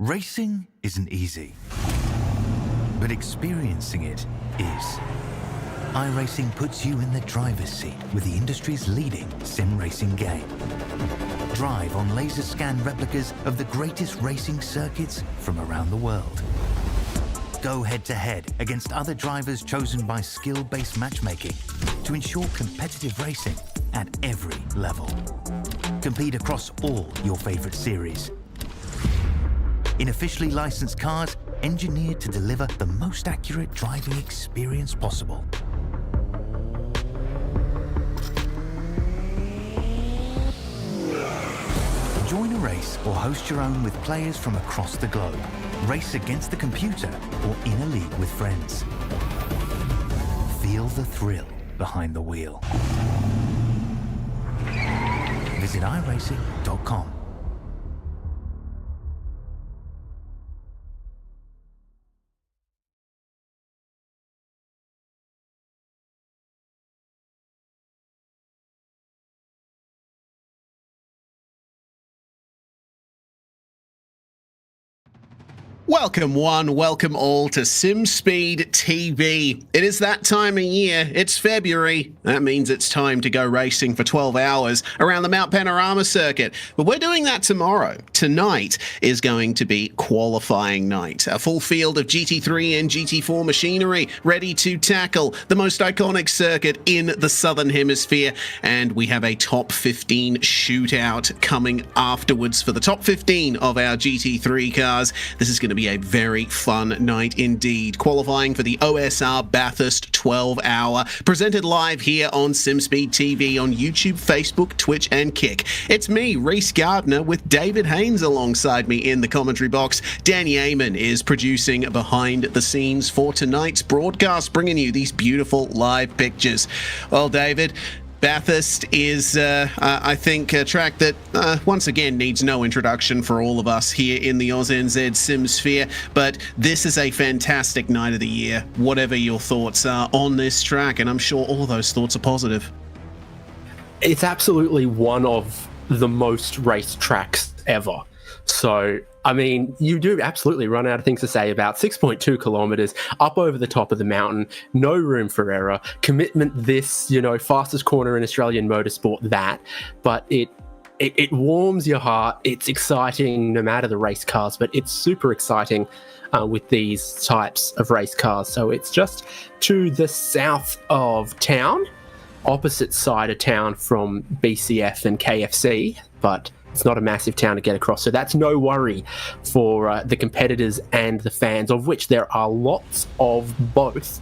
Racing isn't easy, but experiencing it is. iRacing puts you in the driver's seat with the industry's leading sim racing game. Drive on laser scan replicas of the greatest racing circuits from around the world. Go head-to-head against other drivers chosen by skill-based matchmaking to ensure competitive racing at every level. Compete across all your favorite series. In officially licensed cars, engineered to deliver the most accurate driving experience possible. Join a race or host your own with players from across the globe. Race against the computer or in a league with friends. Feel the thrill behind the wheel. Visit iRacing.com. Welcome one, welcome all to Sudspeed TV. It is that time of year, it's February. That means it's time to go racing for 12 hours around the Mount Panorama circuit. But we're doing that tomorrow. Tonight is going to be qualifying night. A full field of GT3 and GT4 machinery ready to tackle the most iconic circuit in the Southern Hemisphere. And we have a top 15 shootout coming afterwards for the top 15 of our GT3 cars. This is going to be a very fun night indeed. Qualifying for the OSR Bathurst 12-hour, presented live here on Sudspeed TV on YouTube, Facebook, Twitch, and Kick. It's me, Reese Gardner, with David Haynes alongside me in the commentary box. Danny Amon is producing behind the scenes for tonight's broadcast, bringing you these beautiful live pictures. Well, David, Bathurst is, I think, a track that, once again, needs no introduction for all of us here in the AusNZ Simsphere, but this is a fantastic night of the year, whatever your thoughts are on this track, and I'm sure all those thoughts are positive. It's absolutely one of the most raced tracks ever. So, I mean, you do absolutely run out of things to say about 6.2 kilometers up over the top of the mountain, no room for error, commitment this, fastest corner in Australian motorsport that, but it warms your heart. It's exciting no matter the race cars, but it's super exciting with these types of race cars. So it's just to the south of town, opposite side of town from BCF and KFC, but it's not a massive town to get across, so that's no worry for the competitors and the fans, of which there are lots of both.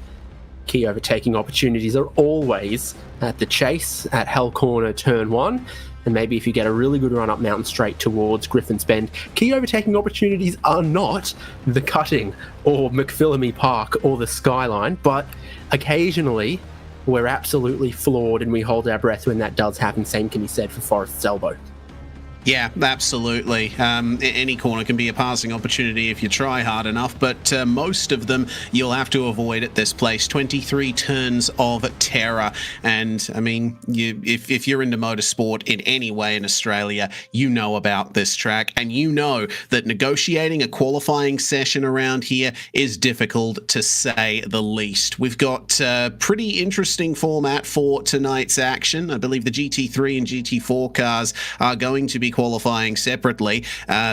Key overtaking opportunities are always at the chase, at Hell Corner Turn 1, and maybe if you get a really good run up Mountain Straight towards Griffin's Bend. Key overtaking opportunities are not the cutting or McPhillamy Park or the Skyline, but occasionally we're absolutely floored and we hold our breath when that does happen. Same can be said for Forest's Elbow. Yeah, absolutely. Any corner can be a passing opportunity if you try hard enough, but most of them you'll have to avoid at this place. 23 turns of terror. And, I mean, if you're into motorsport in any way in Australia, you know about this track, and you know that negotiating a qualifying session around here is difficult, to say the least. We've got a pretty interesting format for tonight's action. I believe the GT3 and GT4 cars are going to be qualifying separately,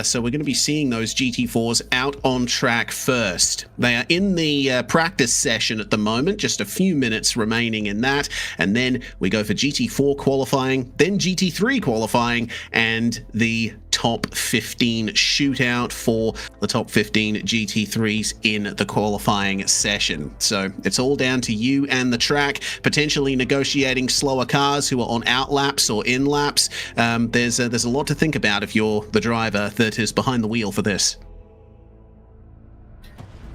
so we're going to be seeing those GT4s out on track first. They are in the practice session at the moment, just a few minutes remaining in that, and then we go for GT4 qualifying, then GT3 qualifying, and the top 15 shootout for the top 15 GT3s in the qualifying session. So it's all down to you and the track, potentially negotiating slower cars who are on out laps or in laps. There's a lot to think about if you're the driver that is behind the wheel for this.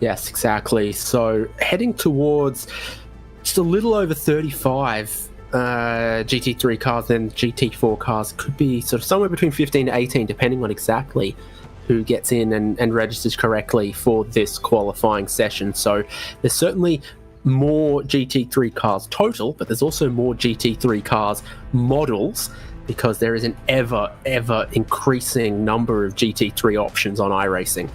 Yes, exactly. So heading towards just a little over 35 GT3 cars, then GT4 cars could be sort of somewhere between 15 to 18, depending on exactly who gets in and registers correctly for this qualifying session. So there's certainly more GT3 cars total, but there's also more GT3 cars models because there is an ever increasing number of GT3 options on iRacing.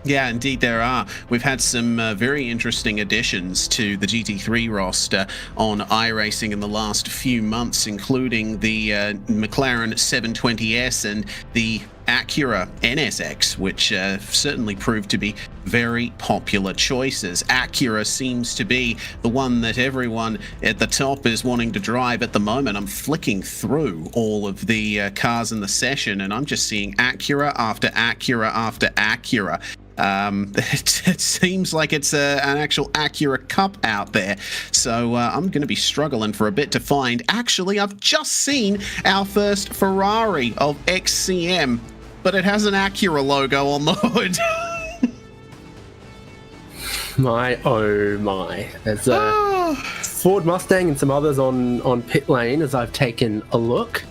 Yeah, indeed there are. We've had some very interesting additions to the GT3 roster on iRacing in the last few months, including the McLaren 720S and the Acura NSX, which certainly proved to be very popular choices. Acura seems to be the one that everyone at the top is wanting to drive at the moment. I'm flicking through all of the cars in the session, and I'm just seeing Acura after Acura after Acura. It seems like it's an actual Acura Cup out there, so I'm going to be struggling for a bit to find. Actually, I've just seen our first Ferrari of XCM, but it has an Acura logo on the hood. My oh my. There's a Ford Mustang and some others on pit lane as I've taken a look.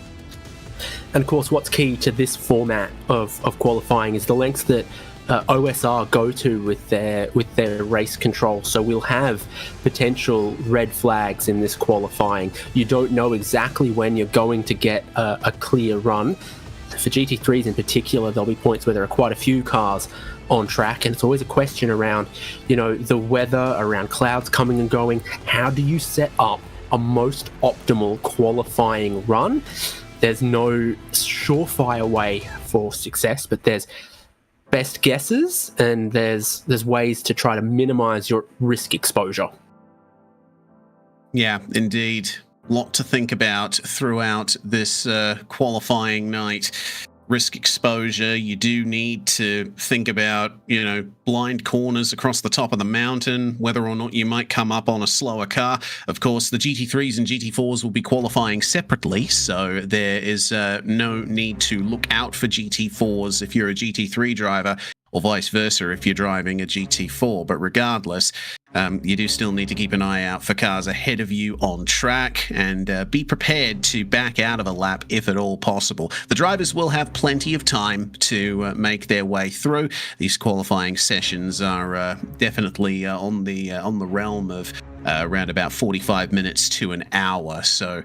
And of course, what's key to this format of qualifying is the lengths that OSR go to with their race control. So we'll have potential red flags in this qualifying. You don't know exactly when you're going to get a clear run. For GT3s in particular, there'll be points where there are quite a few cars on track, and it's always a question around, the weather, around clouds coming and going. How do you set up a most optimal qualifying run? There's no surefire way for success, but there's best guesses, and there's ways to try to minimize your risk exposure. Yeah, indeed. Lot to think about throughout this qualifying night. Risk exposure, you do need to think about, blind corners across the top of the mountain, whether or not you might come up on a slower car. Of course, the GT3s and GT4s will be qualifying separately, so there is no need to look out for GT4s if you're a GT3 driver, or vice versa if you're driving a GT4. But regardless, you do still need to keep an eye out for cars ahead of you on track, and be prepared to back out of a lap if at all possible. The drivers will have plenty of time to make their way through. These qualifying sessions are definitely on the realm of around about 45 minutes to an hour. So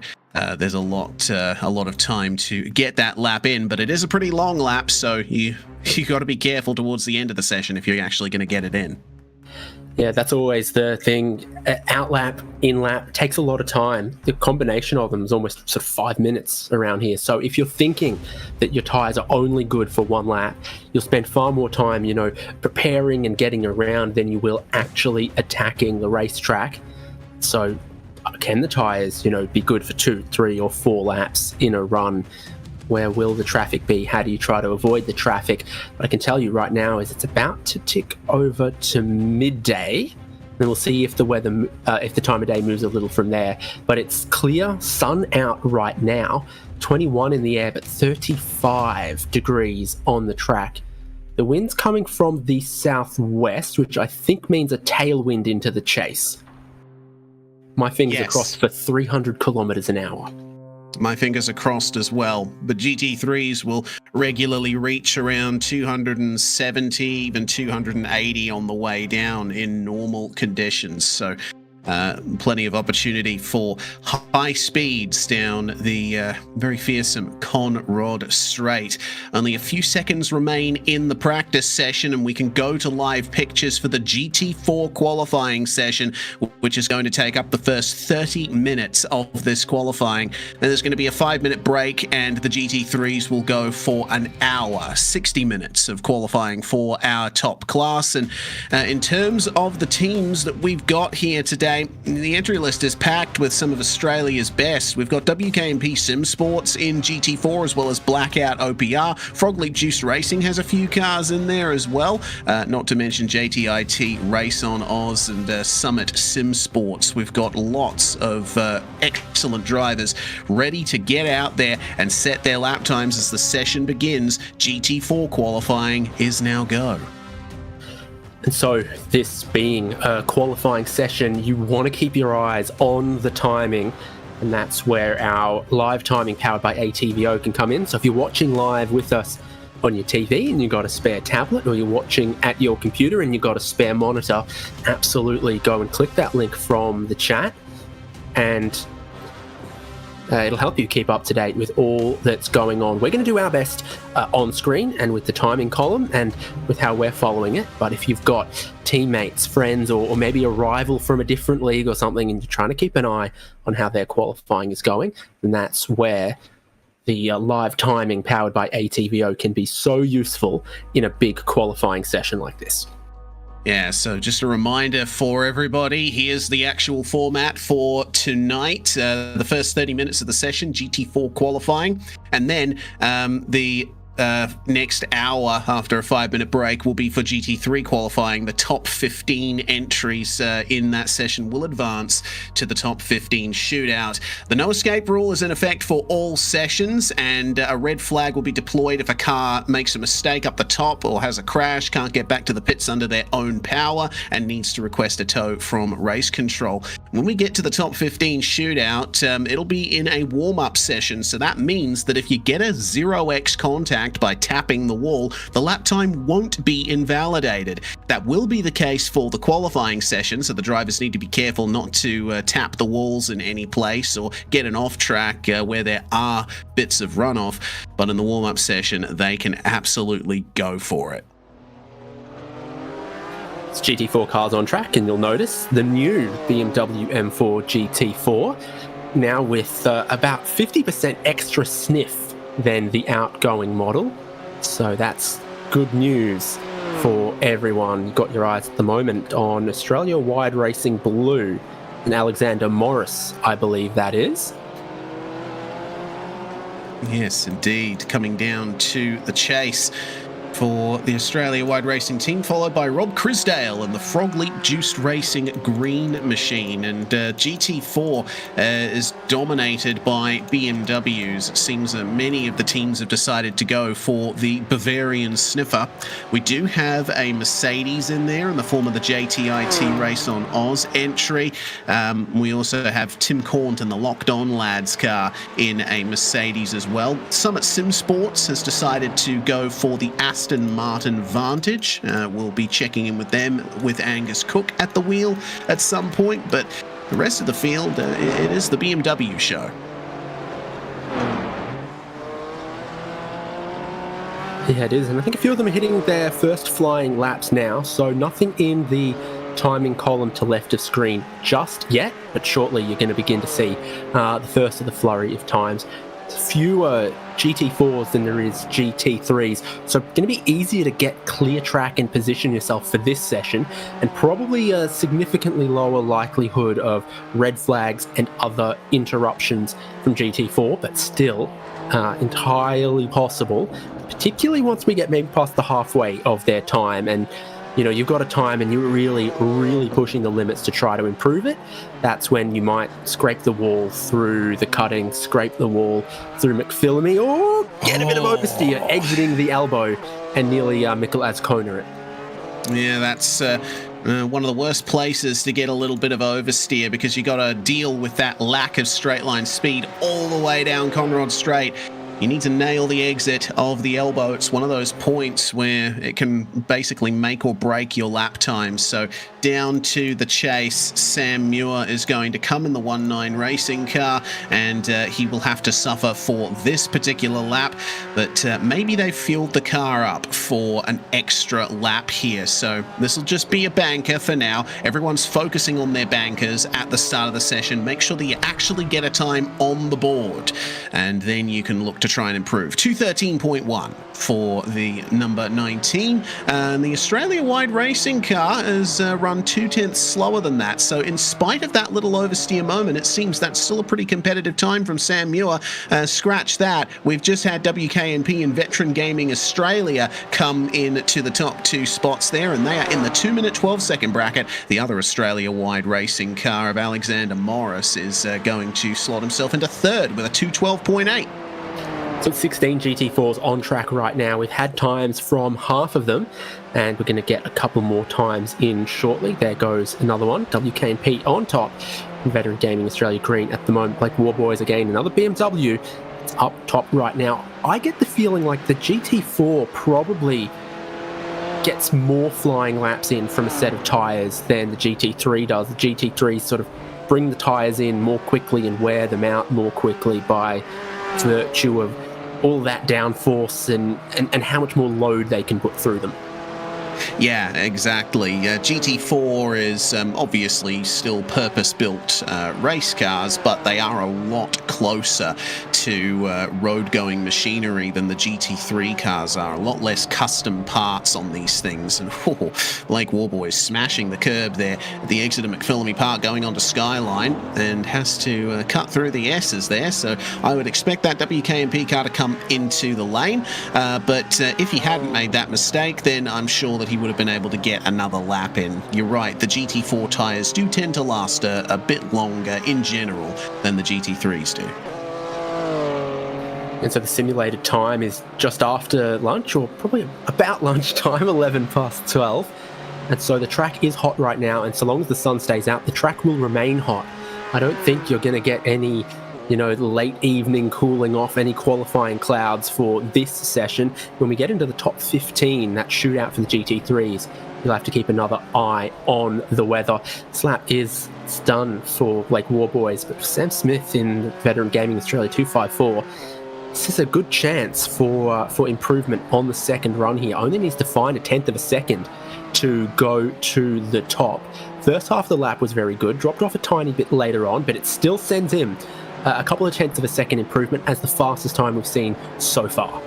there's a lot of time to get that lap in, but it is a pretty long lap, so you got to be careful towards the end of the session if you're actually going to get it in. Yeah, that's always the thing. Out lap, in lap takes a lot of time. The combination of them is almost sort of 5 minutes around here. So if you're thinking that your tyres are only good for one lap, you'll spend far more time, preparing and getting around than you will actually attacking the racetrack. So can the tyres, be good for 2, 3 or 4 laps in a run? Where will the traffic be? How do you try to avoid the traffic? What I can tell you right now is it's about to tick over to midday, and we'll see if the weather, if the time of day moves a little from there. But it's clear, sun out right now, 21 in the air, but 35 degrees on the track. The wind's coming from the southwest, which I think means a tailwind into the chase. My fingers are crossed for 300 kilometers an hour. My fingers are crossed as well, but GT3s will regularly reach around 270, even 280 on the way down in normal conditions. So plenty of opportunity for high speeds down the very fearsome Conrod Straight. Only a few seconds remain in the practice session, and we can go to live pictures for the GT4 qualifying session, which is going to take up the first 30 minutes of this qualifying. Then there's going to be a 5-minute break, and the GT3s will go for an hour, 60 minutes of qualifying for our top class. And in terms of the teams that we've got here today, the entry list is packed with some of Australia's best. We've got WKMP Sim Sports in GT4, as well as Blackout OPR. Frog Leap Juice Racing has a few cars in there as well, not to mention JTIT Race on Oz and Summit Sim Sports. We've got lots of excellent drivers ready to get out there and set their lap times as the session begins. GT4 qualifying is now go. And so, this being a qualifying session, you want to keep your eyes on the timing, and that's where our live timing powered by ATVO can come in. So if you're watching live with us on your TV and you've got a spare tablet, or you're watching at your computer and you've got a spare monitor, absolutely go and click that link from the chat and It'll help you keep up to date with all that's going on. We're going to do our best on screen and with the timing column and with how we're following it. But if you've got teammates, friends, or maybe a rival from a different league or something, and you're trying to keep an eye on how their qualifying is going, then that's where the live timing powered by ATVO can be so useful in a big qualifying session like this. Yeah, so just a reminder for everybody, here's the actual format for tonight. The first 30 minutes of the session, GT4 qualifying, and then the next hour after a 5-minute break will be for GT3 qualifying. The top 15 entries in that session will advance to the top 15 shootout. The no escape rule is in effect for all sessions, and a red flag will be deployed if a car makes a mistake up the top or has a crash, can't get back to the pits under their own power, and needs to request a tow from race control. When we get to the top 15 shootout, it'll be in a warm-up session, so that means that if you get a 0x contact by tapping the wall, the lap time won't be invalidated. That will be the case for the qualifying session, so the drivers need to be careful not to tap the walls in any place or get an off track where there are bits of runoff, but in the warm-up session they can absolutely go for it. It's GT4 cars on track, and you'll notice the new BMW M4 GT4 now with about 50% extra sniff than the outgoing model, so that's good news for everyone. You've got your eyes at the moment on Australia Wide Racing Blue and Alexander Morris, I believe that is. Yes, indeed, coming down to the chase for the Australia Wide Racing team, followed by Rob Crisdale and the Frog Leap Juiced Racing Green Machine. And GT4 is dominated by BMWs. It seems that many of the teams have decided to go for the Bavarian sniffer. We do have a Mercedes in there in the form of the JTIT Race on Oz entry. We also have Tim Cornt and the Locked On Lads car in a Mercedes as well. Summit Sim Sports has decided to go for the Aston Martin Vantage. We'll be checking in with them with Angus Cook at the wheel at some point, but the rest of the field, it is the BMW show. Yeah, it is, and I think a few of them are hitting their first flying laps now, so nothing in the timing column to left of screen just yet, but shortly you're going to begin to see the first of the flurry of times. Fewer GT4s than there is GT3s, so it's going to be easier to get clear track and position yourself for this session, and probably a significantly lower likelihood of red flags and other interruptions from GT4, but still entirely possible, particularly once we get maybe past the halfway of their time, and you know, you've got a time and you're really pushing the limits to try to improve it. That's when you might scrape the wall through the cutting, scrape the wall through McPhillamy, or get a bit of oversteer, exiting the elbow and nearly Mikkel Azkona it. Yeah, that's one of the worst places to get a little bit of oversteer, because you got to deal with that lack of straight line speed all the way down Conrod Straight. You need to nail the exit of the elbow. It's one of those points where it can basically make or break your lap time. So down to the chase, Sam Muir is going to come in the 1-9 racing car, and he will have to suffer for this particular lap. But maybe they fueled the car up for an extra lap here. So this will just be a banker for now. Everyone's focusing on their bankers at the start of the session. Make sure that you actually get a time on the board, and then you can look to try and improve. 2:13.1 for the number 19, and the Australia Wide Racing car has run 0.2 slower than that. So in spite of that little oversteer moment, it seems that's still a pretty competitive time from Sam Muir. Scratch that. We've just had WKNP and Veteran Gaming Australia come in to the top two spots there, and they are in the 2-minute 12-second bracket. The other Australia Wide Racing car of Alexander Morris is going to slot himself into third with a 2:12.8. So 16 GT4s on track right now. We've had times from half of them, and we're going to get a couple more times in shortly. There goes another one. WKNP on top. Veteran Gaming Australia green at the moment. Like War Boys again, another BMW. It's up top right now. I get the feeling like the GT4 probably gets more flying laps in from a set of tyres than the GT3 does. The GT3 is sort of bring the tyres in more quickly and wear them out more quickly by virtue of all that downforce and how much more load they can put through them. Yeah, exactly. GT4 is obviously still purpose-built race cars, but they are a lot closer to road-going machinery than the GT3 cars are. A lot less custom parts on these things. And Blake Warboy smashing the curb there at the exit of McPhillamy Park, going on to Skyline, and has to cut through the S's there. So I would expect that WKMP car to come into the lane. But if he hadn't made that mistake, then I'm sure that he would have been able to get another lap in. You're right, the GT4 tyres do tend to last a bit longer in general than the GT3s do. And so the simulated time is just after lunch, or probably about lunchtime, 11 past 12. And so the track is hot right now, and so long as the sun stays out, the track will remain hot. I don't think you're going to get any late evening cooling off, any qualifying clouds for this session. When we get into the top 15, that shootout for the GT3s, you'll have to keep another eye on the weather. This lap is done for Blake Warboys, but for Sam Smith in Veteran Gaming Australia 254, this is a good chance for improvement on the second run here. Only needs to find a tenth of a second to go to the top. First half of the lap was very good, dropped off a tiny bit later on, but it still sends him a couple of tenths of a second improvement as the fastest time we've seen so far.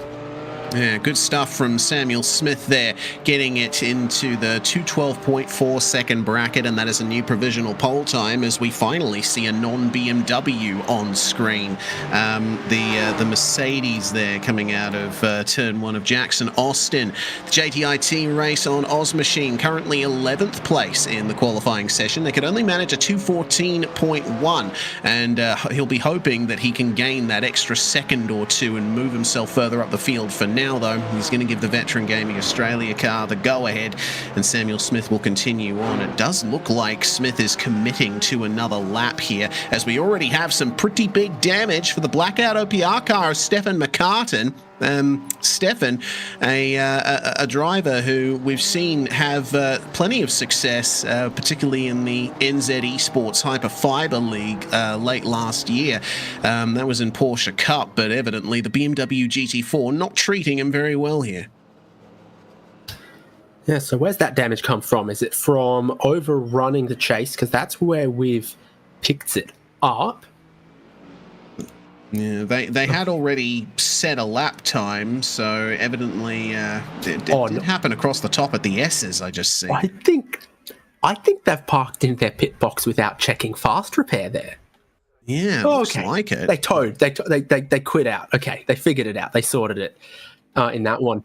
Yeah, good stuff from Samuel Smith there, getting it into the 2:12.4 second bracket, and that is a new provisional pole time as we finally see a non-BMW on screen. The Mercedes there coming out of turn 1 of Jackson Austin. The JTIT race on Oz Machine, currently 11th place in the qualifying session. They could only manage a 2:14.1, and he'll be hoping that he can gain that extra second or two and move himself further up the field. For now, though, he's going to give the Veteran Gaming Australia car the go-ahead, and Samuel Smith will continue on. It does look like Smith is committing to another lap here, as we already have some pretty big damage for the Blackout OPR car of Stefan McCartan. Stefan, a driver who we've seen have plenty of success, particularly in the NZ Esports Hyperfiber League late last year. That was in Porsche Cup, but evidently the BMW GT4 not treating him very well here. Yeah, so where's that damage come from? Is it from overrunning the chase? Because that's where we've picked it up. Yeah, they had already set a lap time, so evidently it did happen across the top at the S's, I just see. I think they've parked in their pit box without checking fast repair there. Yeah, looks like it. They towed. They quit out. Okay, they figured it out. They sorted it in that one.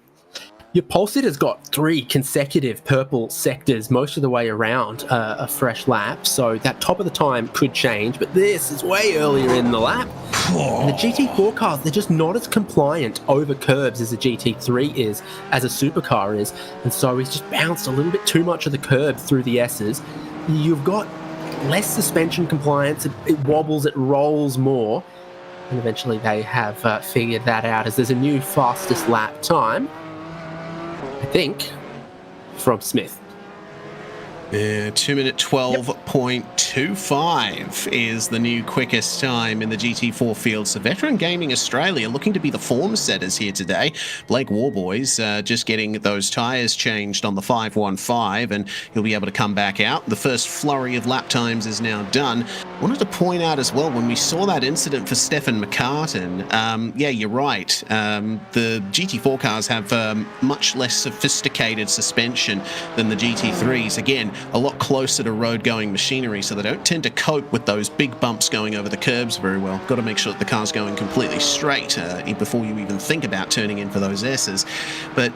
Your pole sitter's got 3 consecutive purple sectors most of the way around a fresh lap, so that top of the time could change, but this is way earlier in the lap. And the GT4 cars, they're just not as compliant over curbs as a GT3 is, as a supercar is, and so he's just bounced a little bit too much of the curb through the S's. You've got less suspension compliance, it wobbles, it rolls more, and eventually they have figured that out as there's a new fastest lap time, I think, from Smith. Yeah, 2-minute 12.25 is the new quickest time in the GT4 field. So Veteran Gaming Australia looking to be the form setters here today. Blake Warboys just getting those tyres changed on the 515, and he'll be able to come back out. The first flurry of lap times is now done. I wanted to point out as well, when we saw that incident for Stefan McCartan, yeah, you're right. The GT4 cars have much less sophisticated suspension than the GT3s. Again, a lot closer to road-going machinery, so they don't tend to cope with those big bumps going over the curbs very well. Got to make sure that the car's going completely straight before you even think about turning in for those S's. But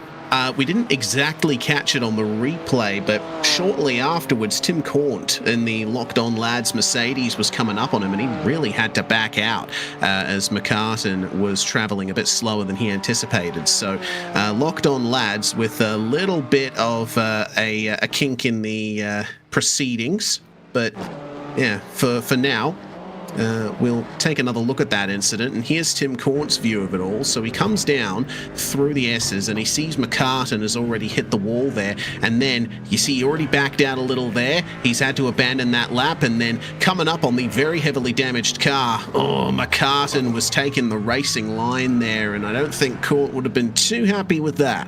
we didn't exactly catch it on the replay, but shortly afterwards, Tim Cornt in the Locked On Lads Mercedes was coming up on him, and he really had to back out as McCartan was travelling a bit slower than he anticipated. So Locked On Lads with a little bit of a kink in the proceedings, but yeah, for now, we'll take another look at that incident. And here's Tim Corn's view of it all. So he comes down through the S's and he sees McCartan has already hit the wall there. And then you see he already backed out a little there. He's had to abandon that lap. And then coming up on the very heavily damaged car, McCartan was taking the racing line there. And I don't think Corn would have been too happy with that.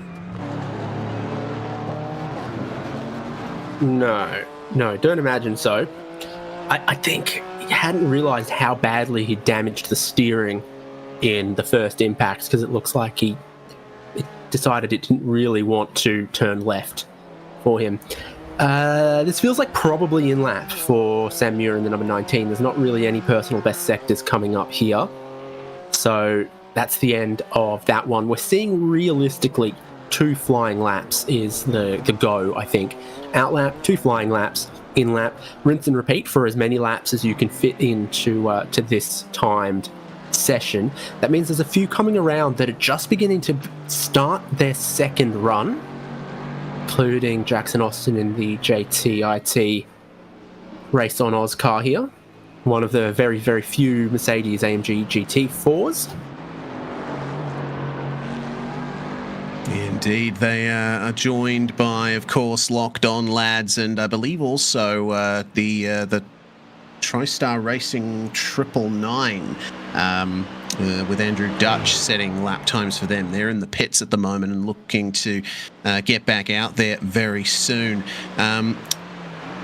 No, don't imagine so. I think he hadn't realised how badly he damaged the steering in the first impacts, because it looks like he decided it didn't really want to turn left for him. This feels like probably in lap for Sam Muir in the number 19. There's not really any personal best sectors coming up here. So that's the end of that one. We're seeing realistically 2 flying laps is the go, I think. Out lap, 2 flying laps. In lap, rinse and repeat for as many laps as you can fit into to this timed session. That means there's a few coming around that are just beginning to start their second run, including Jackson Austin in the JTIT Race on Oz car here, one of the very, very few Mercedes AMG GT4s. Indeed, they are joined by, of course, Locked On lads, and I believe also the TriStar Racing 999 with Andrew Dutch setting lap times for them. They're in the pits at the moment and looking to get back out there very soon.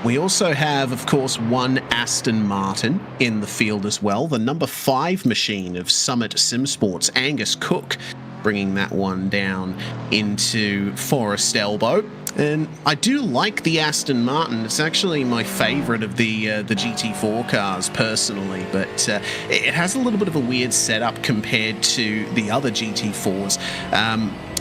We also have, of course, one Aston Martin in the field as well, the number 5 machine of Summit Sim Sports, Angus Cook, bringing that one down into Forest Elbow. And I do like the Aston Martin. It's actually my favourite of the GT4 cars personally, but it has a little bit of a weird setup compared to the other GT4s.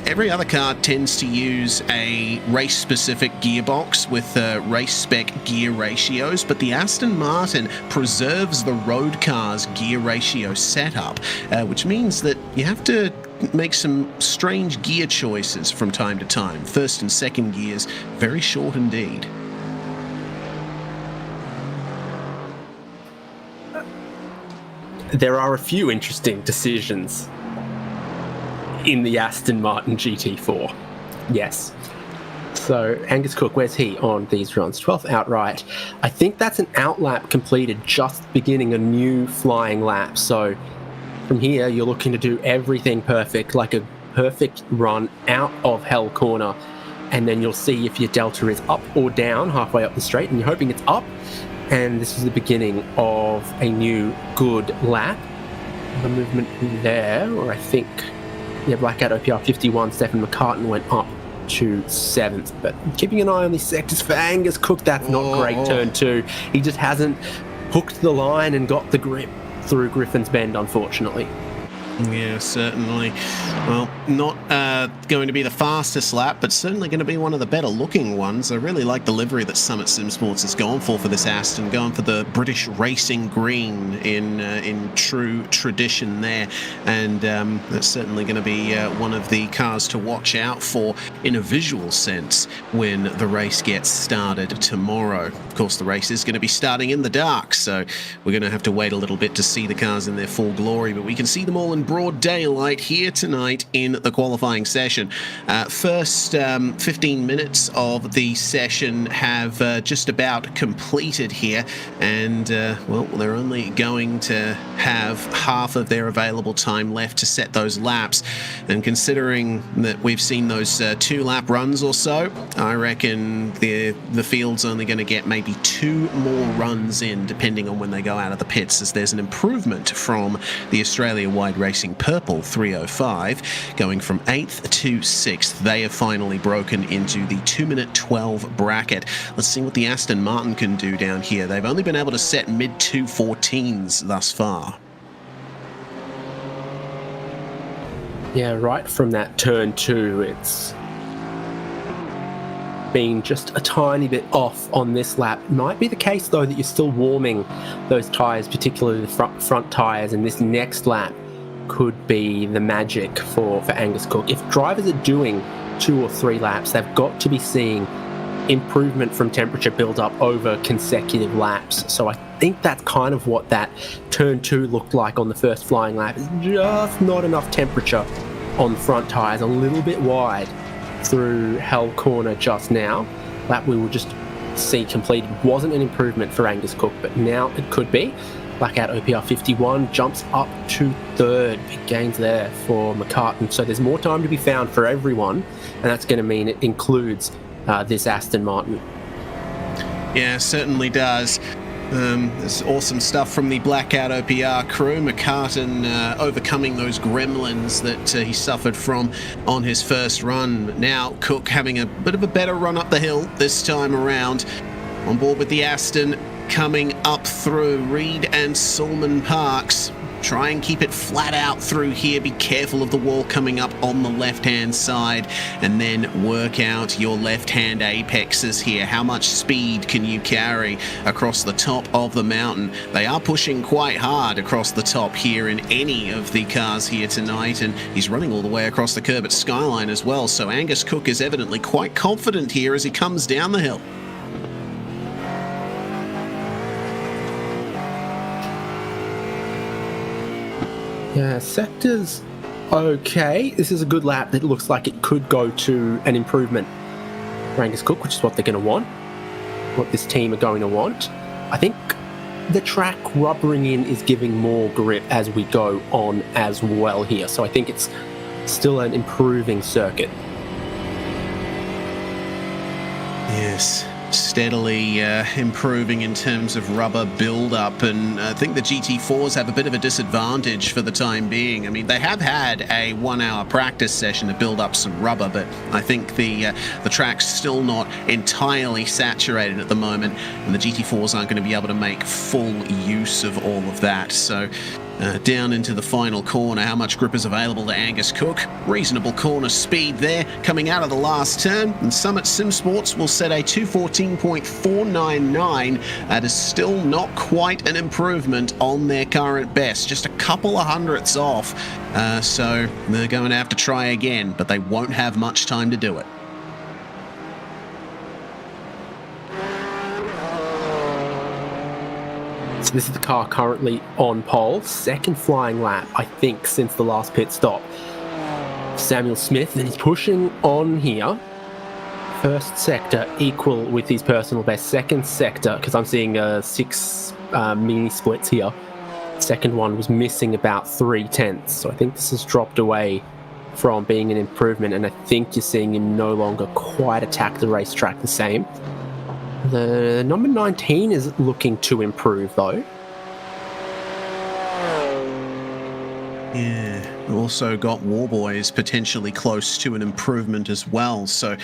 Every other car tends to use a race-specific gearbox with race-spec gear ratios, but the Aston Martin preserves the road car's gear ratio setup, which means that you have to make some strange gear choices from time to time. First and second gears, very short indeed. There are a few interesting decisions in the Aston Martin GT4. Yes. So Angus Cook, where's he on these runs? 12th outright. I think that's an outlap completed, just beginning a new flying lap. So from here, you're looking to do everything perfect, like a perfect run out of Hell Corner. And then you'll see if your delta is up or down halfway up the straight, and you're hoping it's up. And this is the beginning of a new good lap. The movement there, or I think... yeah, Blackout OPR 51, Stephen McCartan went up to 7th. But keeping an eye on these sectors for Angus Cook, that's not great turn 2. He just hasn't hooked the line and got the grip through Griffin's Bend, unfortunately. Yeah, certainly. Well, not going to be the fastest lap, but certainly going to be one of the better looking ones. I really like the livery that Summit Sim Sports has gone for this Aston, going for the British racing green in true tradition there. And that's certainly going to be one of the cars to watch out for in a visual sense when the race gets started tomorrow. Of course, the race is going to be starting in the dark, so we're going to have to wait a little bit to see the cars in their full glory, but we can see them all in broad daylight here tonight in the qualifying session. First 15 minutes of the session have just about completed here, and well, they're only going to have half of their available time left to set those laps, and considering that we've seen those 2-lap runs or so, I reckon the field's only going to get maybe 2 more runs in, depending on when they go out of the pits, as there's an improvement from the Australia-wide Racing Purple 305, going from 8th to 6th. They have finally broken into the 2-minute 12 bracket. Let's see what the Aston Martin can do down here. They've only been able to set mid-214s thus far. Yeah, right from that turn 2, it's been just a tiny bit off on this lap. Might be the case, though, that you're still warming those tyres, particularly the front tyres, and this next lap could be the magic for Angus Cook. If drivers are doing 2 or 3 laps, they've got to be seeing improvement from temperature build up over consecutive laps. So I think that's kind of what that turn 2 looked like on the first flying lap. It's just not enough temperature on the front tyres, a little bit wide through Hell Corner just now. Lap we will just see completed wasn't an improvement for Angus Cook, but now it could be. Blackout OPR 51 jumps up to 3rd. Big gains there for McCartan. So there's more time to be found for everyone, and that's going to mean it includes this Aston Martin. Yeah, certainly does. There's awesome stuff from the Blackout OPR crew. McCartan overcoming those gremlins that he suffered from on his first run. Now Cook having a bit of a better run up the hill this time around. On board with the Aston, coming up through Reed and Sulman Parks. Try and keep it flat out through here. Be careful of the wall coming up on the left-hand side, and then work out your left-hand apexes here. How much speed can you carry across the top of the mountain? They are pushing quite hard across the top here in any of the cars here tonight, and he's running all the way across the curb at Skyline as well. So Angus Cook is evidently quite confident here as he comes down the hill. Yeah, sector's okay. This is a good lap that looks like it could go to an improvement for Angus Cook, which is what they're going to want, what this team are going to want. I think the track rubbering in is giving more grip as we go on as well here. So I think it's still an improving circuit. Yes, steadily improving in terms of rubber build-up, and I think the GT4s have a bit of a disadvantage for the time being. I mean, they have had a 1-hour practice session to build up some rubber, but I think the track's still not entirely saturated at the moment, and the GT4s aren't going to be able to make full use of all of that. So down into the final corner, how much grip is available to Angus Cook? Reasonable corner speed there coming out of the last turn, and Summit Sim Sports will set a 2:14.499. That is still not quite an improvement on their current best, just a couple of hundredths off. So they're going to have to try again, but they won't have much time to do it. So this is the car currently on pole. Second flying lap, I think, since the last pit stop. Samuel Smith, and he's pushing on here. First sector equal with his personal best. Second sector, because I'm seeing 6 mini splits here. Second one was missing about 3/10. So I think this has dropped away from being an improvement, and I think you're seeing him no longer quite attack the racetrack the same. The number 19 is looking to improve, though. Yeah, also got Warboys potentially close to an improvement as well. So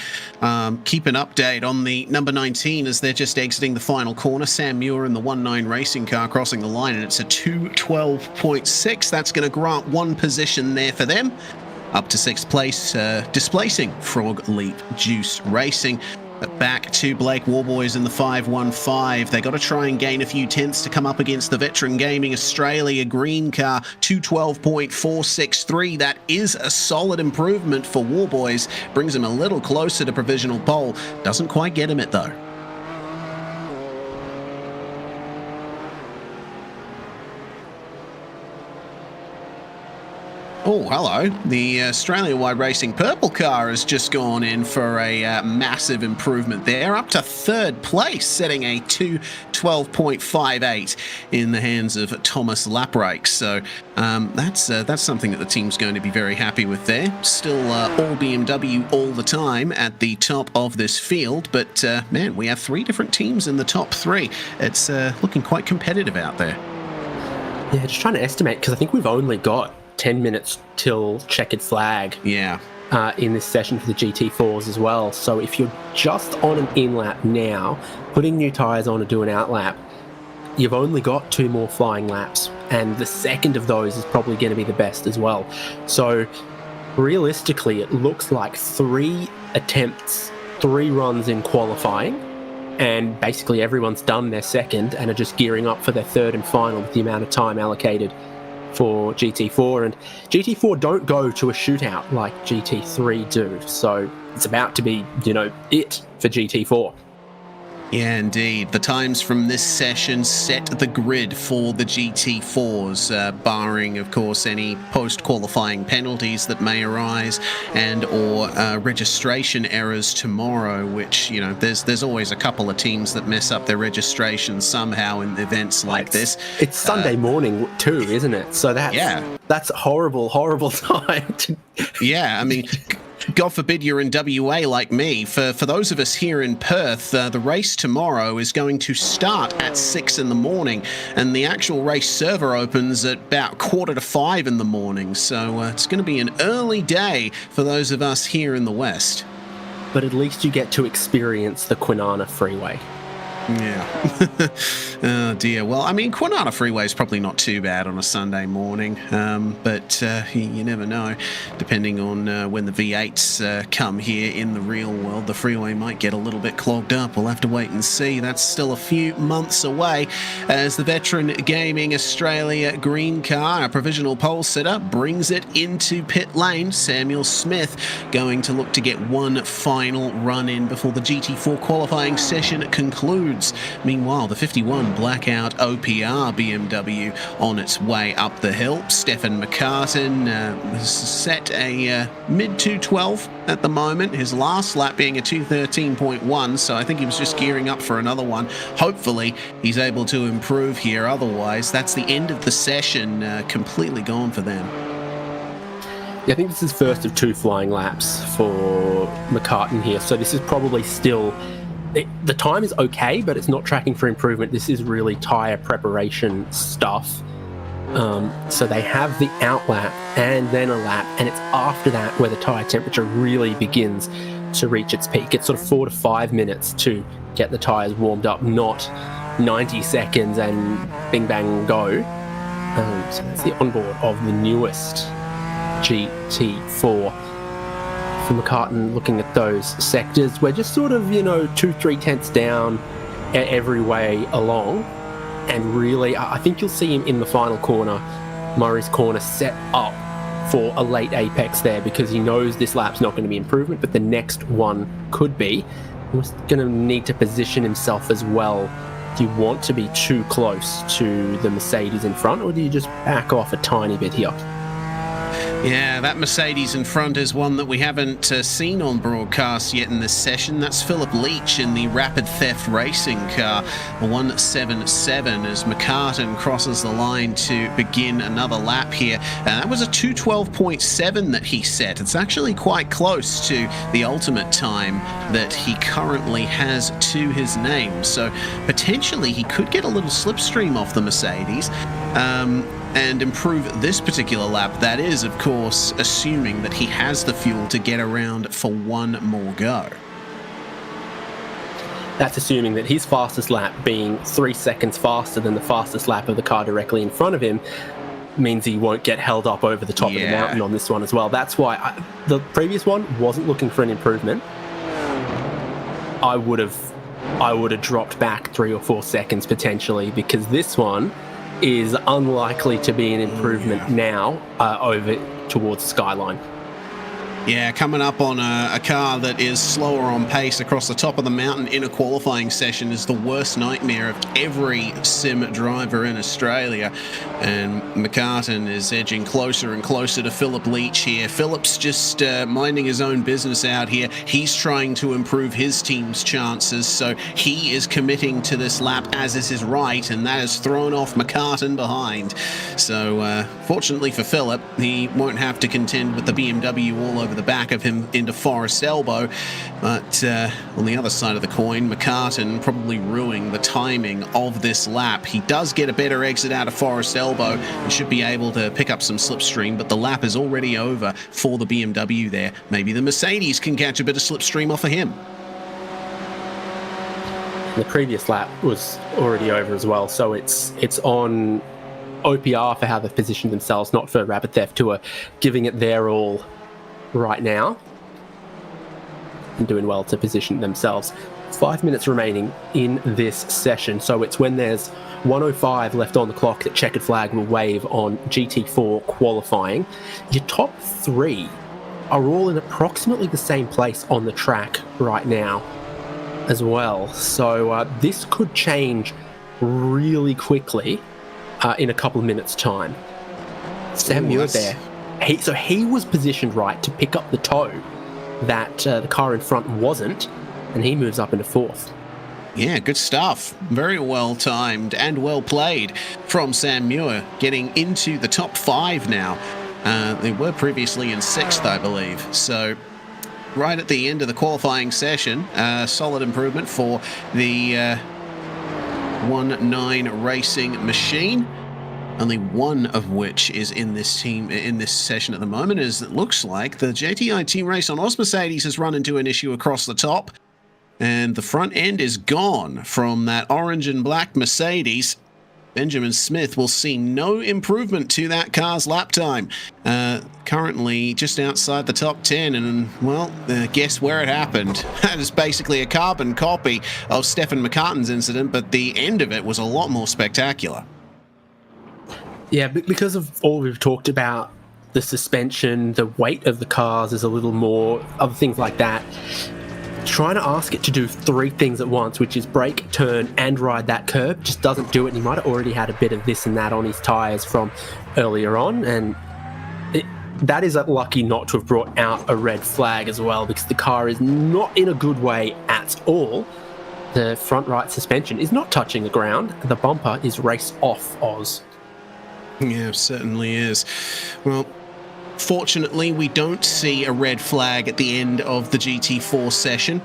keep an update on the number 19 as they're just exiting the final corner. Sam Muir in the 1-9 racing car crossing the line, and it's a 2:12.6. That's going to grant one position there for them. Up to 6th place, displacing Frog Leap Juice Racing. But back to Blake Warboys in the 515. They got to try and gain a few tenths to come up against the Veteran Gaming Australia green car, 2:12.463. That is a solid improvement for Warboys. Brings him a little closer to provisional pole. Doesn't quite get him it though. Oh, hello. The Australia-wide racing purple car has just gone in for a massive improvement there, up to 3rd place, setting a 2:12.58 in the hands of Thomas Laprakes. So that's something that the team's going to be very happy with there. Still all BMW all the time at the top of this field, but man, we have 3 different teams in the top 3. It's looking quite competitive out there. Yeah, just trying to estimate, because I think we've only got 10 minutes till checkered flag. Yeah. In this session for the GT4s as well. So if you're just on an in-lap now, putting new tyres on to do an out-lap, you've only got 2 more flying laps, and the second of those is probably going to be the best as well. So realistically, it looks like 3 attempts, 3 runs in qualifying, and basically everyone's done their second and are just gearing up for their third and final with the amount of time allocated for GT4. And GT4 don't go to a shootout like GT3 do, so it's about to be, it for GT4. Yeah, indeed. The times from this session set the grid for the GT4s, barring, of course, any post-qualifying penalties that may arise and or registration errors tomorrow, which, you know, there's always a couple of teams that mess up their registration somehow in events like this. It's Sunday morning too, isn't it? So that's horrible time. Yeah, I mean... God forbid you're in WA like me. For those of us here in Perth, the race tomorrow is going to start at 6 in the morning, and the actual race server opens at about 4:45 in the morning. So it's going to be an early day for those of us here in the West. But at least you get to experience the Kwinana Freeway. Yeah. Oh dear. Well, I mean, Kwinana Freeway is probably not too bad on a Sunday morning, but you never know. Depending on when the V8s come here in the real world, the freeway might get a little bit clogged up. We'll have to wait and see. That's still a few months away as the Veteran Gaming Australia green car, a provisional pole sitter, brings it into pit lane. Samuel Smith going to look to get one final run in before the GT4 qualifying session concludes. Meanwhile, the 51 Blackout OPR BMW on its way up the hill. Stefan McCartan has set a mid 212 at the moment, his last lap being a 213.1, so I think he was just gearing up for another one. Hopefully he's able to improve here, otherwise that's the end of the session, completely gone for them. Yeah, I think this is first of 2 flying laps for McCartan here, so this is probably still... the time is okay, but it's not tracking for improvement. This is really tyre preparation stuff. So they have the out lap and then a lap, and it's after that where the tyre temperature really begins to reach its peak. It's sort of 4 to 5 minutes to get the tyres warmed up, not 90 seconds and bing bang go. So that's the onboard of the newest GT4. For McCartan, looking at those sectors, we're just sort of, 2-3 tenths down every way along, and really I think you'll see him in the final corner, Murray's corner, set up for a late apex there, because he knows this lap's not going to be improvement, but the next one could be. He's going to need to position himself as well. Do you want to be too close to the Mercedes in front, or do you just back off a tiny bit here? Yeah, that Mercedes in front is one that we haven't seen on broadcast yet in this session. That's Philip Leach in the Rapid Theft Racing car, 177, as McCartan crosses the line to begin another lap here. That was a 212.7 that he set. It's actually quite close to the ultimate time that he currently has to his name. So potentially he could get a little slipstream off the Mercedes. And improve this particular lap. That is, of course, assuming that he has the fuel to get around for one more go. That's assuming that his fastest lap, being 3 seconds faster than the fastest lap of the car directly in front of him, means he won't get held up over the top of the mountain on this one as well. That's why the previous one wasn't looking for an improvement. I would have dropped back 3 or 4 seconds potentially, because this one is unlikely to be an improvement now over towards Skyline. Yeah, coming up on a car that is slower on pace across the top of the mountain in a qualifying session is the worst nightmare of every sim driver in Australia. And McCartan is edging closer and closer to Philip Leach here. Philip's just minding his own business out here. He's trying to improve his team's chances, so he is committing to this lap, as is his right, and that has thrown off McCartan behind. So fortunately for Philip, he won't have to contend with the BMW all over the back of him into Forest Elbow, but on the other side of the coin, McCartan probably ruining the timing of this lap. He does get a better exit out of Forest Elbow and should be able to pick up some slipstream, but the lap is already over for the BMW there. Maybe the Mercedes can catch a bit of slipstream off of him. The previous lap was already over as well, so it's on OPR for how they've positioned themselves, not for Rapid Theft, who are giving it their all right now and doing well to position themselves. 5 minutes remaining in this session, so it's when there's 1:05 left on the clock that checkered flag will wave on GT4 qualifying. Your top 3 are all in approximately the same place on the track right now. as well. So this could change really quickly in a couple of minutes' time. Sam Muir there. He was positioned right to pick up the tow that the car in front wasn't, and he moves up into fourth. Yeah, good stuff. Very well timed and well played from Sam Muir, getting into the top 5 now. They were previously in 6th, I believe. So right at the end of the qualifying session, solid improvement for the 1-9 racing machine. Only one of which is in this session at the moment, as it looks like the JTI team race on Oz Mercedes has run into an issue across the top, and the front end is gone from that orange and black Mercedes. Benjamin Smith will see no improvement to that car's lap time. Currently just outside the top 10, and well, guess where it happened? That is basically a carbon copy of Stefan McCartan's incident, but the end of it was a lot more spectacular. Yeah, because of all we've talked about, the suspension, the weight of the cars is a little more, other things like that. Trying to ask it to do 3 things at once, which is brake, turn, and ride that curb, just doesn't do it. And he might have already had a bit of this and that on his tyres from earlier on, and that is lucky not to have brought out a red flag as well, because the car is not in a good way at all. The front right suspension is not touching the ground. The bumper is raced off Oz. Yeah, certainly is. Well, fortunately, we don't see a red flag at the end of the GT4 session.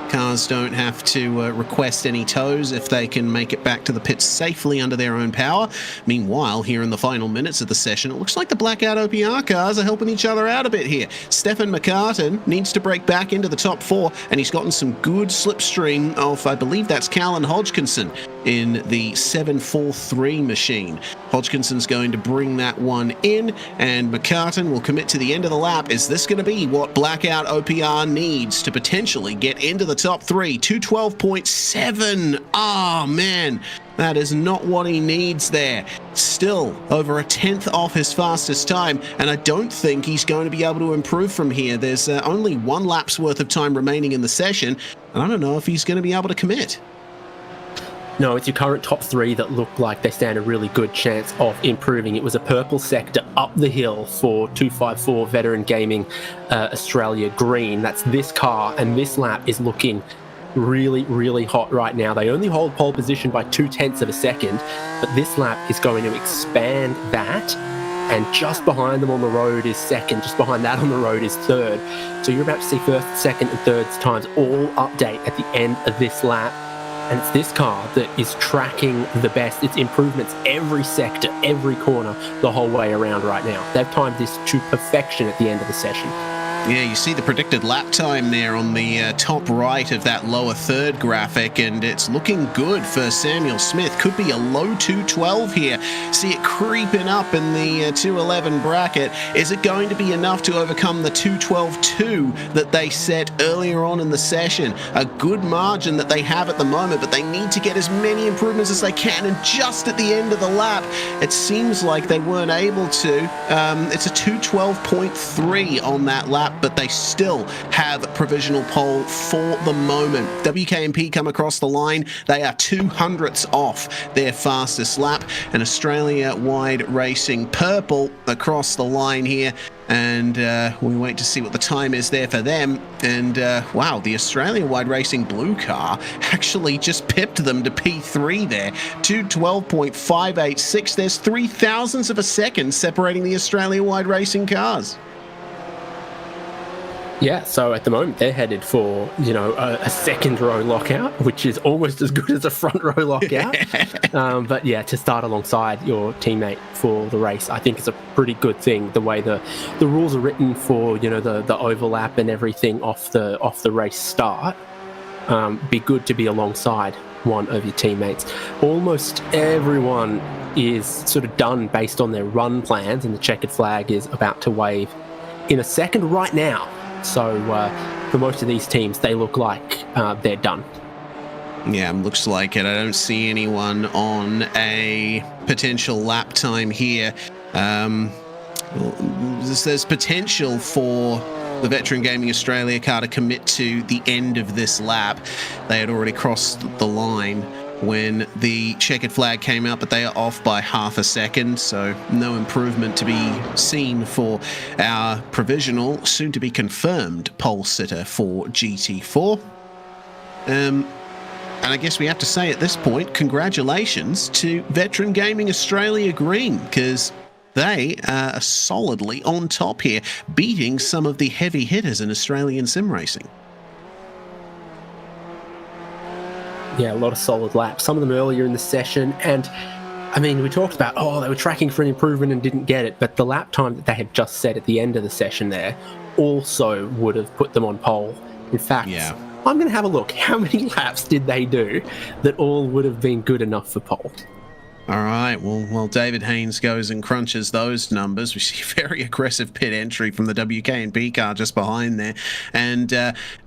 Cars don't have to request any tows if they can make it back to the pits safely under their own power. Meanwhile, here in the final minutes of the session, it looks like the Blackout OPR cars are helping each other out a bit here. Stefan McCartan needs to break back into the top 4, and he's gotten some good slipstream of, I believe that's Callan Hodgkinson in the 743 machine. Hodgkinson's going to bring that one in, and McCartan will commit to the end of the lap. Is this going to be what Blackout OPR needs to potentially get into the top 3? 212.7. Oh man, that is not what he needs there. Still over a 10th off his fastest time, and I don't think he's going to be able to improve from here. There's only 1 lap's worth of time remaining in the session, and I don't know if he's going to be able to commit. No, it's your current top 3 that look like they stand a really good chance of improving. It was a purple sector up the hill for 254 Veteran Gaming Australia Green. That's this car, and this lap is looking really, really hot right now. They only hold pole position by 0.2 of a second, but this lap is going to expand that, and just behind them on the road is second, just behind that on the road is third. So you're about to see first, second, and third times all update at the end of this lap. And it's this car that is tracking the best. It's improvements every sector, every corner, the whole way around right now. They've timed this to perfection at the end of the session. Yeah, you see the predicted lap time there on the top right of that lower third graphic, and it's looking good for Samuel Smith. Could be a low 212 here. See it creeping up in the 211 bracket. Is it going to be enough to overcome the 212.2 that they set earlier on in the session? A good margin that they have at the moment, but they need to get as many improvements as they can, and just at the end of the lap, it seems like they weren't able to. It's a 212.3 on that lap, but they still have provisional pole for the moment. WKMP come across the line. They are 200ths off their fastest lap, and Australia-wide racing purple across the line here. And we wait to see what the time is there for them. And wow, the Australia-wide racing blue car actually just pipped them to P3 there. 212.586. There's 0.003 of a second separating the Australia-wide racing cars. Yeah, so at the moment they're headed for, a second row lockout, which is almost as good as a front row lockout. But yeah, to start alongside your teammate for the race, I think it's a pretty good thing. The way the rules are written for, the overlap and everything off the race start, be good to be alongside one of your teammates. Almost everyone is sort of done based on their run plans, and the checkered flag is about to wave in a second right now. So for most of these teams, they look like they're done. Yeah, looks like it. I don't see anyone on a potential lap time here. There's potential for the Veteran Gaming Australia car to commit to the end of this lap. They had already crossed the line when the checkered flag came out, but they are off by half a second, so no improvement to be seen for our provisional, soon to be confirmed pole sitter for GT4. And I guess we have to say at this point, congratulations to Veteran Gaming Australia Green, because they are solidly on top here, beating some of the heavy hitters in Australian sim racing. Yeah, a lot of solid laps, some of them earlier in the session. And I mean, we talked about, they were tracking for an improvement and didn't get it, but the lap time that they had just set at the end of the session there also would have put them on pole. In fact, I'm going to have a look. How many laps did they do that all would have been good enough for pole? All right, well, David Haynes goes and crunches those numbers. We see a very aggressive pit entry from the WK&P car just behind there. And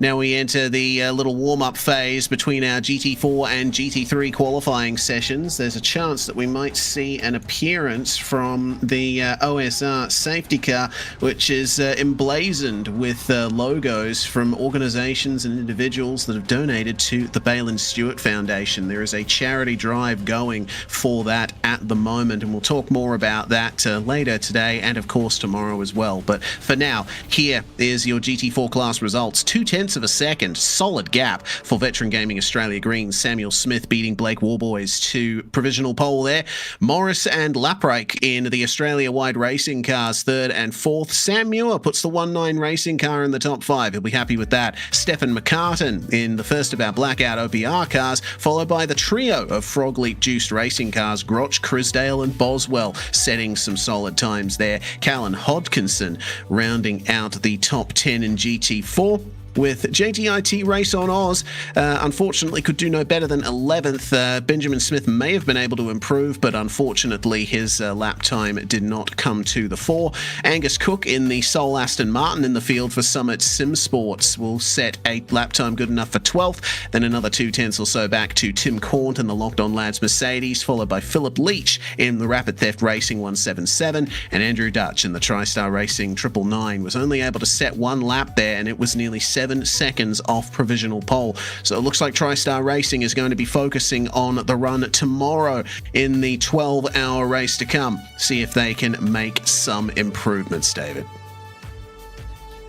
now we enter the little warm-up phase between our GT4 and GT3 qualifying sessions. There's a chance that we might see an appearance from the OSR safety car, which is emblazoned with logos from organizations and individuals that have donated to the Balin Stewart Foundation. There is a charity drive going for that at the moment, and we'll talk more about that later today and of course tomorrow as well. But for now, here is your GT4 class results. 0.2 of a second, solid gap for Veteran Gaming Australia Green. Samuel Smith beating Blake Warboys to provisional pole there. Morris and Lapreich in the Australia-wide racing cars, 3rd and 4th. Sam Muir puts the 1-9 racing car in the top 5. He'll be happy with that. Stefan McCartan in the first of our Blackout OPR cars, followed by the trio of Frog Leap juiced racing cars, Grotch, Crisdale and Boswell setting some solid times there. Callan Hodkinson rounding out the top 10 in GT4. With JTIT Race on Oz, unfortunately could do no better than 11th. Benjamin Smith may have been able to improve, but unfortunately his lap time did not come to the fore. Angus Cook in the Sol Aston Martin in the field for Summit Sim Sports will set a lap time good enough for 12th. Then another 0.2 or so back to Tim Cornt in the Locked On Lads Mercedes, followed by Philip Leach in the Rapid Theft Racing 177, and Andrew Dutch in the TriStar Racing 999 was only able to set one lap there, and it was nearly 7 seconds off provisional pole. So it looks like TriStar Racing is going to be focusing on the run tomorrow in the 12-hour race to come. See if they can make some improvements, David.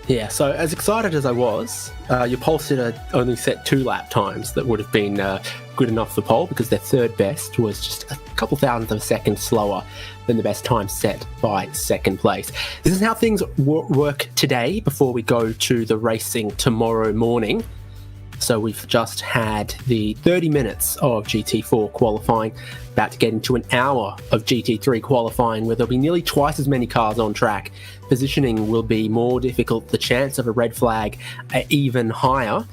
Yeah, so as excited as I was, your pole sitter only set 2 lap times that would have been good enough for pole, because their third best was just a couple thousandths of a second slower than the best time set by second place. This is how things work today before we go to the racing tomorrow morning. So we've just had the 30 minutes of GT4 qualifying, about to get into an hour of GT3 qualifying, where there'll be nearly twice as many cars on track. Positioning will be more difficult. The chance of a red flag are even higher.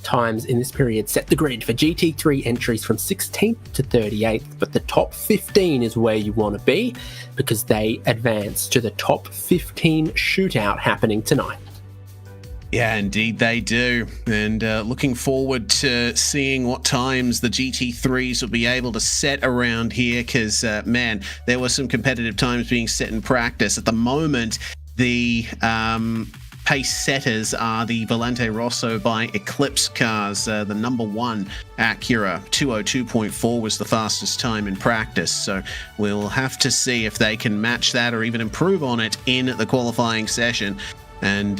Times in this period set the grid for GT3 entries from 16th to 38th, but the top 15 is where you want to be, because they advance to the top 15 shootout happening tonight. Yeah, indeed they do. And looking forward to seeing what times the GT3s will be able to set around here, because, man, there were some competitive times being set in practice. At the moment, the pace setters are the Volante Rosso by Eclipse cars. The number 1 Acura 202.4 was the fastest time in practice. So we'll have to see if they can match that or even improve on it in the qualifying session. And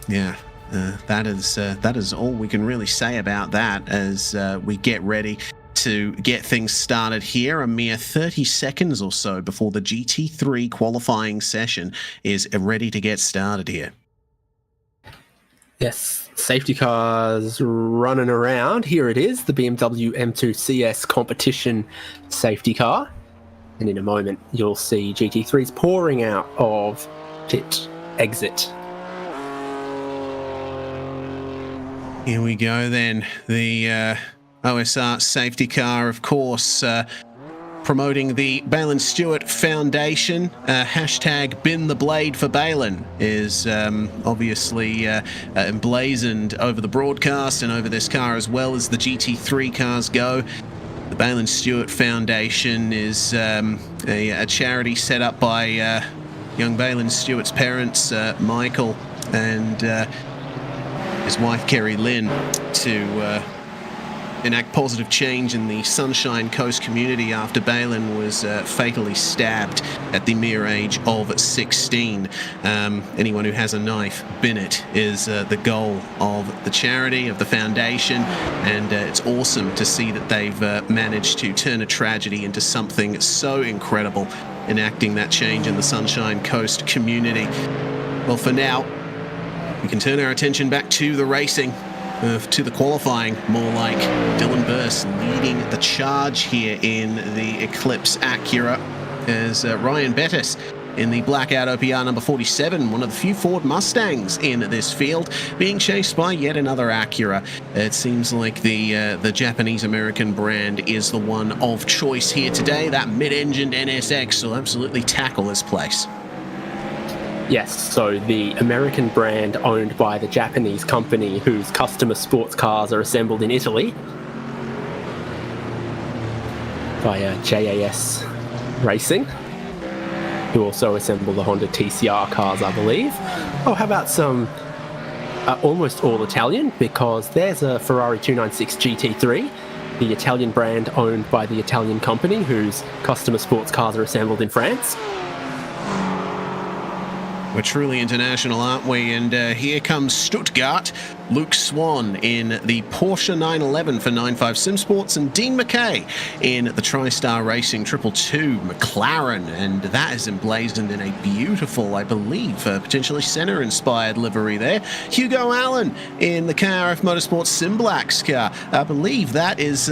that is all we can really say about that as we get ready to get things started here. A mere 30 seconds or so before the GT3 qualifying session is ready to get started here. Yes, safety cars running around. Here it is, the BMW M2 CS competition safety car. And in a moment, you'll see GT3s pouring out of pit exit. Here we go then. The OSR safety car, of course, promoting the Balin Stewart Foundation. Hashtag Bin the Blade for Balin is obviously emblazoned over the broadcast and over this car, as well as the GT3 cars go. The Balin Stewart Foundation is a charity set up by young Balin Stewart's parents, Michael and his wife Kerry Lynn to enact positive change in the Sunshine Coast community after Balin was fatally stabbed at the mere age of 16. Anyone who has a knife, bin it, is the goal of the charity, of the foundation, and it's awesome to see that they've managed to turn a tragedy into something so incredible, enacting that change in the Sunshine Coast community. Well, for now, we can turn our attention back to the racing. To the qualifying, more like Dylan Burst leading the charge here in the Eclipse Acura as Ryan Bettis in the Blackout OPR number 47, one of the few Ford Mustangs in this field, being chased by yet another Acura. It seems like the Japanese-American brand is the one of choice here today. That mid-engined NSX will absolutely tackle this place. Yes, so the American brand owned by the Japanese company whose customer sports cars are assembled in Italy by JAS Racing, who also assemble the Honda TCR cars, I believe. Oh, how about some almost all Italian, because there's a Ferrari 296 GT3, the Italian brand owned by the Italian company whose customer sports cars are assembled in France. We're truly international, aren't we? And here comes Stuttgart. Luke Swan in the Porsche 911 for 95 Sim Sports, and Dean McKay in the TriStar Racing 222 McLaren. And that is emblazoned in a beautiful, I believe, potentially Senna-inspired livery there. Hugo Allen in the KRF Motorsports Sim Blacks car. I believe that is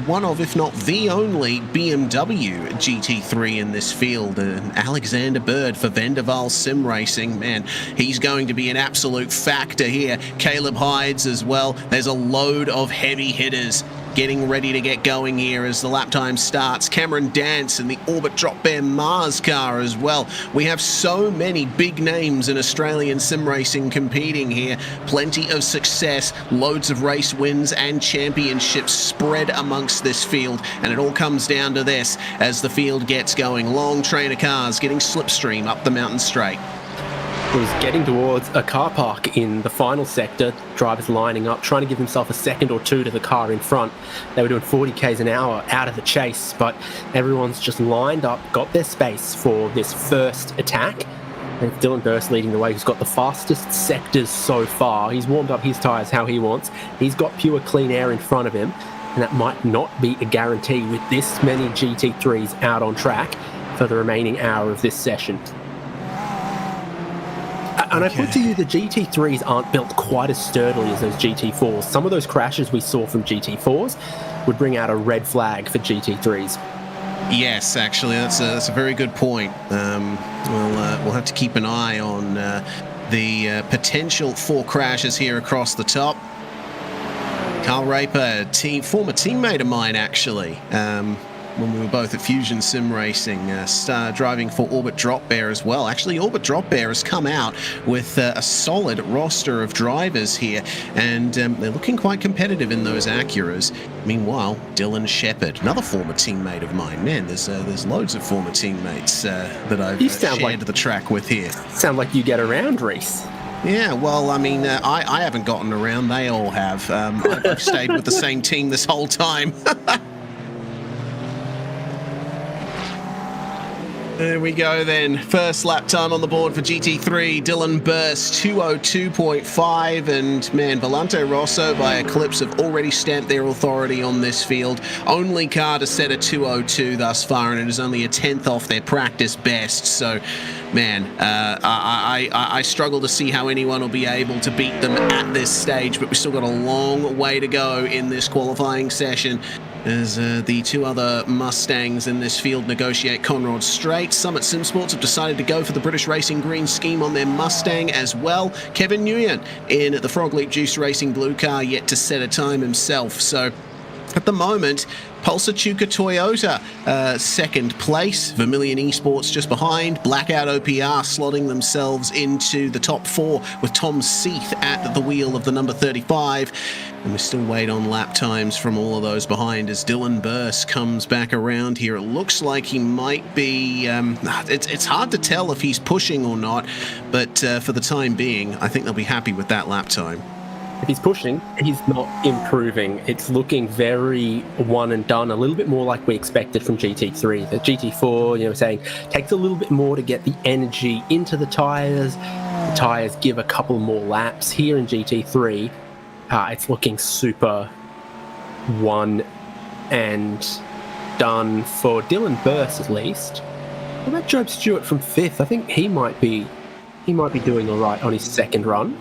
one of, if not the only, BMW GT3 in this field. Alexander Bird for Vendaval Sim Racing. Man, he's going to be an absolute factor here. Caleb Hides as well. There's a load of heavy hitters getting ready to get going here as the lap time starts. Cameron Dance in the Orbit Drop Bear Mars car as well. We have so many big names in Australian sim racing competing here. Plenty of success, loads of race wins and championships spread amongst this field, and it all comes down to this as the field gets going. Long train of cars getting slipstream up the mountain straight. Was getting towards a car park in the final sector, drivers lining up, trying to give himself a second or two to the car in front. They were doing 40 k's an hour out of the chase, but everyone's just lined up, got their space for this first attack. And Dylan Burst leading the way, who's got the fastest sectors so far. He's warmed up his tyres how he wants. He's got pure clean air in front of him, and that might not be a guarantee with this many GT3s out on track for the remaining hour of this session. And I put to you, the GT3s aren't built quite as sturdily as those GT4s. Some of those crashes we saw from GT4s would bring out a red flag for GT3s. Yes, actually, that's a very good point. We'll have to keep an eye on the potential for crashes here across the top. Carl Raper, former teammate of mine, actually. When we were both at Fusion Sim Racing, driving for Orbit Drop Bear as well. Actually, Orbit Drop Bear has come out with a solid roster of drivers here, and they're looking quite competitive in those Acuras. Meanwhile, Dylan Shepherd, another former teammate of mine. Man, there's loads of former teammates that I've shared the track with here. Sound like you get around, Reese. Yeah, well, I mean, I haven't gotten around. They all have. I've stayed with the same team this whole time. There we go then. First lap time on the board for GT3. Dylan Burst 202.5, and man, Volante Rosso by Eclipse have already stamped their authority on this field. Only car to set a 202 thus far, and it is only a 10th off their practice best. So, man, I struggle to see how anyone will be able to beat them at this stage, but we've still got a long way to go in this qualifying session as the two other Mustangs in this field negotiate Conrod Straight. Summit Sim Sports have decided to go for the British Racing Green scheme on their Mustang as well. Kevin Nguyen in the Frog Leap Juice Racing blue car yet to set a time himself. So at the moment, Pulsachuka Toyota, second place. Vermilion Esports just behind. Blackout OPR slotting themselves into the top 4 with Tom Seath at the wheel of the number 35. And we still wait on lap times from all of those behind as Dylan Burse comes back around here. It looks like he might be... it's hard to tell if he's pushing or not, but for the time being, I think they'll be happy with that lap time. If he's pushing, he's not improving. It's looking very one and done, a little bit more like we expected from GT3. The GT4, saying takes a little bit more to get the energy into the tyres. The tyres give a couple more laps. Here in GT3, it's looking super one and done for Dylan Burse, at least. What about Job Stewart from 5th? I think he might be doing all right on his second run.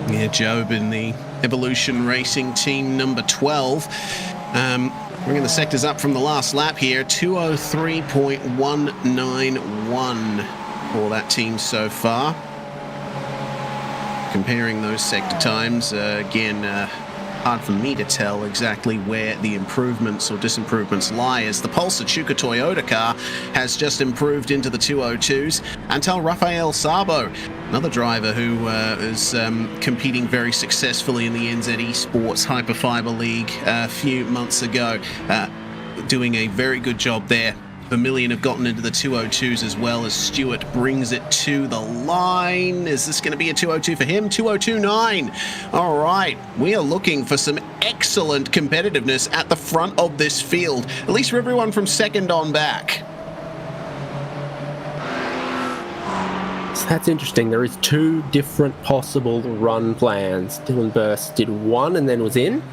Yeah, Job in the Evolution Racing team number 12. Bringing the sectors up from the last lap here, 203.191 for that team so far. Comparing those sector times, again, hard for me to tell exactly where the improvements or disimprovements lie, as the Pulsachuka Toyota car has just improved into the 202s. Until Rafael Sabo, another driver who is competing very successfully in the NZ Esports Hyperfiber League a few months ago, doing a very good job there. Vermilion have gotten into the 202s as well as Stewart brings it to the line. Is this going to be a 202 for him? 202.9. All right, we are looking for some excellent competitiveness at the front of this field, at least for everyone from second on back. So that's interesting. There is 2 different possible run plans. Dylan Burse did one and then was in,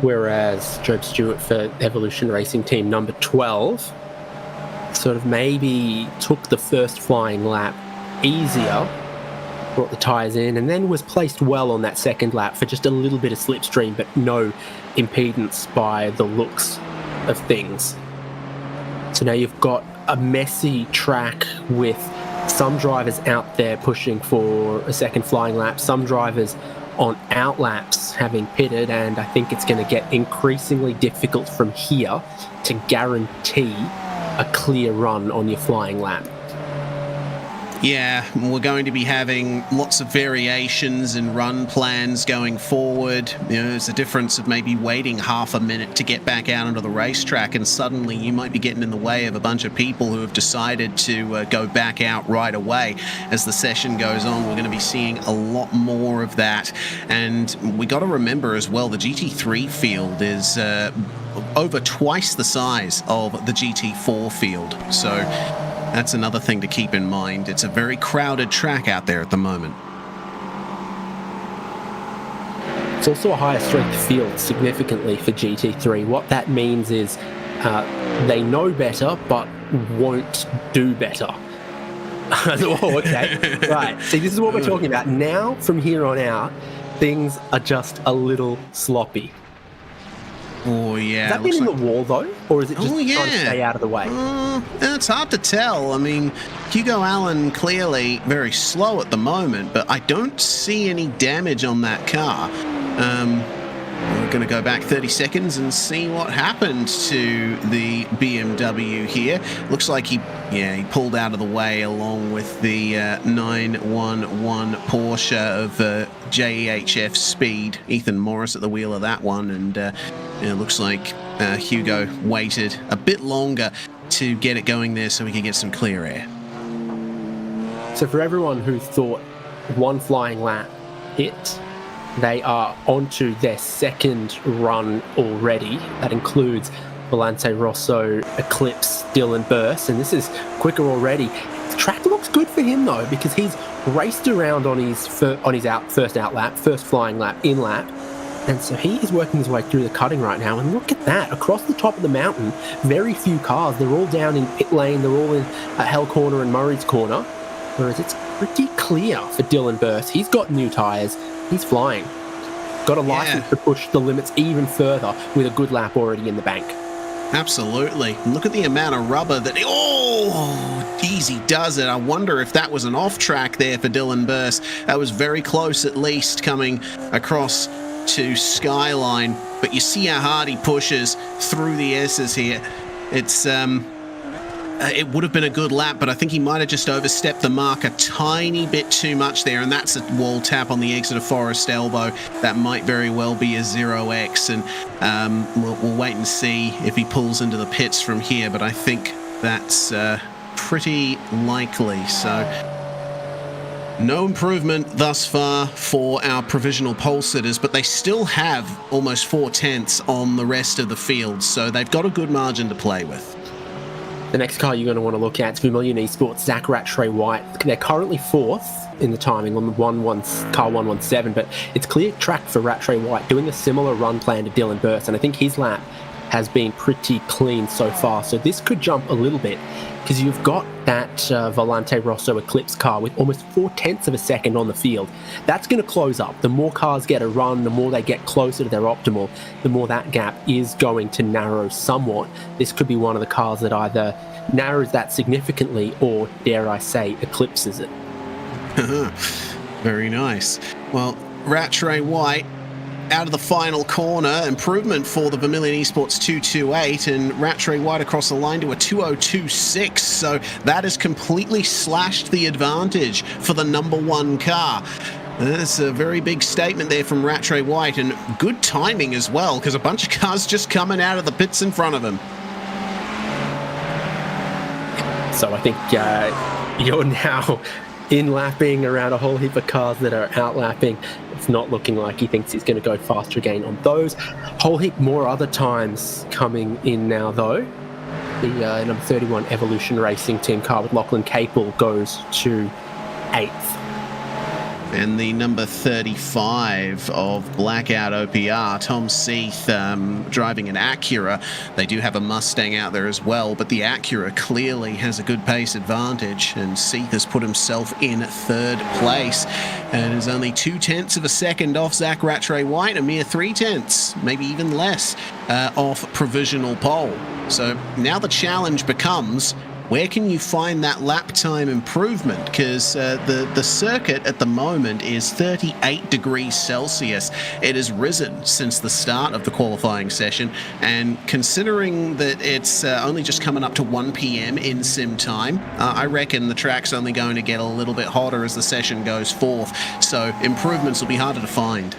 whereas Job Stewart for Evolution Racing team number 12 sort of maybe took the first flying lap easier, brought the tyres in, and then was placed well on that second lap for just a little bit of slipstream, but no impedance by the looks of things. So now you've got a messy track with some drivers out there pushing for a second flying lap, some drivers on out laps having pitted, and I think it's going to get increasingly difficult from here to guarantee a clear run on your flying lap. Yeah, we're going to be having lots of variations in run plans going forward. There's a difference of maybe waiting half a minute to get back out onto the racetrack, and suddenly you might be getting in the way of a bunch of people who have decided to go back out right away. As the session goes on, we're going to be seeing a lot more of that. And we got to remember as well, the GT3 field is over twice the size of the GT4 field. So that's another thing to keep in mind. It's a very crowded track out there at the moment. It's also a higher strength field significantly for GT3. What that means is they know better but won't do better. Oh, okay. Right. See, this is what we're talking about. Now, from here on out, things are just a little sloppy. Oh, yeah. Has that been in the wall, though? Or is it just trying to stay out of the way? It's hard to tell. I mean, Hugo Allen clearly very slow at the moment, but I don't see any damage on that car. We're going to go back 30 seconds and see what happened to the BMW here. Looks like he pulled out of the way along with the 911 Porsche of JEHF Speed. Ethan Morris at the wheel of that one, and it looks like Hugo waited a bit longer to get it going there so we could get some clear air. So for everyone who thought one flying lap hit, they are onto their second run already. That includes Valente Rosso, Eclipse, Dylan Burse, and this is quicker already. The track looks good for him though, because he's raced around on his first out lap, first flying lap, in lap, and so he is working his way through the cutting right now. And look at that, across the top of the mountain, very few cars. They're all down in pit lane, they're all in Hell Corner and Murray's Corner, whereas it's pretty clear for Dylan Burse. He's got new tyres. He's flying. Got a license to push the limits even further with a good lap already in the bank. Absolutely. Look at the amount of rubber that... easy does it. I wonder if that was an off track there for Dylan Burse. That was very close, at least, coming across to Skyline, but you see how hard he pushes through the S's here. It's it would have been a good lap, but I think he might have just overstepped the mark a tiny bit too much there, and that's a wall tap on the exit of Forest Elbow. That might very well be a 0x, and we'll wait and see if he pulls into the pits from here, but I think that's pretty likely. So no improvement thus far for our provisional pole sitters, but they still have almost 4/10 on the rest of the field, so they've got a good margin to play with. The next car you're going to want to look at is Vermilion Esports, Zach Rattray White. They're currently 4th in the timing on the car 117, but it's clear track for Rattray White, doing a similar run plan to Dylan Burst, and I think his lap has been pretty clean so far. So this could jump a little bit because you've got that Volante Rosso Eclipse car with almost 4/10 of a second on the field. That's going to close up. The more cars get a run, the more they get closer to their optimal, the more that gap is going to narrow somewhat. This could be one of the cars that either narrows that significantly or, dare I say, eclipses it. Very nice. Well, Rattray White out of the final corner, improvement for the Vermilion Esports 228, and Rattray White across the line to a 2026, so that has completely slashed the advantage for the number one car. That's a very big statement there from Rattray White, and good timing as well, because a bunch of cars just coming out of the pits in front of him. So I think you're now in-lapping around a whole heap of cars that are out-lapping. It's not looking like he thinks he's going to go faster again on those. Whole heap more other times coming in now, though. The number 31 Evolution Racing Team car with Lachlan Capel goes to 8th. And the number 35 of Blackout OPR, Tom Seath, driving an Acura. They do have a Mustang out there as well, but the Acura clearly has a good pace advantage, and Seath has put himself in 3rd place and is only 2/10 of a second off Zach Rattray White, a mere 3/10, maybe even less, off provisional pole. So now the challenge becomes, where can you find that lap time improvement? Because the circuit at the moment is 38 degrees Celsius. It has risen since the start of the qualifying session, and considering that it's only just coming up to 1 p.m. in sim time, I reckon the track's only going to get a little bit hotter as the session goes forth, so improvements will be harder to find.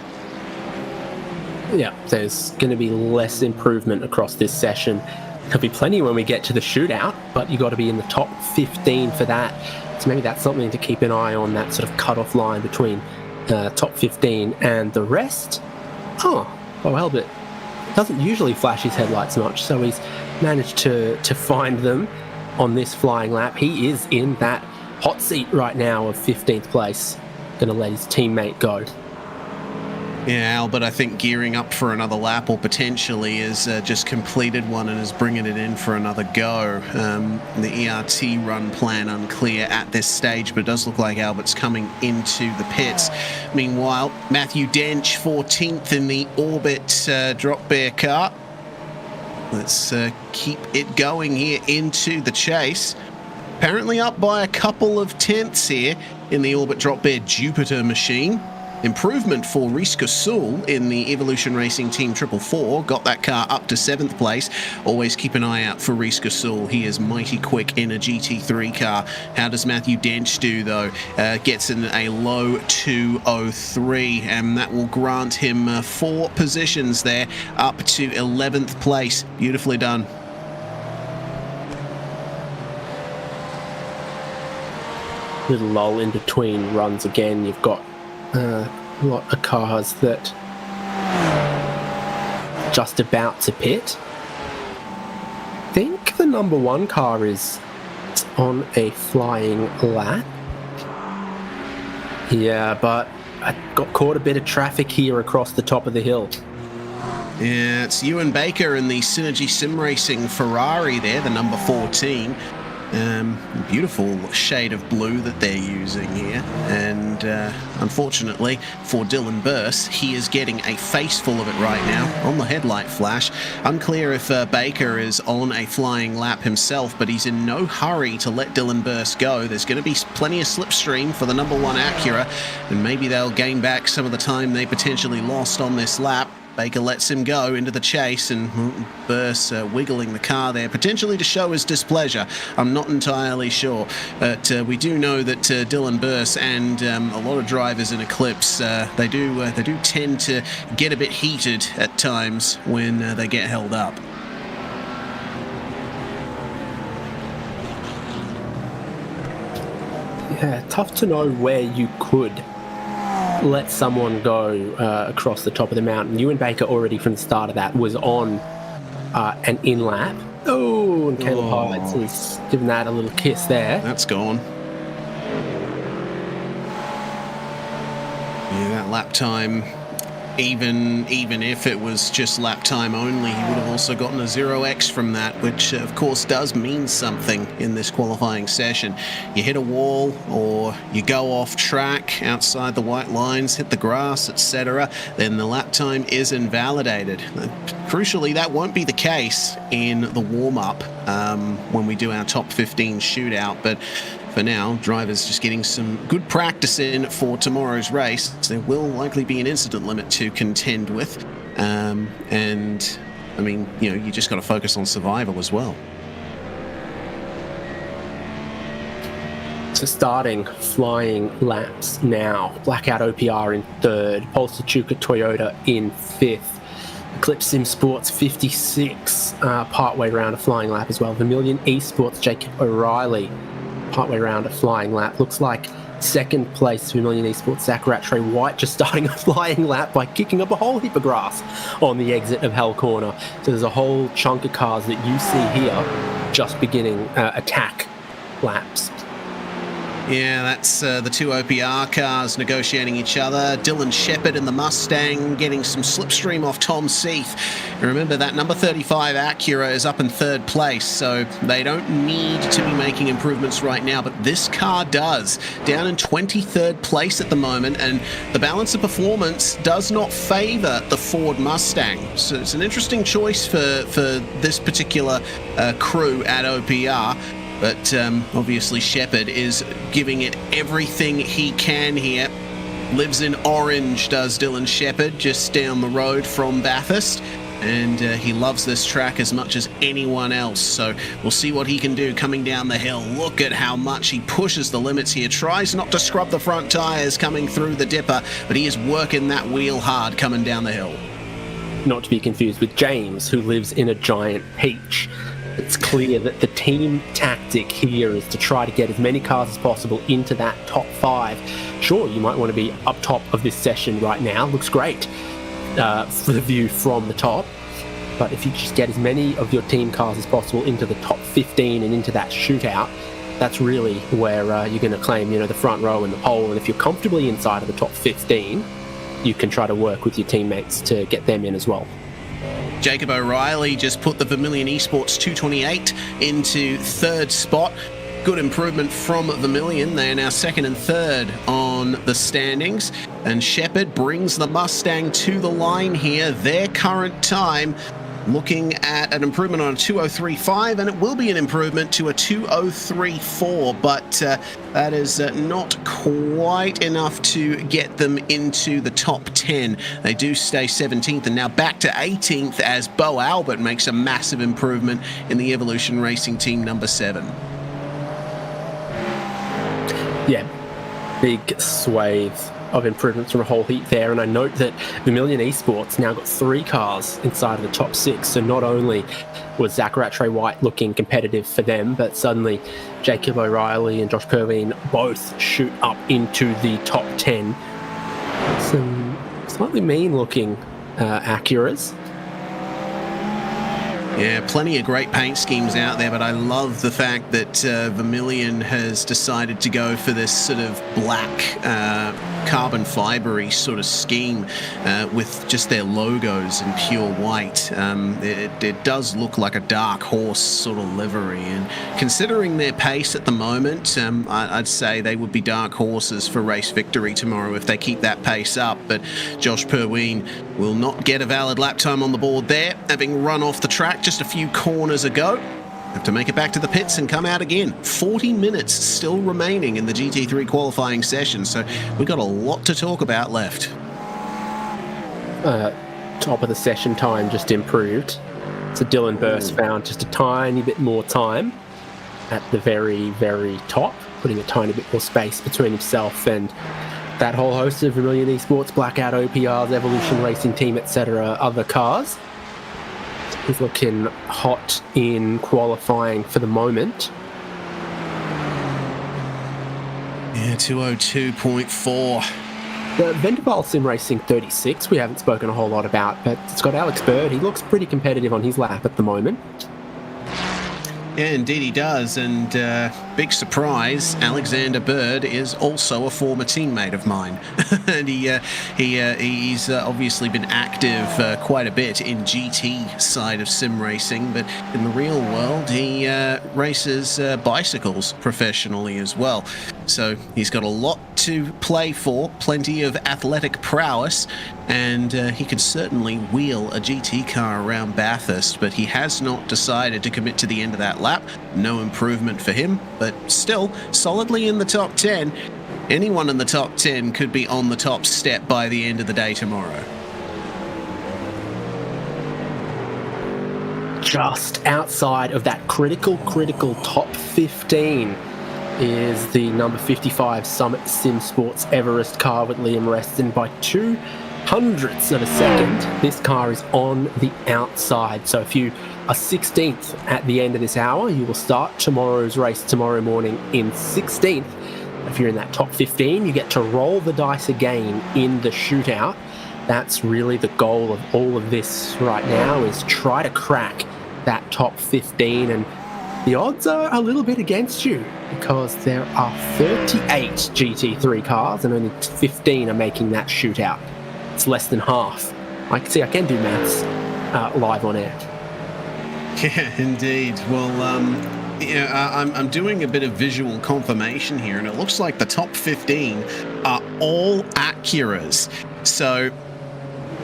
Yeah, there's going to be less improvement across this session. There'll be plenty when we get to the shootout, but you got to be in the top 15 for that. So maybe that's something to keep an eye on, that sort of cut-off line between top 15 and the rest. Oh, Albert doesn't usually flash his headlights much, so he's managed to find them on this flying lap. He is in that hot seat right now of 15th place. Going to let his teammate go. Yeah, Albert, I think gearing up for another lap, or potentially is just completed one and is bringing it in for another go. The ERT run plan unclear at this stage, but it does look like Albert's coming into the pits. Meanwhile, Matthew Dench, 14th in the Orbit drop bear car. Let's keep it going here into the chase. Apparently up by a couple of tenths here in the Orbit drop bear Jupiter machine. Improvement for Rhys Kasul in the Evolution Racing Team 444. Got that car up to 7th place. Always keep an eye out for Rhys Kasul. He is mighty quick in a GT3 car. How does Matthew Dench do, though? Gets in a low 2:03, and that will grant him 4 positions there, up to 11th place. Beautifully done. Little lull in between runs again. You've got a lot of cars that just about to pit. I think the number 1 car is on a flying lap. Yeah, but I got caught a bit of traffic here across the top of the hill. Yeah, it's Ewan Baker in the Synergy Sim Racing Ferrari there, the number 14. Beautiful shade of blue that they're using here, and unfortunately for Dylan Burse, he is getting a face full of it right now on the headlight flash. Unclear if Baker is on a flying lap himself, but he's in no hurry to let Dylan Burse go. There's going to be plenty of slipstream for the number one Acura, and maybe they'll gain back some of the time they potentially lost on this lap. Baker lets him go into the chase, and Burse wiggling the car there, potentially to show his displeasure. I'm not entirely sure, but we do know that Dylan Burse and a lot of drivers in Eclipse, they do tend to get a bit heated at times when they get held up. Yeah, tough to know where you could let someone go across the top of the mountain. Ewan Baker already from the start of that was on an in-lap. Oh, and Caleb Hydes has given that a little kiss there. That's gone. Yeah, that lap time, even if it was just lap time only, he would have also gotten a 0x from that, which of course does mean something in this qualifying session. You hit a wall or you go off track outside the white lines, hit the grass, etc., then the lap time is invalidated. Crucially, that won't be the case in the warm-up when we do our top 15 shootout, but for now, drivers just getting some good practice in for tomorrow's race. There will likely be an incident limit to contend with. And, I mean, you just got to focus on survival as well. So starting flying laps now. Blackout OPR in third. Polster Chuka Toyota in fifth. Eclipse Sim Sports 56, partway round a flying lap as well. Vermilion Esports Jacob O'Reilly, partway round a flying lap. Looks like second place Vermilion Esports Zach Rattray White just starting a flying lap by kicking up a whole heap of grass on the exit of Hell Corner. So there's a whole chunk of cars that you see here just beginning attack laps. Yeah, that's the two OPR cars negotiating each other. Dylan Shepherd in the Mustang getting some slipstream off Tom Seath. And remember, that number 35 Acura is up in third place, so they don't need to be making improvements right now, but this car does. Down in 23rd place at the moment, and the balance of performance does not favour the Ford Mustang. So it's an interesting choice for this particular crew at OPR. But obviously Shepherd is giving it everything he can here. Lives in Orange, does Dylan Shepherd, just down the road from Bathurst. And he loves this track as much as anyone else. So we'll see what he can do coming down the hill. Look at how much he pushes the limits here. Tries not to scrub the front tyres coming through the dipper, but he is working that wheel hard coming down the hill. Not to be confused with James, who lives in a giant peach. It's clear that the team tactic here is to try to get as many cars as possible into that top five. Sure, you might want to be up top of this session right now. Looks great for the view from the top. But if you just get as many of your team cars as possible into the top 15 and into that shootout, that's really where you're going to claim, the front row and the pole. And if you're comfortably inside of the top 15, you can try to work with your teammates to get them in as well. Jacob O'Reilly just put the Vermilion Esports 228 into third spot. Good improvement from Vermilion. They are now second and third on the standings. And Shepherd brings the Mustang to the line here. Their current time looking at an improvement on a 2:03.5, and it will be an improvement to a 2:03.4, but that is not quite enough to get them into the top 10. They do stay 17th and now back to 18th as Bo Albert makes a massive improvement in the Evolution Racing Team number 7. Yeah, big swathe of improvements from a whole heap there, and I note that Vermilion Esports now got 3 cars inside of the top 6, so not only was Zach Rattray White looking competitive for them, but suddenly Jacob O'Reilly and Josh Pervine both shoot up into the top 10. Some slightly mean looking Acuras. Yeah, plenty of great paint schemes out there, but I love the fact that Vermilion has decided to go for this sort of black carbon fibery sort of scheme with just their logos in pure white. It does look like a dark horse sort of livery, and considering their pace at the moment, I'd say they would be dark horses for race victory tomorrow if they keep that pace up. But Josh Perween will not get a valid lap time on the board there, having run off the track just a few corners ago. Have to make it back to the pits and come out again. 40 minutes still remaining in the GT3 qualifying session, so we've got a lot to talk about left. Top of the session time just improved. So Dylan Burst found just a tiny bit more time at the very, very top, putting a tiny bit more space between himself and that whole host of Vermilion Esports, Blackout OPRs, Evolution Racing Team, etc., other cars. He's looking hot in qualifying for the moment. Yeah, 202.4. The Vendaval Sim Racing 36 we haven't spoken a whole lot about, but it's got Alex Bird. He looks pretty competitive on his lap at the moment. Yeah, indeed he does, and big surprise, Alexander Bird is also a former teammate of mine. And he's obviously been active quite a bit in GT side of sim racing, but in the real world he races bicycles professionally as well. So he's got a lot to play for, plenty of athletic prowess, and he can certainly wheel a GT car around Bathurst, but he has not decided to commit to the end of that lap. No improvement for him, but still solidly in the top 10. Anyone in the top 10 could be on the top step by the end of the day tomorrow. Just outside of that critical top 15 is the number 55 Summit Sim Sports Everest car with Liam Reston by 0.02 of a second. This car is on the outside, so if you are 16th at the end of this hour, you will start tomorrow's race tomorrow morning in 16th. If you're in that top 15, you get to roll the dice again in the shootout. That's really the goal of all of this right now, is try to crack that top 15, and the odds are a little bit against you because there are 38 GT3 cars and only 15 are making that shootout. It's less than half. I can do maths live on air. Yeah, indeed. Well, I'm doing a bit of visual confirmation here, and it looks like the top 15 are all Acuras. So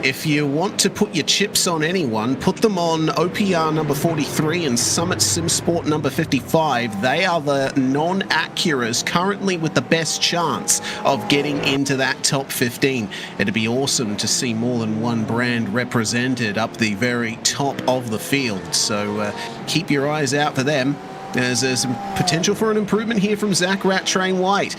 if you want to put your chips on anyone, put them on OPR number 43 and Summit SimSport number 55. They are the non-Acuras currently with the best chance of getting into that top 15. It'd be awesome to see more than one brand represented up the very top of the field. So keep your eyes out for them. There's some potential for an improvement here from Zach Rattray White.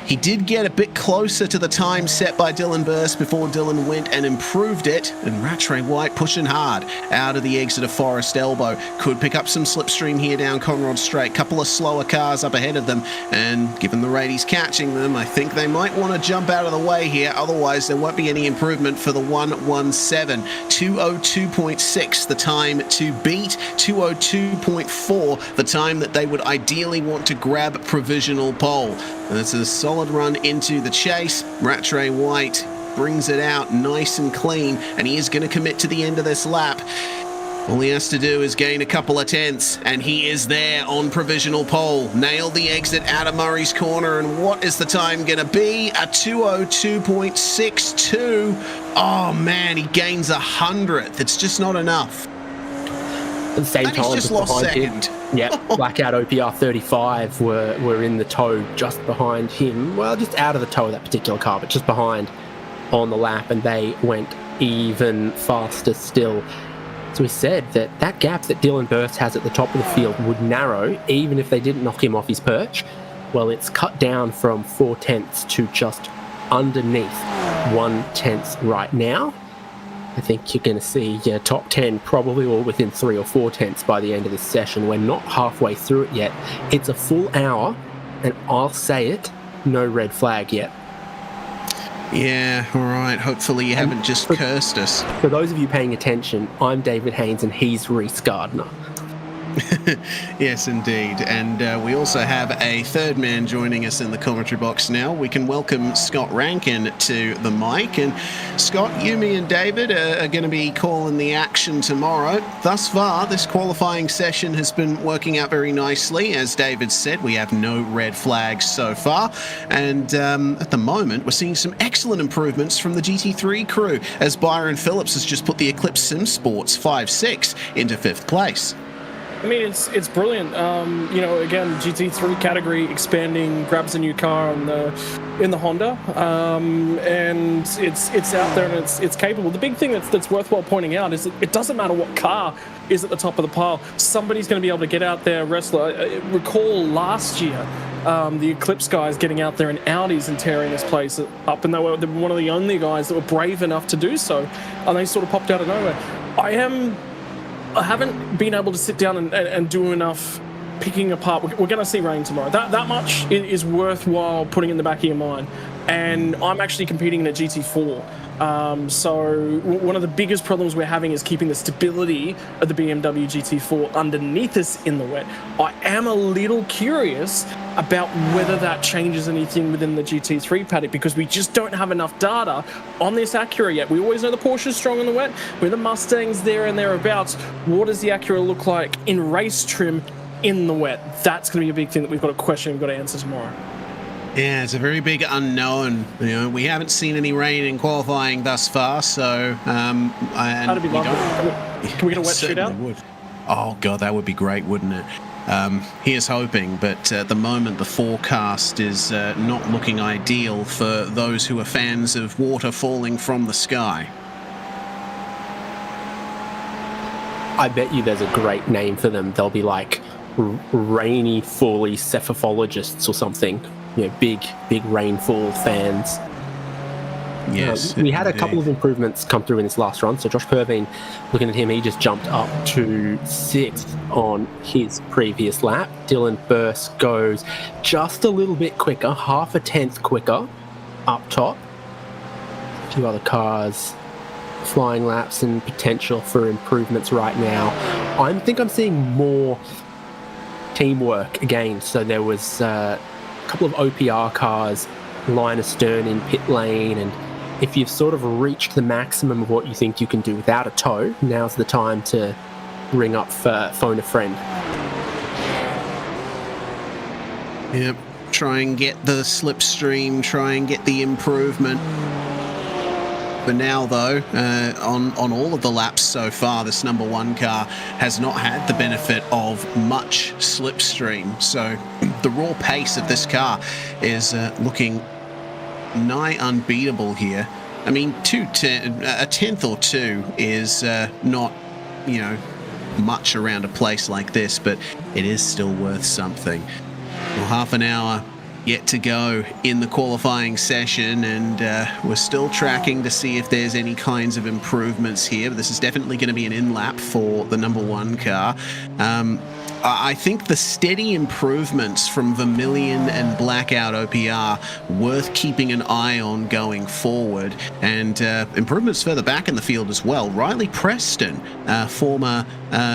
He did get a bit closer to the time set by Dylan Burst before Dylan went and improved it, and Rattray White pushing hard out of the exit of Forest Elbow. Could pick up some slipstream here down Conrod Straight. Couple of slower cars up ahead of them, and given the rate he's catching them, I think they might want to jump out of the way here, otherwise there won't be any improvement for the 117. 202.6 the time to beat, 202.4 the time that they would ideally want to grab provisional pole. And it's a solid run into the chase. Rattray White brings it out nice and clean, and he is going to commit to the end of this lap. All he has to do is gain a couple of tenths, and he is there on provisional pole. Nailed the exit out of Murray's Corner, and what is the time going to be? A 202.62. Oh man, he gains 100th. It's just not enough. At the same and time, he's just lost second. second. Yeah, Blackout OPR 35 were in the tow just behind him. Well, just out of the tow of that particular car, but just behind on the lap, and they went even faster still. So we said that gap that Dylan Burst has at the top of the field would narrow, even if they didn't knock him off his perch. Well, it's cut down from 4/10 to just underneath 1/10 right now. I think you're going to see your top 10 probably all within 3 or 4/10 by the end of this session. We're not halfway through it yet. It's a full hour, and I'll say it, no red flag yet. Yeah, all right. Hopefully you haven't just cursed us. For those of you paying attention, I'm David Haynes and he's Reese Gardner. Yes, indeed. And we also have a third man joining us in the commentary box now. We can welcome Scott Rankin to the mic. And Scott, Yumi and David are going to be calling the action tomorrow. Thus far, this qualifying session has been working out very nicely. As David said, we have no red flags so far. And at the moment, we're seeing some excellent improvements from the GT3 crew, as Byron Phillips has just put the Eclipse Sim Sports 5-6 into 5th place. I mean, it's brilliant. Again, GT3 category expanding, grabs a new car in the Honda, and it's out there and it's capable. The big thing that's worthwhile pointing out is that it doesn't matter what car is at the top of the pile. Somebody's going to be able to get out there, wrestler. Recall last year, the Eclipse guys getting out there in Audis and tearing this place up, and they were one of the only guys that were brave enough to do so, and they sort of popped out of nowhere. I haven't been able to sit down and do enough picking apart. We're going to see rain tomorrow. That much is worthwhile putting in the back of your mind. And I'm actually competing in a GT4. So one of the biggest problems we're having is keeping the stability of the BMW GT4 underneath us in the wet. I am a little curious about whether that changes anything within the GT3 paddock, because we just don't have enough data on this Acura yet. We always know the Porsche's strong in the wet. With the Mustangs there and thereabouts, what does the Acura look like in race trim in the wet? That's going to be a big thing that we've got to question, we've got to answer tomorrow. Yeah, it's a very big unknown. We haven't seen any rain in qualifying thus far, so That'd be lovely. Can we get a wet shootout? Would. Oh god, that would be great, wouldn't it? Here's hoping, but at the moment the forecast is not looking ideal for those who are fans of water falling from the sky. I bet you there's a great name for them. They'll be like rainy, fally cephalologists or something. Big rainfall fans. Yes. We had a couple of improvements come through in this last run. So Josh Pervine, looking at him, he just jumped up to 6th on his previous lap. Dylan Burst goes just a little bit quicker, half a tenth quicker up top. A few other cars flying laps and potential for improvements right now. I think I'm seeing more teamwork again. So there was a couple of OPR cars line astern in pit lane, and if you've sort of reached the maximum of what you think you can do without a tow, now's the time to ring up phone a friend. Yep, try and get the slipstream, try and get the improvement. For now, though, on all of the laps so far, this number 1 car has not had the benefit of much slipstream. So the raw pace of this car is looking nigh unbeatable here. I mean, a tenth or two is not, much around a place like this, but it is still worth something. Well, half an hour yet to go in the qualifying session, and we're still tracking to see if there's any kinds of improvements here. But this is definitely going to be an in-lap for the number 1 car. I think the steady improvements from Vermilion and Blackout OPR worth keeping an eye on going forward, and improvements further back in the field as well. Riley Preston, former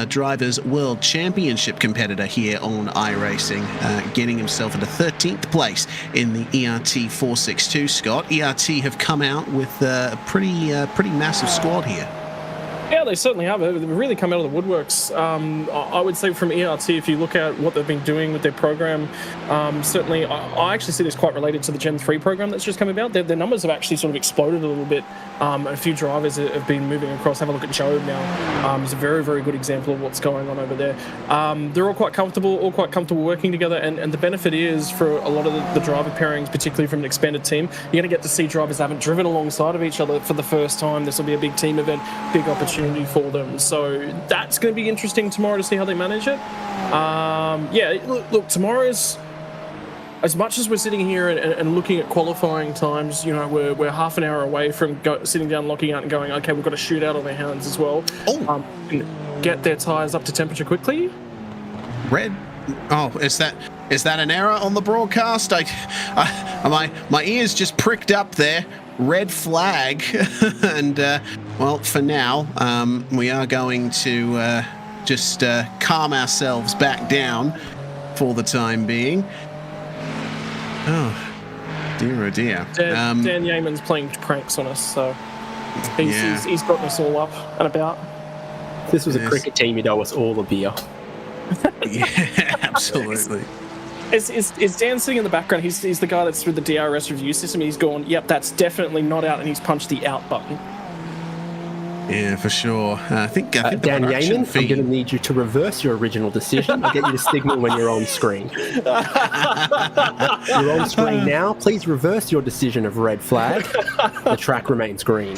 Drivers' World Championship competitor here on iRacing, getting himself into 13th place in the ERT 462. Scott, ERT have come out with a pretty massive squad here. Yeah, they certainly have. They've really come out of the woodworks. I would say from ERT, if you look at what they've been doing with their program, certainly I actually see this quite related to the Gen 3 program that's just come about. Their numbers have actually sort of exploded a little bit. A few drivers have been moving across. Have a look at Job now. He's a very, very good example of what's going on over there. They're all quite comfortable working together, and the benefit is for a lot of the driver pairings, particularly from an expanded team, you're going to get to see drivers that haven't driven alongside of each other for the first time. This will be a big team event, big opportunity for them, so that's going to be interesting tomorrow to see how they manage it. Look, tomorrow's, as much as we're sitting here and looking at qualifying times, we're half an hour away from sitting down, locking out and going, okay, we've got a shootout on our hands as well. And get their tyres up to temperature quickly. Red. Oh, is that an error on the broadcast? My ears just pricked up there. Red flag. And well, for now, we are going to just calm ourselves back down for the time being. Oh, dear. Dan Yeaman's playing pranks on us, so he's gotten us all up and about. If this was a cricket team, you'd owe us all a beer. Yeah, absolutely. Is Dan sitting in the background? He's the guy that's through the DRS review system. He's gone, yep, that's definitely not out, and he's punched the out button. Yeah, for sure. I think the Dan production Yeaman, I'm going to need you to reverse your original decision. I'll get you to signal when you're on screen. You're on screen now. Please reverse your decision of red flag. The track remains green.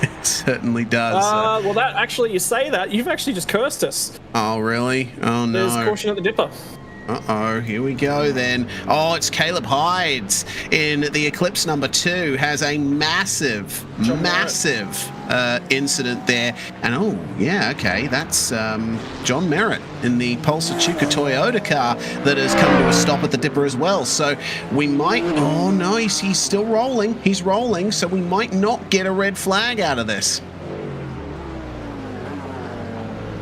It certainly does. Well, that actually, you say that, you've actually just cursed us. Oh, really? Oh, no. There's caution at the dipper. Uh-oh, here we go then. Oh, it's Caleb Hydes in the Eclipse number 2. Has a massive incident there. And oh, yeah, okay, that's John Merritt in the Pulsar Chuka Toyota car that has come to a stop at the dipper as well. So we might, oh no, he's still rolling. He's rolling, so we might not get a red flag out of this.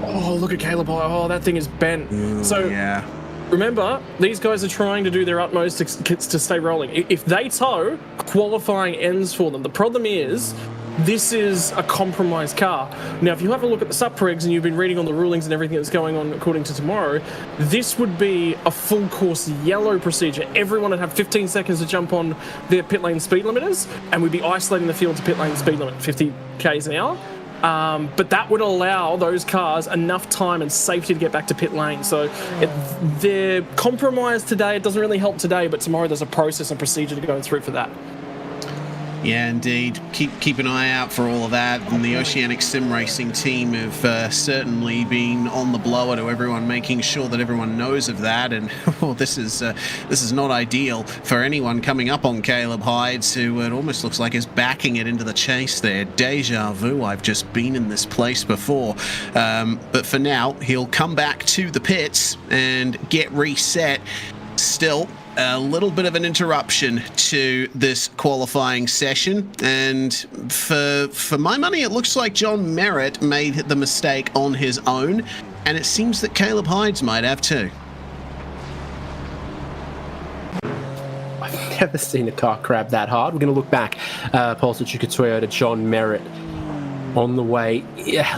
Oh, look at Caleb. Oh, that thing is bent. Yeah. Remember, these guys are trying to do their utmost to stay rolling. If they tow, qualifying ends for them. The problem is, this is a compromised car. Now, if you have a look at the sub-pregs and you've been reading on the rulings and everything that's going on according to tomorrow, this would be a full course yellow procedure. Everyone would have 15 seconds to jump on their pit lane speed limiters, and we'd be isolating the field to pit lane speed limit, 50 k's an hour. But that would allow those cars enough time and safety to get back to pit lane. So they're compromised today. It doesn't really help today, but tomorrow there's a process and procedure to go through for that. Yeah, indeed. Keep an eye out for all of that. And the Oceanic Sim Racing team have certainly been on the blower to everyone, making sure that everyone knows of that. And this is not ideal for anyone coming up on Caleb Hydes, who it almost looks like is backing it into the chase there. Deja vu. I've just been in this place before. But for now, he'll come back to the pits and get reset. Still, a little bit of an interruption to this qualifying session, and for my money, it looks like John Merritt made the mistake on his own, and it seems that Caleb Hydes might have too. I've never seen a car crab that hard. We're going to look back. Pulsar Chuka Toyota, John Merritt on the way,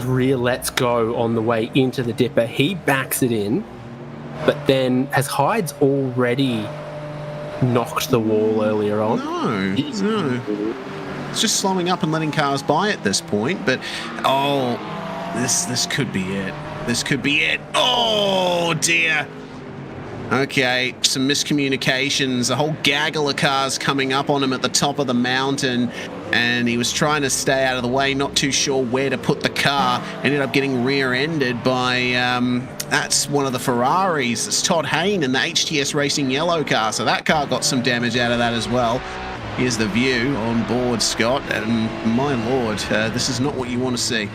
rear let's go on the way into the dipper. He backs it in, but then has Hydes already knocked the wall earlier on? No. It's just slowing up and letting cars by at this point, but this could be it. This could be it. Oh dear. Okay, some miscommunications. A whole gaggle of cars coming up on him at the top of the mountain, and he was trying to stay out of the way, not too sure where to put the car. Ended up getting rear-ended by that's one of the Ferraris. It's Todd Hayne in the HTS Racing yellow car, so that car got some damage out of that as well. Here's the view on board, Scott, and my lord, this is not what you want to see.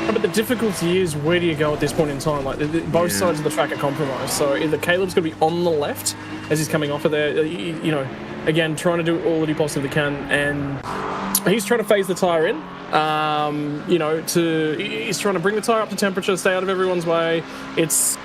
But the difficulty is, where do you go at this point in time? Like, both sides of the track are compromised. So either Caleb's going to be on the left as he's coming off of there, you know, again, trying to do all that he possibly can, and he's trying to phase the tyre in. You know, he's trying to bring the tyre up to temperature, stay out of everyone's way. It's,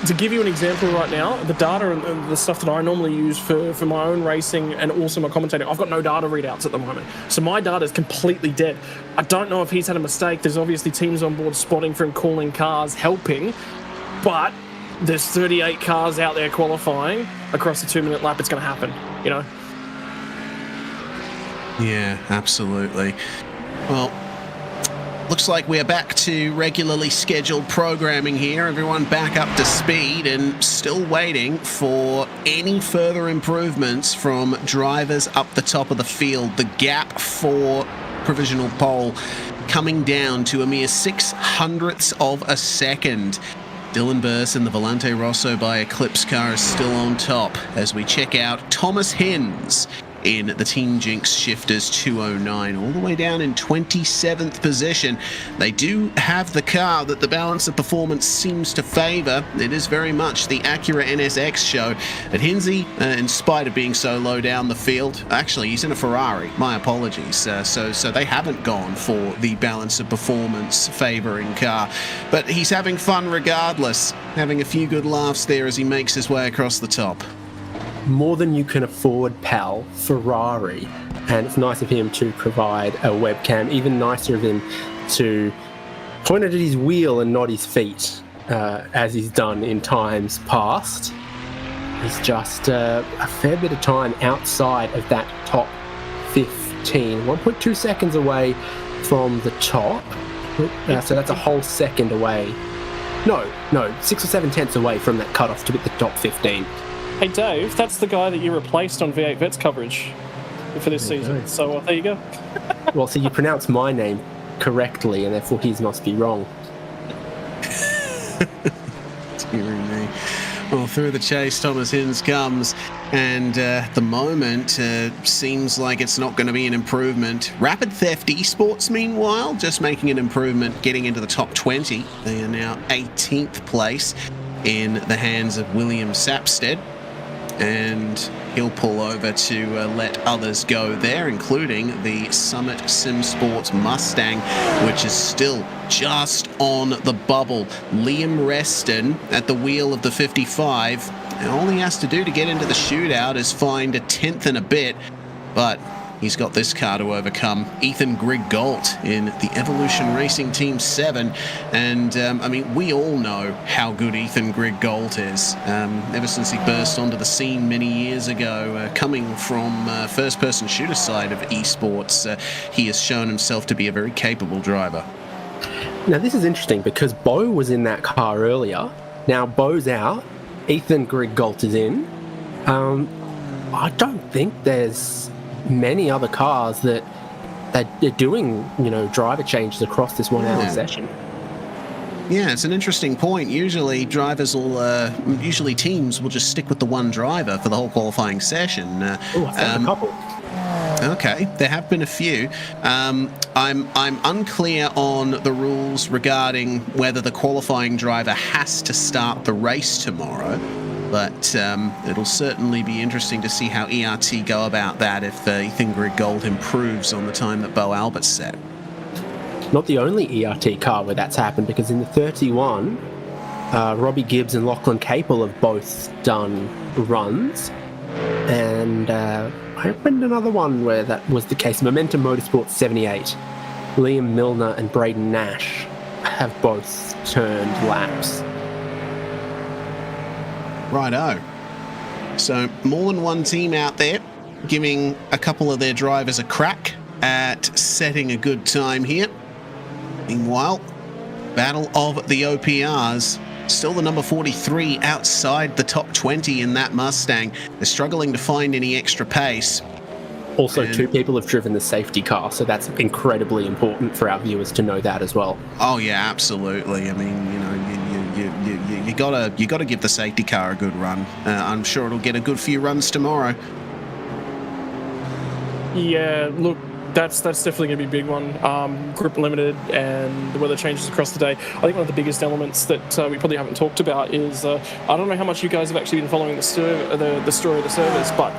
to give you an example right now, the data and the stuff that I normally use for my own racing and also my commentating, I've got no data readouts at the moment. So my data is completely dead. I don't know if he's had a mistake. There's obviously teams on board spotting for him, calling cars, helping, but there's 38 cars out there qualifying across a 2-minute lap. It's going to happen, you know? Yeah, absolutely. Well, looks like we're back to regularly scheduled programming here. Everyone back up to speed and still waiting for any further improvements from drivers up the top of the field. The gap for provisional pole coming down to a mere 0.06 of a second. Dylan Burse and the Volante Rosso by Eclipse car is still on top as we check out Thomas Hins in the Team Jinx Shifters 209, all the way down in 27th position. They do have the car that the balance of performance seems to favour. It is very much the Acura NSX show. But Hinsey, in spite of being so low down the field, actually he's in a Ferrari, my apologies, so they haven't gone for the balance of performance favouring car. But he's having fun regardless, having a few good laughs there as he makes his way across the top. More than you can afford, pal. Ferrari. And it's nice of him to provide a webcam. Even nicer of him to point it at his wheel and not his feet, as he's done in times past. He's just a fair bit of time outside of that top 15. 1.2 seconds away from the top. So that's a whole second away. No, 6 or 7 tenths away from that cutoff to hit the top 15. Hey Dave, that's the guy that you replaced on V8 Vets coverage for this season. So there you go. Well, so you pronounce my name correctly, and therefore his must be wrong. Dear me. Well, through the chase, Thomas Hinz comes, and at the moment, seems like it's not going to be an improvement. Rapid Theft Esports, meanwhile, just making an improvement, getting into the top 20. They are now 18th place in the hands of William Sapstead, and he'll pull over to let others go there, including the Summit Sim Sports Mustang, which is still just on the bubble. Liam Reston at the wheel of the 55. And all he has to do to get into the shootout is find a tenth and a bit, but he's got this car to overcome. Ethan Griggolt in the Evolution Racing Team 7. And, I mean, we all know how good Ethan Griggolt is. Ever since he burst onto the scene many years ago, coming from first-person shooter side of esports, he has shown himself to be a very capable driver. Now, this is interesting because Bo was in that car earlier. Now, Bo's out. Ethan Griggolt is in. I don't think there's many other cars that are doing, driver changes across this 1 hour session. Yeah, it's an interesting point. Usually teams will just stick with the one driver for the whole qualifying session. I found a couple. Okay, there have been a few. I'm unclear on the rules regarding whether the qualifying driver has to start the race tomorrow, but it'll certainly be interesting to see how ERT go about that if Ethan Griggold improves on the time that Bo Albert set. Not the only ERT car where that's happened, because in the 31, Robbie Gibbs and Lachlan Capel have both done runs, and I opened another one where that was the case. Momentum Motorsports 78. Liam Milner and Braden Nash have both turned laps. Righto. So more than one team out there giving a couple of their drivers a crack at setting a good time here. Meanwhile, Battle of the OPRs. Still the number 43 outside the top 20 in that Mustang. They're struggling to find any extra pace. Also, two people have driven the safety car, so that's incredibly important for our viewers to know that as well. Oh yeah, absolutely. I mean, you gotta give the safety car a good run. I'm sure it'll get a good few runs tomorrow. Yeah, look, that's definitely going to be a big one. Group limited and the weather changes across the day. I think one of the biggest elements that we probably haven't talked about is I don't know how much you guys have actually been following the story of the servers, but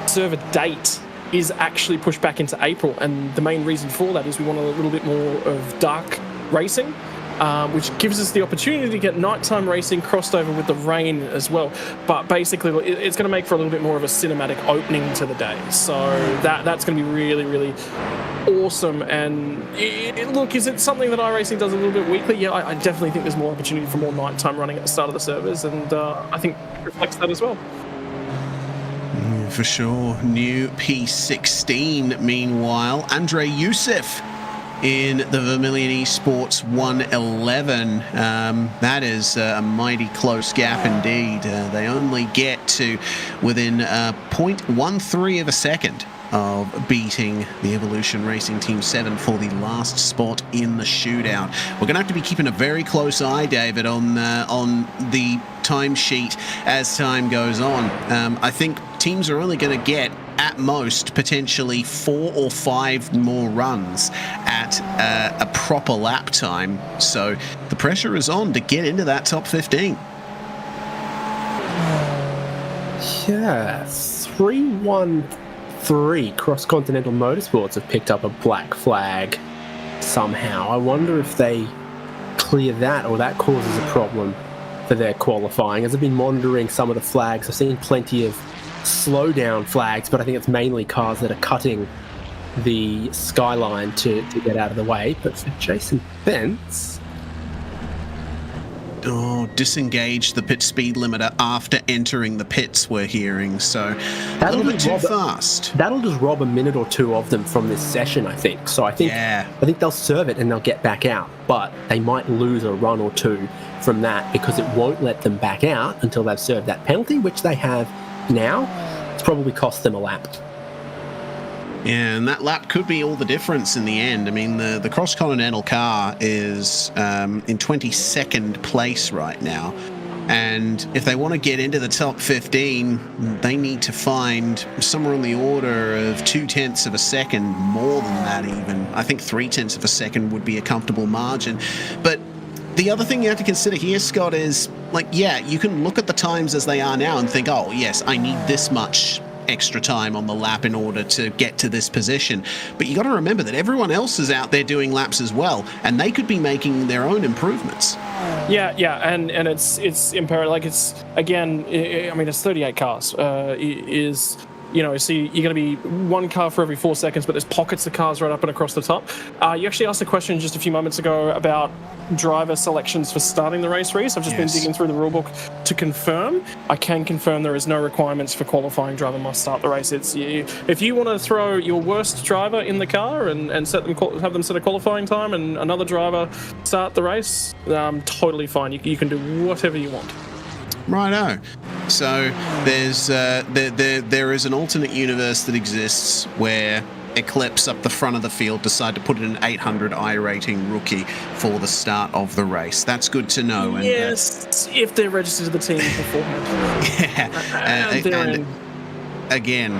server date is actually pushed back into April, and the main reason for that is we want a little bit more of dark racing, which gives us the opportunity to get nighttime racing crossed over with the rain as well. But basically, it's going to make for a little bit more of a cinematic opening to the day. So that's going to be really, really awesome. And look, is it something that iRacing does a little bit weekly? Yeah, I definitely think there's more opportunity for more nighttime running at the start of the servers, and I think it reflects that as well. For sure. New P16, meanwhile. Andre Youssef in the Vermilion Esports 111. That is a mighty close gap indeed. They only get to within 0.13 of a second of beating the Evolution Racing Team 7 for the last spot in the shootout. We're going to have to be keeping a very close eye, David, on the timesheet as time goes on. I think teams are only going to get at at most, potentially 4 or 5 more runs at a proper lap time. So the pressure is on to get into that top 15. Yeah, 313 Cross Continental Motorsports have picked up a black flag somehow. I wonder if they clear that or that causes a problem for their qualifying. As I've been monitoring some of the flags, I've seen plenty of slowdown flags, but I think it's mainly cars that are cutting the skyline to get out of the way. But for Jason Bentz... disengage the pit speed limiter after entering the pits, we're hearing. So a little bit too fast. That'll just rob a minute or two of them from this session, I think. So I think they'll serve it and they'll get back out. But they might lose a run or two from that because it won't let them back out until they've served that penalty, which they have now. It's probably cost them a lap. Yeah, and that lap could be all the difference in the end. I mean, the Cross Continental car is in 22nd place right now. And if they want to get into the top 15, they need to find somewhere on the order of 0.2 of a second, more than that even. I think 0.3 of a second would be a comfortable margin. But the other thing you have to consider here, Scott, is, like, yeah, you can look at the times as they are now and think, oh, yes, I need this much extra time on the lap in order to get to this position. But you got to remember that everyone else is out there doing laps as well, and they could be making their own improvements. Yeah, and it's imperative. Like, it's, again, I mean, it's 38 cars. So you're going to be one car for every 4 seconds, but there's pockets of cars right up and across the top. You actually asked a question just a few moments ago about driver selections for starting the race, Reese. I've just been digging through the rulebook to confirm. I can confirm there is no requirements for qualifying driver must start the race. It's if you want to throw your worst driver in the car and have them set a qualifying time and another driver start the race, totally fine. You can do whatever you want. Righto. So there is an alternate universe that exists where Eclipse up the front of the field decide to put in an 800 iRating rookie for the start of the race. That's good to know. And, yes, if they're registered to the team beforehand. And again,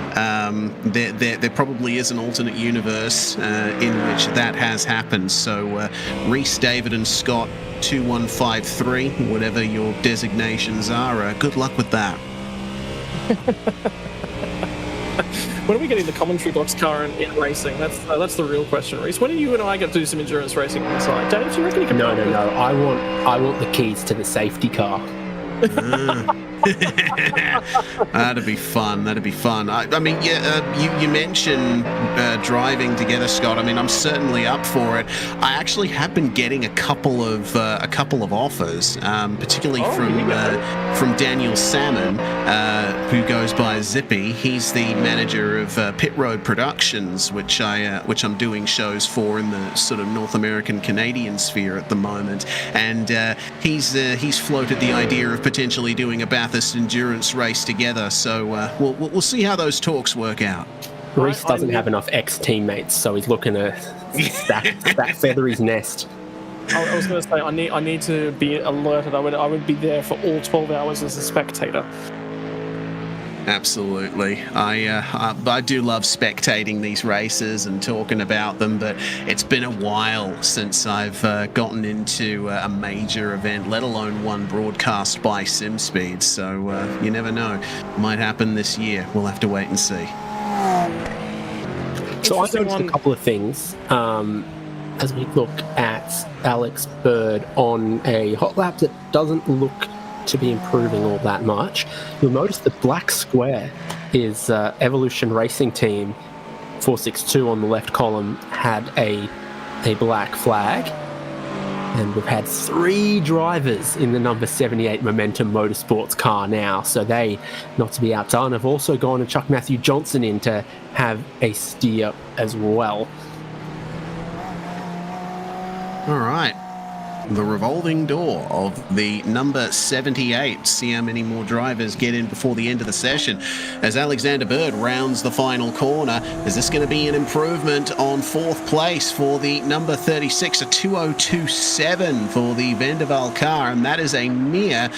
there probably is an alternate universe in which that has happened. So Reese, David and Scott, 2153, whatever your designations are, good luck with that. When are we getting the commentary box car in racing? That's the real question, Reese. When are you and I going to do some endurance racing on the side? Dave, do you reckon you can... No. I want the keys to the safety car. That'd be fun. I mean, you mentioned driving together, Scott. I mean, I'm certainly up for it. I actually have been getting a couple of offers, particularly from Daniel Salmon, who goes by Zippy. He's the manager of Pit Road Productions, which I'm doing shows for in the sort of North American Canadian sphere at the moment, and he's floated the idea of potentially doing a Bathurst endurance race together. So we'll see how those talks work out. Reese doesn't have enough ex-teammates, so he's looking to stack Feathery's nest. I was going to say I need to be alerted. I would be there for all 12 hours as a spectator. Absolutely. I do love spectating these races and talking about them, but it's been a while since I've gotten into a major event, let alone one broadcast by SimSpeed. So you never know. Might happen this year. We'll have to wait and see. So I noticed a couple of things as we look at Alex Bird on a hot lap that doesn't look to be improving all that much. You'll notice the black square is Evolution Racing Team 462 on the left column had a black flag, and we've had 3 drivers in the number 78 Momentum Motorsports car now, so they, not to be outdone, have also gone and chucked Matthew Johnson in to have a steer as well. All right. the revolving door of the number 78. See how many more drivers get in before the end of the session as Alexander Bird rounds the final corner. Is this going to be an improvement on fourth place for the number 36, a 2027 for the Vanderwaal car, and that is a mere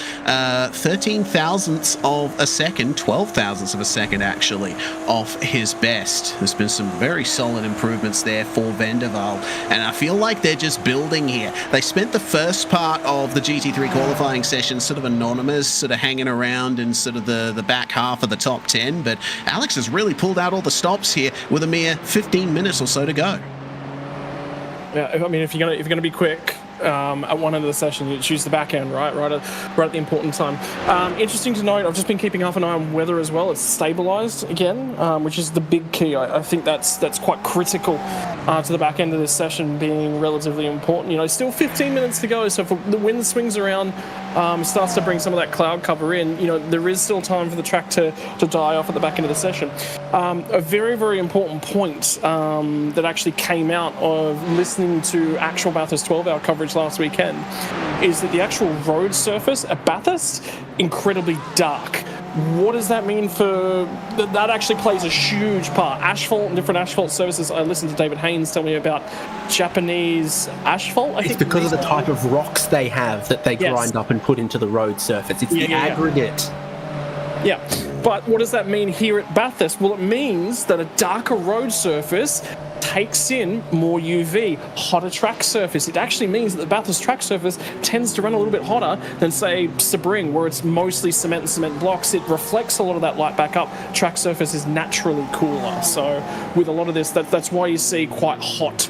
13 thousandths of a second, 12 thousandths of a second actually, off his best. There's been some very solid improvements there for Vanderwaal, and I feel like they're just building here. They spent the first part of the GT3 qualifying session sort of anonymous, sort of hanging around in sort of the back half of the top 10, but Alex has really pulled out all the stops here with a mere 15 minutes or so to go. Yeah, I mean, if you're gonna be quick at one end of the session, you choose the back end, right at the important time. Interesting to note, I've just been keeping half an eye on weather as well. It's stabilised again, which is the big key. I think that's quite critical to the back end of this session being relatively important. You know, still 15 minutes to go, so if the wind swings around, starts to bring some of that cloud cover in, you know, there is still time for the track to die off at the back end of the session. A very, very important point that actually came out of listening to actual Bathurst 12-hour coverage last weekend is that the actual road surface at Bathurst, incredibly dark. What does that mean for... That actually plays a huge part. Asphalt and different asphalt surfaces. I listened to David Haynes tell me about Japanese asphalt. I think it's because of the type of rocks they have that they grind up and put into the road surface. It's the aggregate. Yeah, but what does that mean here at Bathurst? Well, it means that a darker road surface takes in more UV, hotter track surface. It actually means that the Bathurst track surface tends to run a little bit hotter than, say, Sebring, where it's mostly cement and cement blocks. It reflects a lot of that light back up. Track surface is naturally cooler. So with a lot of this, that's why you see quite hot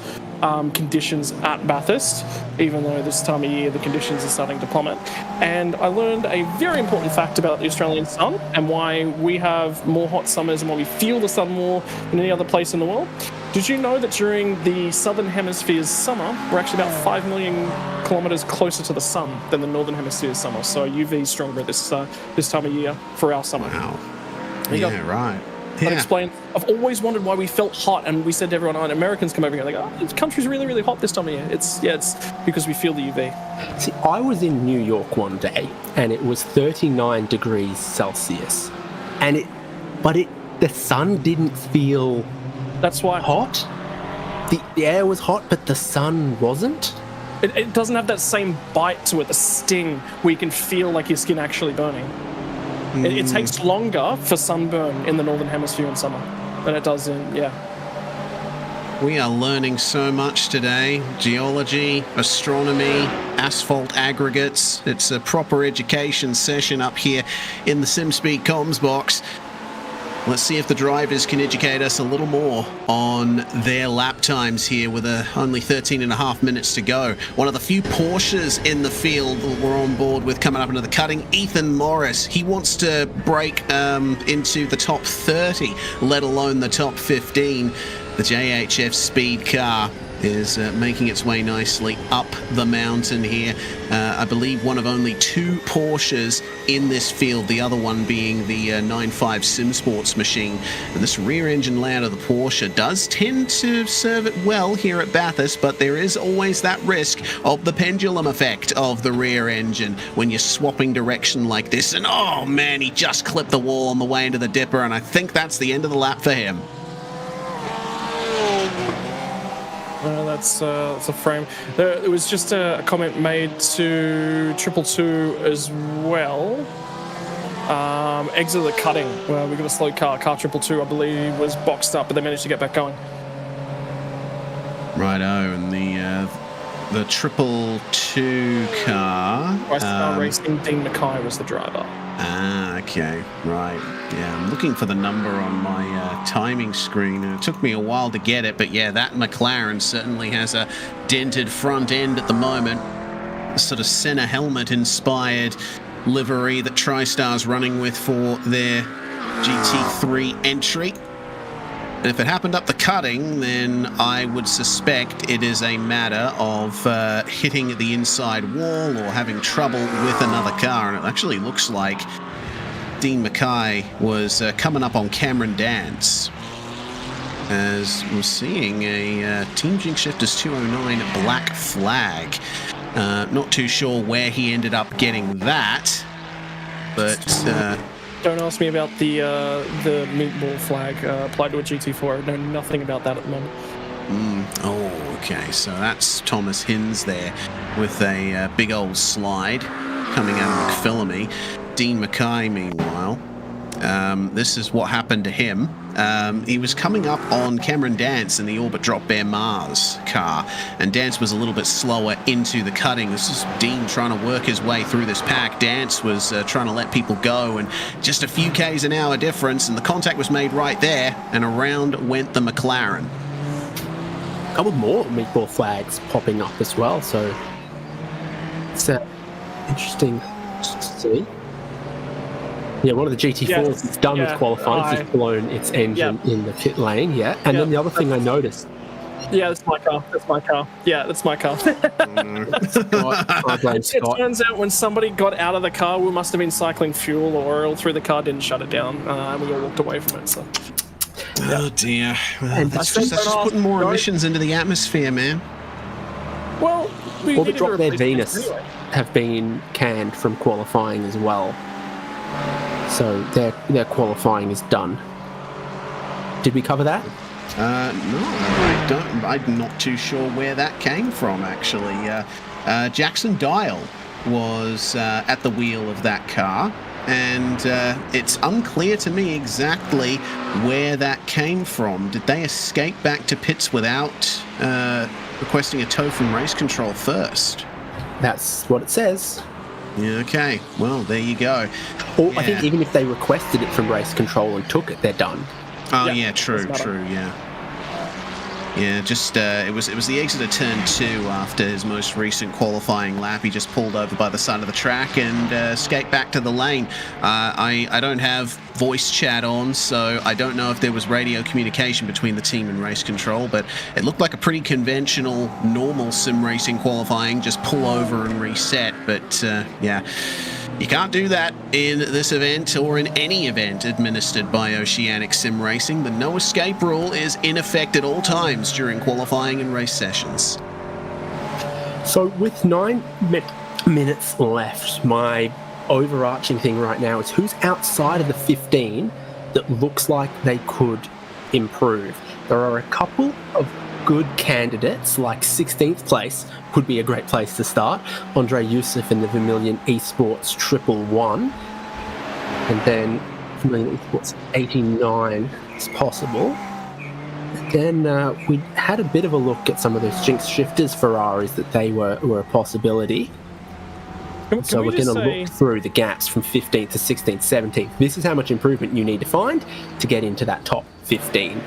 conditions at Bathurst, even though this time of year the conditions are starting to plummet. And I learned a very important fact about the Australian sun and why we have more hot summers and why we feel the sun more than any other place in the world. Did you know that during the southern hemisphere's summer, we're actually about 5 million kilometres closer to the sun than the northern hemisphere's summer? So UV is stronger this time of year for our summer. Wow. Yeah, right. That explains. I've always wondered why we felt hot, and we said to everyone, oh, Americans come over here and they go, oh, the country's really, really hot this time of year. It's because we feel the UV. See, I was in New York one day, and it was 39 degrees Celsius, and the sun didn't feel That's why hot. The air was hot, but the sun wasn't. it doesn't have that same bite to it, the sting, where you can feel like your skin actually burning. It takes longer for sunburn in the northern hemisphere in summer than it does in, We are learning so much today. Geology, astronomy, asphalt aggregates. It's a proper education session up here in the SimSpeed comms box. Let's see if the drivers can educate us a little more on their lap times here with only 13 and a half minutes to go. One of the few Porsches in the field that we're on board with coming up into the cutting, Ethan Morris. He wants to break into the top 30, let alone the top 15. The JHF Speed car is making its way nicely up the mountain here. I believe one of only 2 Porsches in this field, the other one being the 9.5 SimSports machine. And this rear engine layout of the Porsche does tend to serve it well here at Bathurst, but there is always that risk of the pendulum effect of the rear engine when you're swapping direction like this. And oh man, he just clipped the wall on the way into the dipper, and I think that's the end of the lap for him. That's a frame. There was just a comment made to 222 as well. Exit the cutting. Well, we got a slow car 222, I believe, was boxed up, but they managed to get back going. Righto, and the 222 car. iRacing, Dean Mackay was the driver. Okay, right. Yeah, I'm looking for the number on my timing screen, and it took me a while to get it, but yeah, that McLaren certainly has a dented front end at the moment. A sort of Senna helmet-inspired livery that TriStar's running with for their GT3 entry. And if it happened up the cutting, then I would suspect it is a matter of hitting the inside wall or having trouble with another car. And it actually looks like Dean Mackay was coming up on Cameron Dance, as we're seeing a Team Jinx Shifters 209 black flag. Not too sure where he ended up getting that, but Don't ask me about the meatball flag applied to a GT4. I know nothing about that at the moment. oh, okay. So that's Thomas Hinds there with a big old slide coming out of McPhillamy. Dean Mackay, meanwhile, this is what happened to him. He was coming up on Cameron Dance in the Orbit Drop Bear Mars car, and Dance was a little bit slower into the cutting. This is Dean trying to work his way through this pack. Dance was trying to let people go, and just a few Ks an hour difference, and the contact was made right there, and around went the McLaren. A couple more meatball flags popping up as well, so it's interesting to see. Yeah, one of the GT4s is done with qualifying. It's just blown its engine in the pit lane, and then the other thing I noticed... Yeah, that's my car. Yeah, that's my car. I blame Scott. It turns out when somebody got out of the car, we must have been cycling fuel or oil through the car, didn't shut it down, and we all walked away from it, so... Oh dear. Well, And that's just putting more emissions into the atmosphere, man. Well, All the Drop Dead Venus have been canned from qualifying as well. So their qualifying is done. Did we cover that? No, I'm not too sure where that came from, actually. Jackson Dial was at the wheel of that car, and it's unclear to me exactly where that came from. Did they escape back to pits without requesting a tow from race control first? That's what it says. Yeah, okay, well, there you go. Or I think even if they requested it from race control and took it, they're done. Oh, yeah, true, yeah. Yeah, just it was the exit of turn 2 after his most recent qualifying lap. He just pulled over by the side of the track and escaped back to the lane. I don't have voice chat on, so I don't know if there was radio communication between the team and race control, but it looked like a pretty conventional, normal sim racing qualifying, just pull over and reset. But yeah, you can't do that in this event or in any event administered by Oceanic Sim Racing. The no escape rule is in effect at all times during qualifying and race sessions. So with 9 minutes left, my overarching thing right now is who's outside of the 15 that looks like they could improve. There are a couple of good candidates, like 16th place could be a great place to start. Andre Youssef in the Vermilion Esports 111, and then Vermilion Esports 89 is possible. And then we had a bit of a look at some of those Jinx Shifters Ferraris that they were a possibility. So we're going to look through the gaps from 15th to 16th, 17th. This is how much improvement you need to find to get into that top 15.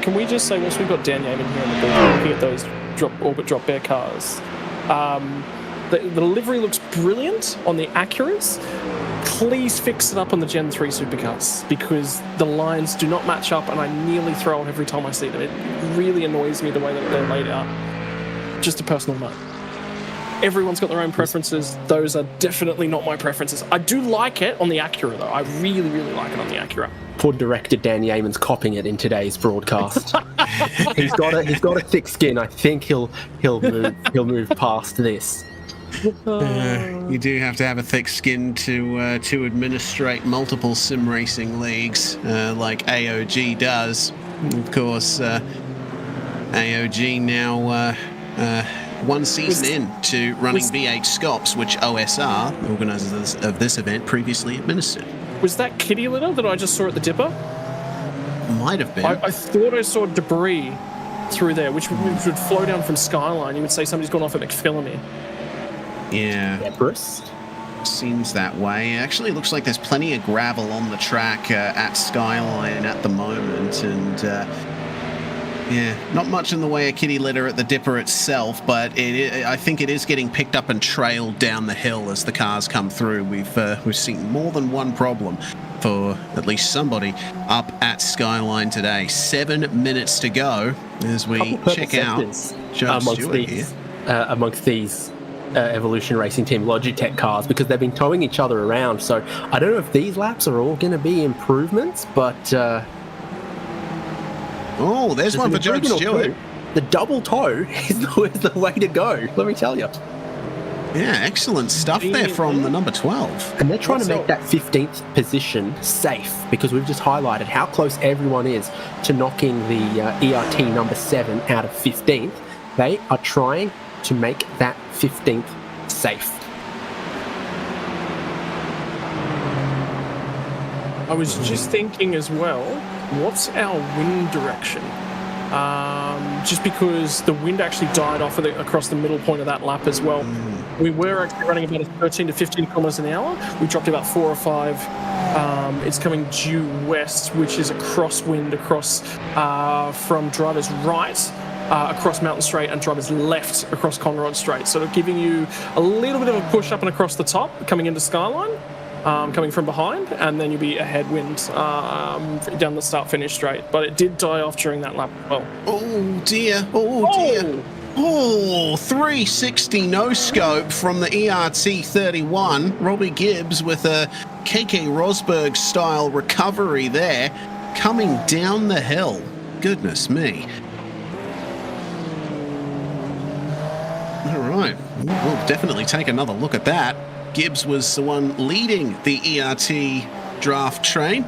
Can we just say, once we've got Dan Yaman here on the board looking at those Orbit Drop Bear cars, the livery looks brilliant on the Acuras. Please fix it up on the Gen 3 supercars, because the lines do not match up and I nearly throw it every time I see them. It really annoys me the way that they're laid out. Just a personal note. Everyone's got their own preferences. Those are definitely not my preferences. I do like it on the Acura, though. I really, really like it on the Acura. Poor director Dan Yeaman's copying it in today's broadcast. he's got a thick skin. I think he'll move past this. You do have to have a thick skin to administrate multiple sim racing leagues like AOG does. Of course, AOG now one season in to running V8 Scops, which OSR, organisers of this event, previously administered. Was that kitty litter that I just saw at the dipper? Might have been. I thought I saw debris through there, which would flow down from Skyline. You would say somebody's gone off at McPhillamy. Yeah. Bruce? Seems that way. Actually, it looks like there's plenty of gravel on the track at Skyline at the moment, and yeah, not much in the way of kitty litter at the dipper itself, but I think it is getting picked up and trailed down the hill as the cars come through. We've seen more than one problem for at least somebody up at Skyline today. 7 minutes to go as we check out Judge Stewart here. Amongst these Evolution Racing Team Logitech cars, because they've been towing each other around. So I don't know if these laps are all going to be improvements, but oh, there's one for Judge Stewart. The double tow is the way to go, let me tell you. Yeah, excellent stuff there from the number 12. And they're trying to make that 15th position safe, because we've just highlighted how close everyone is to knocking the ERT number 7 out of 15th. They are trying to make that 15th safe. I was just thinking as well, what's our wind direction? Just because the wind actually died off across the middle point of that lap as well. We were actually running about 13 to 15 kilometers an hour. We dropped about 4 or 5. It's coming due west, which is a crosswind across from driver's right across Mountain Straight and driver's left across Conrod Straight. So giving you a little bit of a push up and across the top coming into Skyline. Coming from behind, and then you'll be a headwind down the start-finish straight. But it did die off during that lap as well. Oh dear, dear. Oh, 360 no-scope from the ERT 31. Robbie Gibbs with a KK Rosberg-style recovery there, coming down the hill. Goodness me. All right, we'll definitely take another look at that. Gibbs was the one leading the ERT draft train,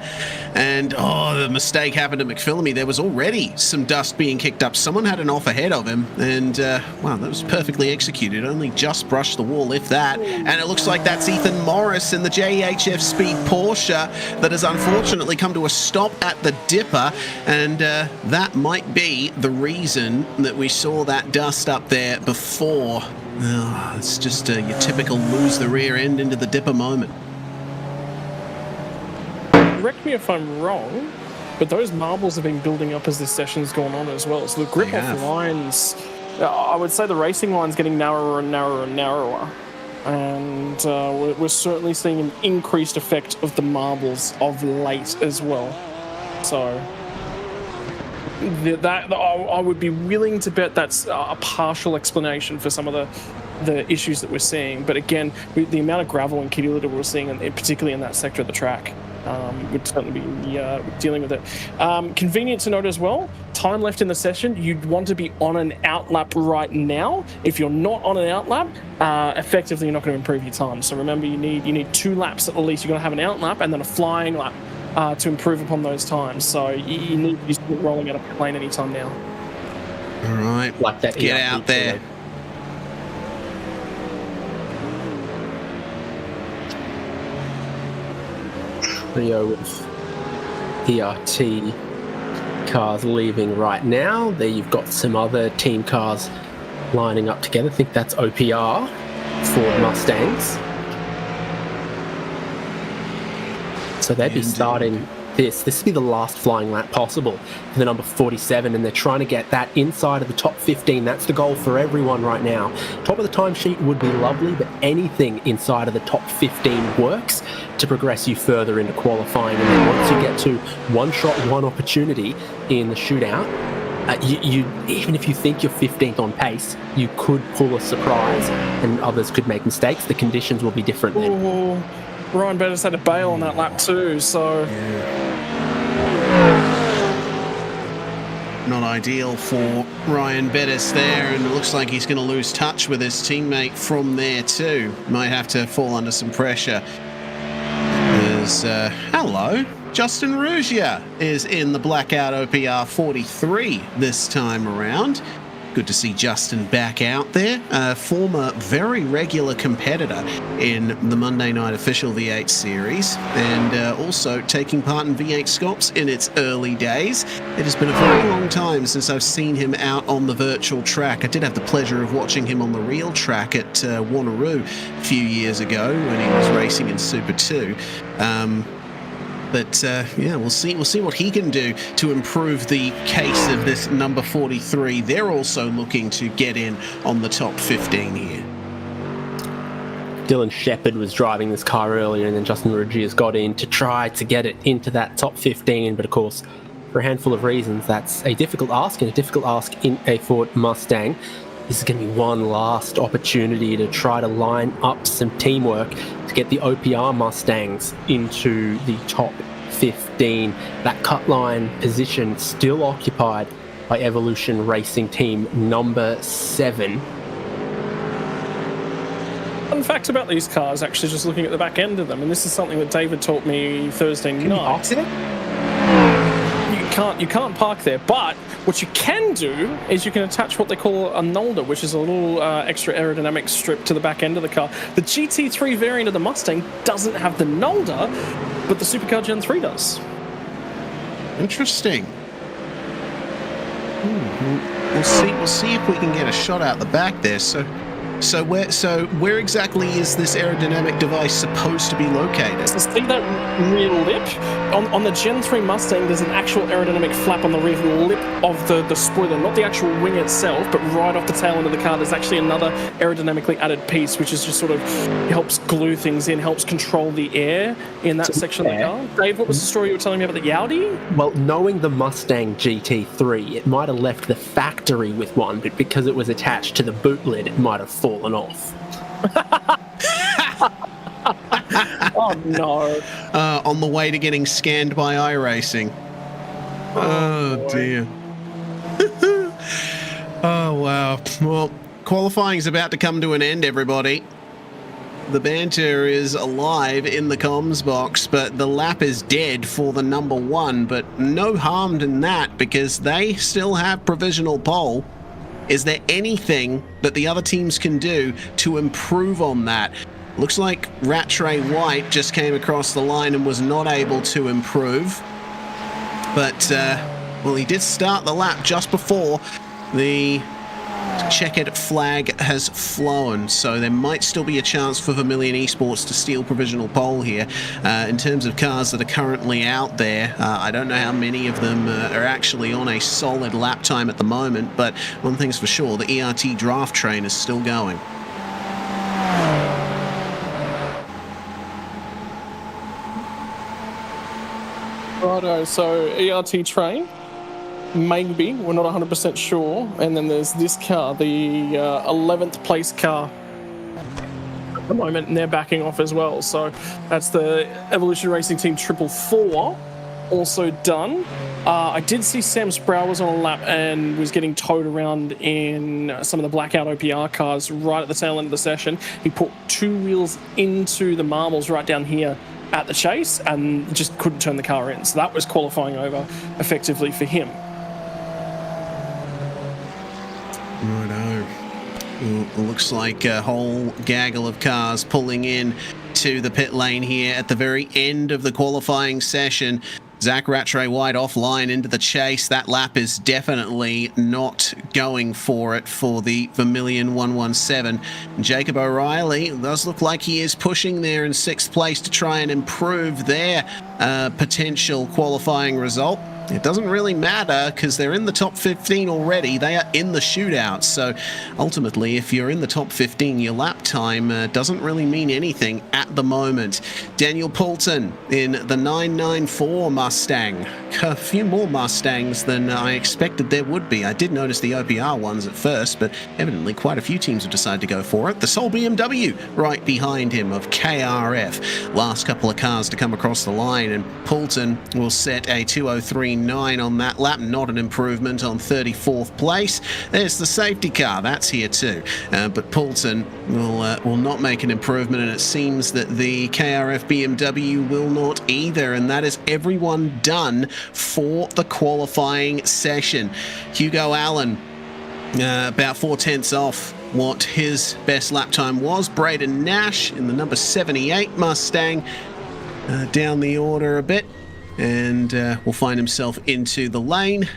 and the mistake happened to McPhillamy. There was already some dust being kicked up. Someone had an off ahead of him, and wow, that was perfectly executed. Only just brushed the wall, if that. And it looks like that's Ethan Morris in the JHF Speed Porsche that has unfortunately come to a stop at the dipper, and that might be the reason that we saw that dust up there before. It's just your typical lose the rear end into the dipper moment. Correct me if I'm wrong, but those marbles have been building up as this session's gone on as well. So the grip off lines, I would say the racing line's getting narrower and narrower and narrower. And we're certainly seeing an increased effect of the marbles of late as well. So I would be willing to bet that's a partial explanation for some of the issues that we're seeing. But again, the amount of gravel and kitty litter we're seeing, particularly in that sector of the track, would certainly be dealing with it. Convenient to note as well, time left in the session, you'd want to be on an outlap right now. If you're not on an outlap, effectively you're not going to improve your time. So remember, you need 2 laps at least. You're going to have an outlap and then a flying lap to improve upon those times. So you need to be rolling out of pit lane anytime now. All right, like that. Get out there. Trio of ERT cars leaving right now. There you've got some other team cars lining up together. I think that's OPR, Ford Mustangs. So they'd be starting this. This would be the last flying lap possible for the number 47, and they're trying to get that inside of the top 15. That's the goal for everyone right now. Top of the timesheet would be lovely, but anything inside of the top 15 works to progress you further into qualifying. And then once you get to one shot, one opportunity in the shootout, you even if you think you're 15th on pace, you could pull a surprise and others could make mistakes. The conditions will be different then. Ooh. Ryan Bettis had to bail on that lap too, so... Not ideal for Ryan Bettis there, and it looks like he's going to lose touch with his teammate from there too. Might have to fall under some pressure. There's, hello, Justin Ruggier is in the Blackout OPR 43 this time around. Good to see Justin back out there. A former very regular competitor in the Monday Night Official V8 series, and also taking part in V8 Scops in its early days. It has been a very long time since I've seen him out on the virtual track. I did have the pleasure of watching him on the real track at Wanneroo a few years ago when he was racing in Super 2. But yeah, we'll see what he can do to improve the case of this number 43. They're also looking to get in on the top 15 here. Dylan Shepherd was driving this car earlier, and then Justin Ruggier's got in to try to get it into that top 15. But of course, for a handful of reasons, that's a difficult ask, and a difficult ask in a Ford Mustang. This is going to be one last opportunity to try to line up some teamwork to get the OPR Mustangs into the top 15. That cut line position still occupied by Evolution Racing Team number 7. Fun fact about these cars, actually, just looking at the back end of them, and this is something that David taught me Thursday night. You can't park there, but what you can do is you can attach what they call a nolder, which is a little extra aerodynamic strip to the back end of the car. The GT3 variant of the Mustang doesn't have the nolder, but the Supercar Gen 3 does. Interesting. We'll see if we can get a shot out the back there. So where exactly is this aerodynamic device supposed to be located? So see that rear lip? On the Gen 3 Mustang, there's an actual aerodynamic flap on the rear lip of the spoiler, not the actual wing itself, but right off the tail end of the car, there's actually another aerodynamically added piece, which is just sort of helps glue things in, helps control the air in that section of the car. Dave, what was the story you were telling me about the Yaudi? Well, knowing the Mustang GT3, it might have left the factory with one, but because it was attached to the boot lid, it might have fallen off. Oh no. On the way to getting scanned by iRacing. Oh dear. Oh wow. Well, qualifying is about to come to an end, everybody. The banter is alive in the comms box, but the lap is dead for the number one, but no harm in that because they still have provisional pole. Is there anything that the other teams can do to improve on that? Looks like Rattray White just came across the line and was not able to improve. But, well, he did start the lap just before the checkered flag has flown, so there might still be a chance for Vermilion Esports to steal provisional pole here. In terms of cars that are currently out there, I don't know how many of them are actually on a solid lap time at the moment, but one thing's for sure, the ERT draft train is still going. Righto, so ERT train. Maybe, we're not 100% sure. And then there's this car, the 11th place car at the moment, and they're backing off as well. So that's the Evolution Racing Team 444, also done. I did see Sam Sproul was on a lap and was getting towed around in some of the blackout OPR cars right at the tail end of the session. He put two wheels into the marbles right down here at the chase and just couldn't turn the car in. So that was qualifying over effectively for him. Righto. Looks like a whole gaggle of cars pulling in to the pit lane here at the very end of the qualifying session. Zach Rattray White offline into the chase. That lap is definitely not going for it for the Vermilion 117. Jacob O'Reilly does look like he is pushing there in 6th place to try and improve their potential qualifying result. It doesn't really matter because they're in the top 15 already. They are in the shootout. So ultimately, if you're in the top 15, your lap time doesn't really mean anything at the moment. Daniel Poulton in the 994 Mustang. A few more Mustangs than I expected there would be. I did notice the OPR ones at first, but evidently quite a few teams have decided to go for it. The sole BMW right behind him of KRF. Last couple of cars to come across the line, and Poulton will set a 203.9 on that lap, not an improvement on 34th place. There's the safety car, that's here too. But Poulton will not make an improvement, and it seems that the KRF BMW will not either, and that is everyone done for the qualifying session. Hugo Allen about 4/10 off what his best lap time was. Braden Nash in the number 78 Mustang down the order a bit, and will find himself into the lane.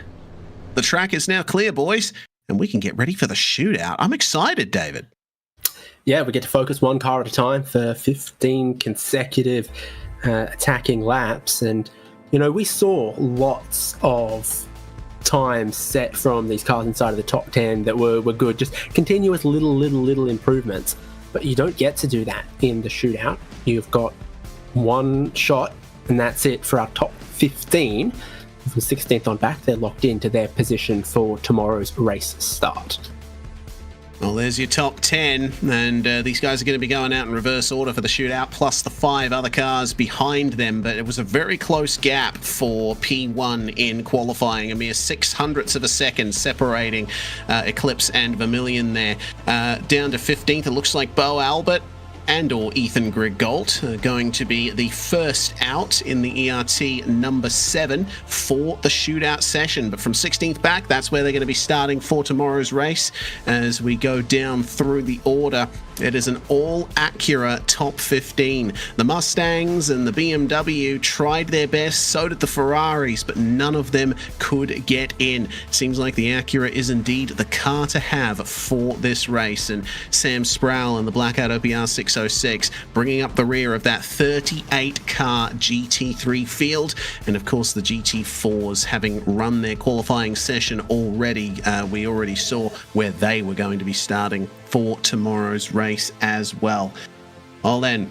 The track is now clear, boys, and we can get ready for the shootout. I'm excited, David. Yeah, we get to focus one car at a time for 15 consecutive attacking laps. And, you know, we saw lots of times set from these cars inside of the top 10 that were good, just continuous little improvements. But you don't get to do that in the shootout. You've got one shot, and that's it for our top 15. From 16th on back, they're locked into their position for tomorrow's race start. Well, there's your top 10, and these guys are going to be going out in reverse order for the shootout, plus the 5 other cars behind them. But it was a very close gap for P1 in qualifying, a mere 0.06 of a second separating Eclipse and Vermilion there. Down to 15th, it looks like Bo Albert and or Ethan Griggolt going to be the first out in the ERT number 7 for the shootout session. But from 16th back, that's where they're going to be starting for tomorrow's race. As we go down through the order, it is an all Acura top 15. The Mustangs and the BMW tried their best, so did the Ferraris, but none of them could get in. Seems like the Acura is indeed the car to have for this race, and Sam Sproul and the Blackout OPR 606 bringing up the rear of that 38 car GT3 field, and of course the GT4s having run their qualifying session already. We already saw where they were going to be starting for tomorrow's race as well. Well then,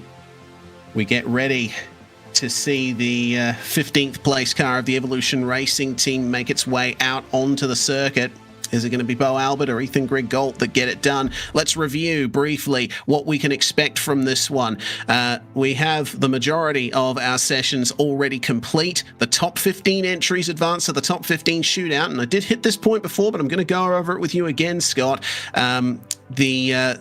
we get ready to see the 15th place car of the Evolution Racing team make its way out onto the circuit. Is it going to be Bo Albert or Ethan Griggolt that get it done? Let's review briefly what we can expect from this one. We have the majority of our sessions already complete. The top 15 entries advance to the top 15 shootout, and I did hit this point before, but I'm going to go over it with you again, Scott. The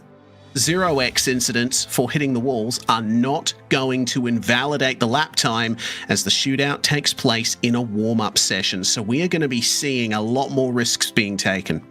0x incidents for hitting the walls are not going to invalidate the lap time, as the shootout takes place in a warm-up session. So we are going to be seeing a lot more risks being taken.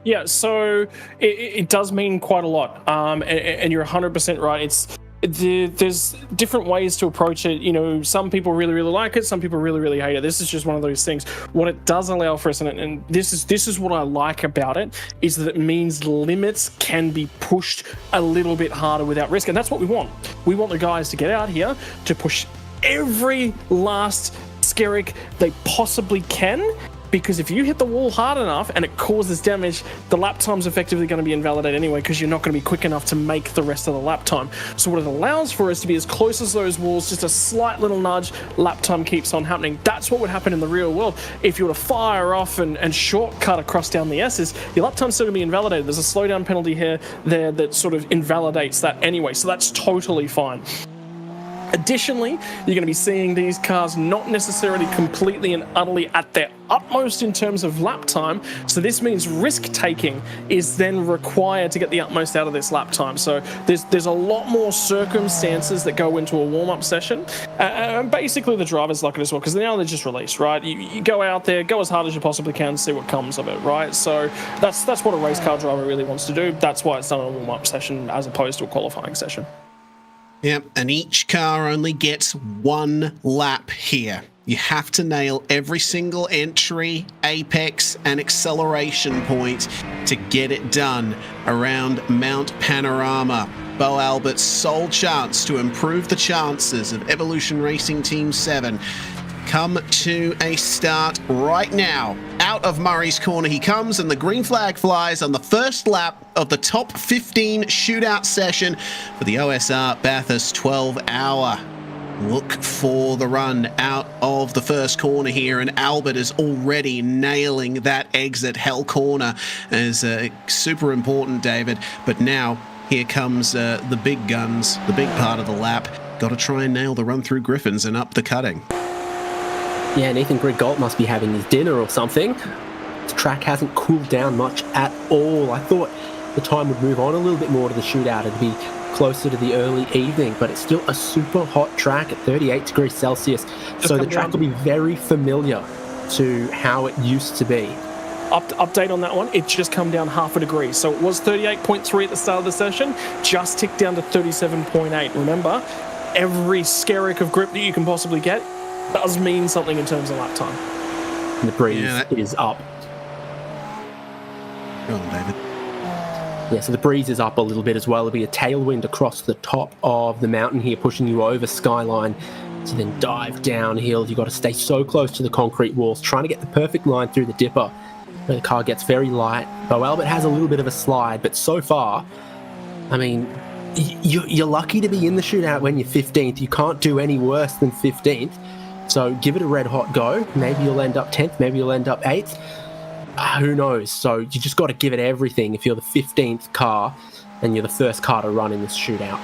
Yeah, so it does mean quite a lot, and you're 100% right. There's different ways to approach it. You know, some people really, really like it. Some people really, really hate it. This is just one of those things. What it does allow for us, and this is what I like about it, is that it means limits can be pushed a little bit harder without risk, and that's what we want. We want the guys to get out here to push every last skerrick they possibly can, because if you hit the wall hard enough and it causes damage, the lap time's effectively going to be invalidated anyway, because you're not going to be quick enough to make the rest of the lap time. So what it allows for is to be as close as those walls, just a slight little nudge, lap time keeps on happening. That's what would happen in the real world. If you were to fire off and shortcut across down the S's, your lap time's still going to be invalidated. There's a slowdown penalty here there that sort of invalidates that anyway, so that's totally fine. Additionally, you're going to be seeing these cars not necessarily completely and utterly at their utmost in terms of lap time. So this means risk taking is then required to get the utmost out of this lap time. So there's a lot more circumstances that go into a warm-up session. And basically the drivers like it as well, because now they're just released, right? You go out there, go as hard as you possibly can, see what comes of it, right? So that's what a race car driver really wants to do. That's why it's done in a warm-up session as opposed to a qualifying session. Yep, and each car only gets one lap here. You have to nail every single entry, apex, and acceleration point to get it done around Mount Panorama. Bo Albert's sole chance to improve the chances of Evolution Racing Team 7 come to a start right now. Out of Murray's corner he comes, and the green flag flies on the first lap of the top 15 shootout session for the OSR Bathurst 12-hour. Look for the run out of the first corner here, and Albert is already nailing that exit hell corner as super important, David. But now here comes the big guns, the big part of the lap. Got to try and nail the run through Griffins and up the cutting. Yeah, and Ethan Griggolt must be having his dinner or something. The track hasn't cooled down much at all. I thought the time would move on a little bit more to the shootout. It'd be closer to the early evening, but it's still a super hot track at 38 degrees Celsius. So the track will be very familiar to how it used to be. Update on that one, it's just come down half a degree. So it was 38.3 at the start of the session, just ticked down to 37.8. Remember, every skerrick of grip that you can possibly get does mean something in terms of lap time. And the breeze is up. Go on, David. Yeah, so the breeze is up a little bit as well. There'll be a tailwind across the top of the mountain here, pushing you over Skyline to then dive downhill. You've got to stay so close to the concrete walls, trying to get the perfect line through the dipper, where the car gets very light. Bo Albert has a little bit of a slide, but so far, I mean, you're lucky to be in the shootout when you're 15th. You can't do any worse than 15th. So give it a red hot go. Maybe you'll end up 10th, maybe you'll end up 8th. Who knows? So you just got to give it everything if you're the 15th car and you're the first car to run in this shootout.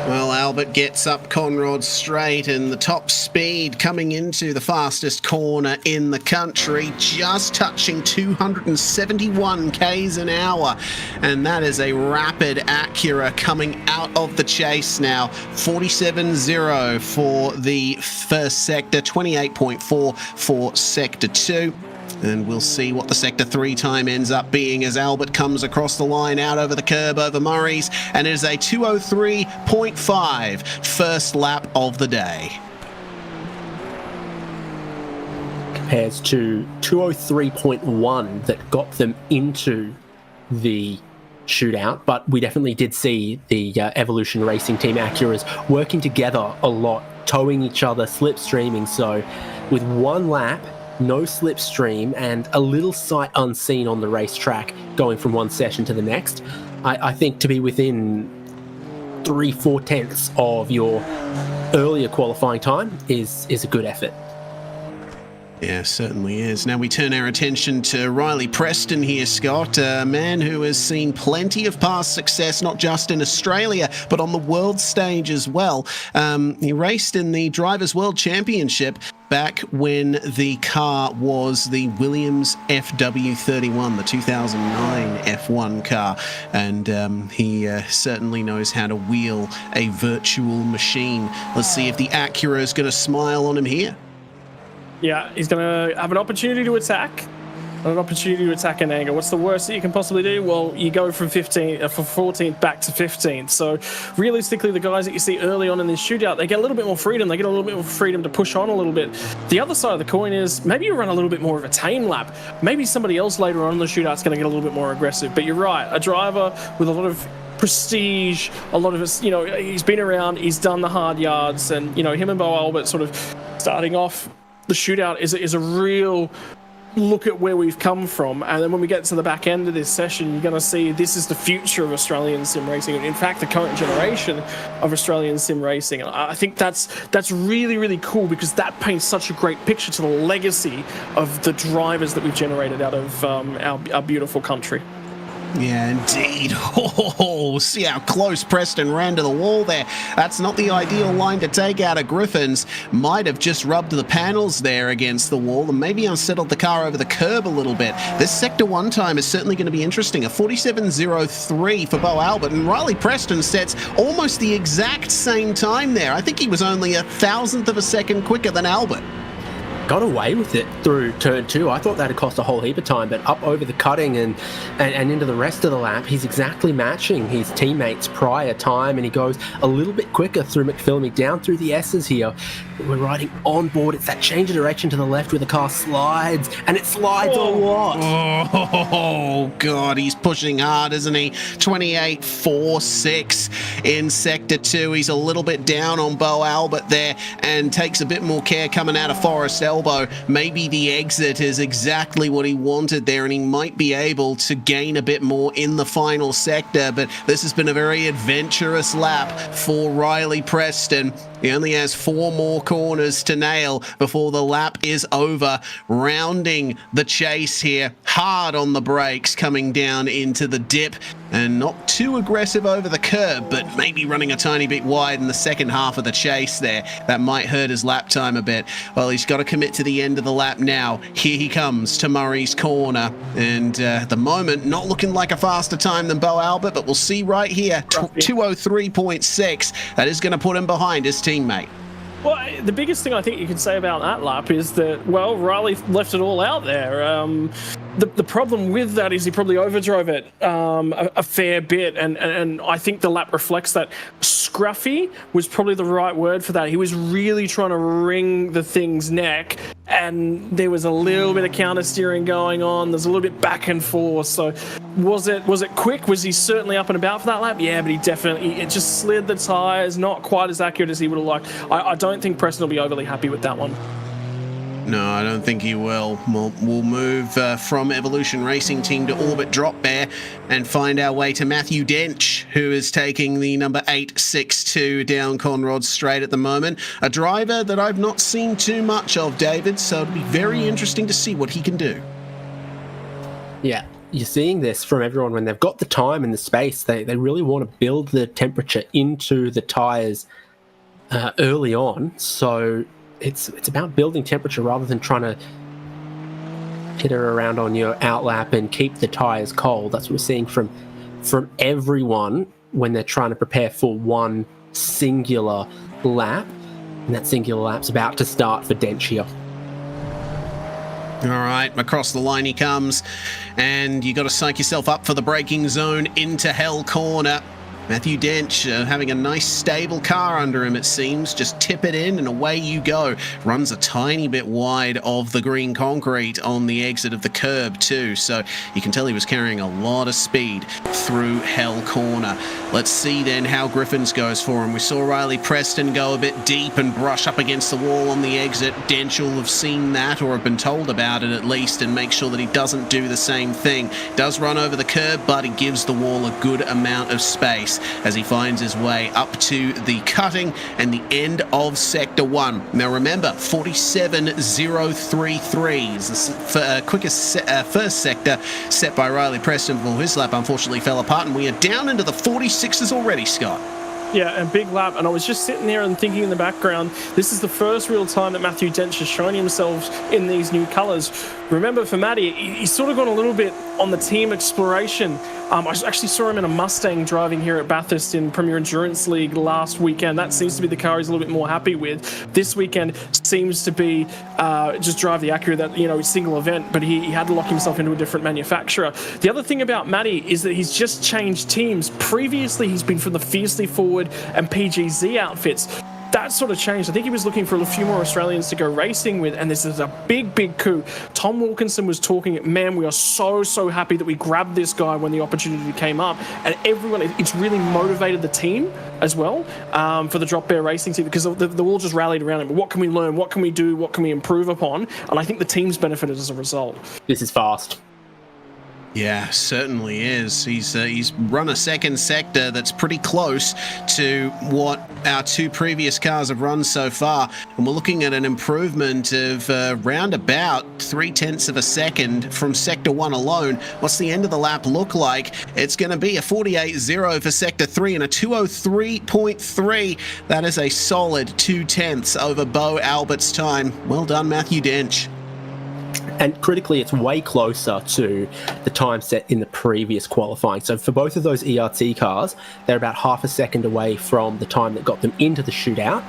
Well, Albert gets up Conrod straight, and the top speed coming into the fastest corner in the country, just touching 271 k's an hour. And that is a rapid Acura coming out of the chase now. 47.0 for the first sector, 28.4 for sector 2. And we'll see what the Sector 3 time ends up being as Albert comes across the line out over the curb over Murray's, and it is a 2:03.5 first lap of the day. Compares to 2:03.1 that got them into the shootout, but we definitely did see the Evolution Racing Team Acuras working together a lot, towing each other, slipstreaming. So with one lap, no slipstream, and a little sight unseen on the racetrack going from one session to the next, I think to be within 3-4 tenths of your earlier qualifying time is a good effort. Yeah, certainly is. Now we turn our attention to Riley Preston here, Scott, a man who has seen plenty of past success, not just in Australia, but on the world stage as well. He raced in the Drivers' World Championship back when the car was the Williams FW31, the 2009 F1 car, and he certainly knows how to wheel a virtual machine. Let's see if the Acura is going to smile on him here. Yeah, he's going to have an opportunity to attack. An opportunity to attack an angle. What's the worst that you can possibly do? Well, you go from 14th back to 15th. So realistically, the guys that you see early on in this shootout, they get a little bit more freedom. They get a little bit more freedom to push on a little bit. The other side of the coin is maybe you run a little bit more of a tame lap. Maybe somebody else later on in the shootout's going to get a little bit more aggressive. But you're right, a driver with a lot of prestige, a lot of us, he's been around, he's done the hard yards, and him and Bo Albert sort of starting off the shootout is a real look at where we've come from. And then when we get to the back end of this session, you're going to see this is the future of Australian sim racing, and in fact the current generation of Australian sim racing. And I think that's really, really cool, because that paints such a great picture to the legacy of the drivers that we've generated out of our beautiful country. Yeah, indeed. Oh, see how close Preston ran to the wall there. That's not the ideal line to take out of Griffins. Might have just rubbed the panels there against the wall and maybe unsettled the car over the curb a little bit. This Sector 1 time is certainly going to be interesting. A 47.03 for Bo Albert, and Riley Preston sets almost the exact same time there. I think he was only 1,000th of a second quicker than Albert. Got away with it through turn 2. I thought that'd cost a whole heap of time, but up over the cutting and into the rest of the lap, he's exactly matching his teammates' prior time, and he goes a little bit quicker through McPhillamy, down through the S's here. We're riding on board. It's that change of direction to the left where the car slides, and it slides a lot. Oh, God, he's pushing hard, isn't he? 28.46 in Sector 2. He's a little bit down on Bo Albert there and takes a bit more care coming out of Forest Elbow. Maybe the exit is exactly what he wanted there, and he might be able to gain a bit more in the final sector, but this has been a very adventurous lap for Riley Preston. He only has 4 more corners to nail before the lap is over, rounding the chase here, hard on the brakes, coming down into the dip, and not too aggressive over the curb, but maybe running a tiny bit wide in the second half of the chase there. That might hurt his lap time a bit. Well, he's got to commit to the end of the lap now. Here he comes to Murray's corner, and at the moment, not looking like a faster time than Bo Albert, but we'll see right here, 2:03.6. That is going to put him behind his teammate. Well, the biggest thing I think you can say about that lap is that, well, Riley left it all out there. The problem with that is he probably overdrove it a fair bit, and I think the lap reflects that. Scruffy was probably the right word for that. He was really trying to wring the thing's neck, and there was a little bit of counter steering going on. There's a little bit back and forth. So was it quick? Was he certainly up and about for that lap? Yeah, but it just slid the tires, not quite as accurate as he would have liked. I don't think Preston will be overly happy with that one. No, I don't think he will. We'll move from Evolution Racing Team to Orbit Drop Bear and find our way to Matthew Dench, who is taking the number 862 down Conrod Straight at the moment. A driver that I've not seen too much of, David, so it'll be very interesting to see what he can do. Yeah, you're seeing this from everyone when they've got the time and the space. They really want to build the temperature into the tyres early on. So it's about building temperature rather than trying to pitter around on your outlap and keep the tyres cold. That's what we're seeing from everyone when they're trying to prepare for one singular lap. And that singular lap's about to start for Dench here. All right, across the line he comes, and you got to psych yourself up for the braking zone into Hell Corner. Matthew Dench having a nice stable car under him, it seems. Just tip it in and away you go. Runs a tiny bit wide of the green concrete on the exit of the curb too, so you can tell he was carrying a lot of speed through Hell Corner. Let's see then how Griffins goes for him. We saw Riley Preston go a bit deep and brush up against the wall on the exit. Dench will have seen that, or have been told about it at least, and make sure that he doesn't do the same thing. Does run over the curb, but he gives the wall a good amount of space as he finds his way up to the cutting and the end of Sector 1. Now remember, 47.033 is the quickest first sector set by Riley Preston. Well, his lap unfortunately fell apart, and we are down into the 46s already, Scott. Yeah, and big lap. And I was just sitting there and thinking in the background, this is the first real time that Matthew Dench has shown himself in these new colours. Remember, for Matty, he's sort of gone a little bit on the team exploration. I actually saw him in a Mustang driving here at Bathurst in Premier Endurance League last weekend. That seems to be the car he's a little bit more happy with. This weekend seems to be just drive the Acura, that, you know, single event, but he had to lock himself into a different manufacturer. The other thing about Matty is that he's just changed teams. Previously, he's been from the Fiercely Forward and PGZ outfits. That sort of changed. I think he was looking for a few more Australians to go racing with, and this is a big, big coup. Tom Wilkinson was talking, man, we are so happy that we grabbed this guy when the opportunity came up, and everyone, it's really motivated the team as well for the Drop Bear Racing team, because they've all just rallied around him. What can we learn? What can we do? What can we improve upon? And I think the team's benefited as a result. This is fast. Yeah, certainly is. He's run a second sector that's pretty close to what our two previous cars have run so far, and we're looking at an improvement of round about 0.3 of a second from Sector 1 alone. What's the end of the lap look like? It's going to be a 48.0 for Sector 3 and a 203.3. That is a solid 0.2 over Bo Albert's time. Well done, Matthew Dench. And critically, it's way closer to the time set in the previous qualifying. So for both of those ERT cars, they're about half a second away from the time that got them into the shootout.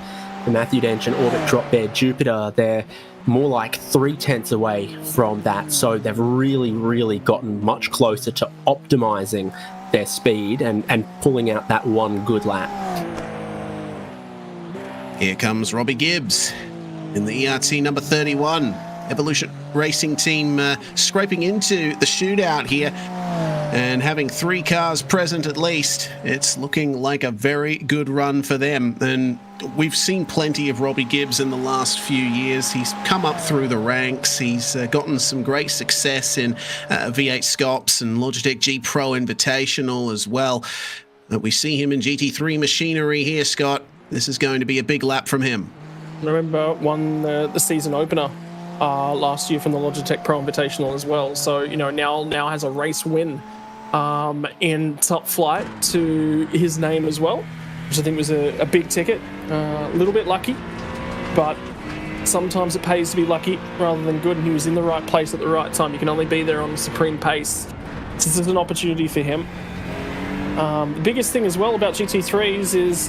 The Matthew Dench and Orbit Drop Bear Jupiter, they're more like 0.3 away from that. So they've really gotten much closer to optimizing their speed and pulling out that one good lap. Here comes Robbie Gibbs in the ERT number 31. Evolution Racing Team scraping into the shootout here and having 3 cars present at least. It's looking like a very good run for them, and we've seen plenty of Robbie Gibbs in the last few years. He's come up through the ranks. He's gotten some great success in V8 Scops and Logitech G Pro Invitational as well. We see him in GT3 machinery here, Scott. This is going to be a big lap from him. I remember won the season opener last year from the Logitech Pro Invitational as well. So, you know, now has a race win in Top Flight to his name as well, which I think was a big ticket. A little bit lucky, but sometimes it pays to be lucky rather than good, and he was in the right place at the right time. You can only be there on the supreme pace. So this is an opportunity for him. The biggest thing as well about GT3s is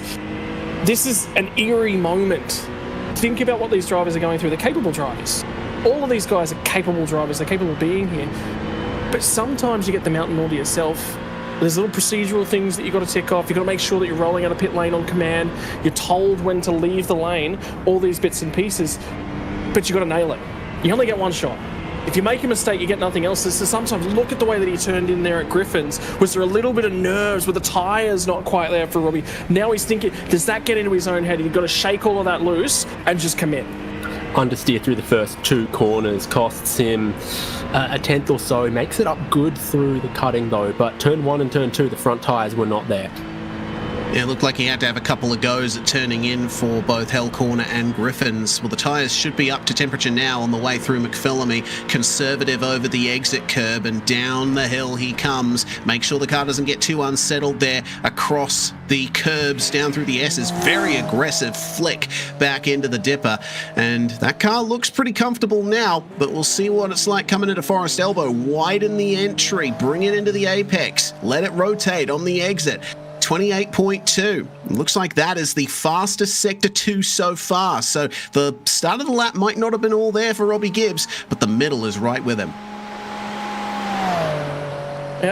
this is an eerie moment. Think about what these drivers are going through. They're capable drivers. All of these guys are capable drivers. They're capable of being here. But sometimes you get the mountain all to yourself. There's little procedural things that you've got to tick off. You've got to make sure that you're rolling out of pit lane on command. You're told when to leave the lane, all these bits and pieces. But you've got to nail it. You only get one shot. If you make a mistake, you get nothing else. So sometimes look at the way that he turned in there at Griffins. Was there a little bit of nerves with the tyres not quite there for Robbie? Now he's thinking, does that get into his own head? He's got to shake all of that loose and just commit. Understeer through the first 2 corners costs him a tenth or so. He makes it up good through the cutting though, but turn 1 and turn 2, the front tyres were not there. Yeah, it looked like he had to have a couple of goes at turning in for both Hell Corner and Griffins. Well, the tyres should be up to temperature now on the way through McPhillamy. Conservative over the exit curb, and down the hill he comes. Make sure the car doesn't get too unsettled there. Across the curbs, down through the S's. Very aggressive flick back into the dipper. And that car looks pretty comfortable now, but we'll see what it's like coming into Forest Elbow. Widen the entry, bring it into the apex, let it rotate on the exit. 28.2. Looks like that is the fastest Sector 2 so far. So the start of the lap might not have been all there for Robbie Gibbs, but the middle is right with him.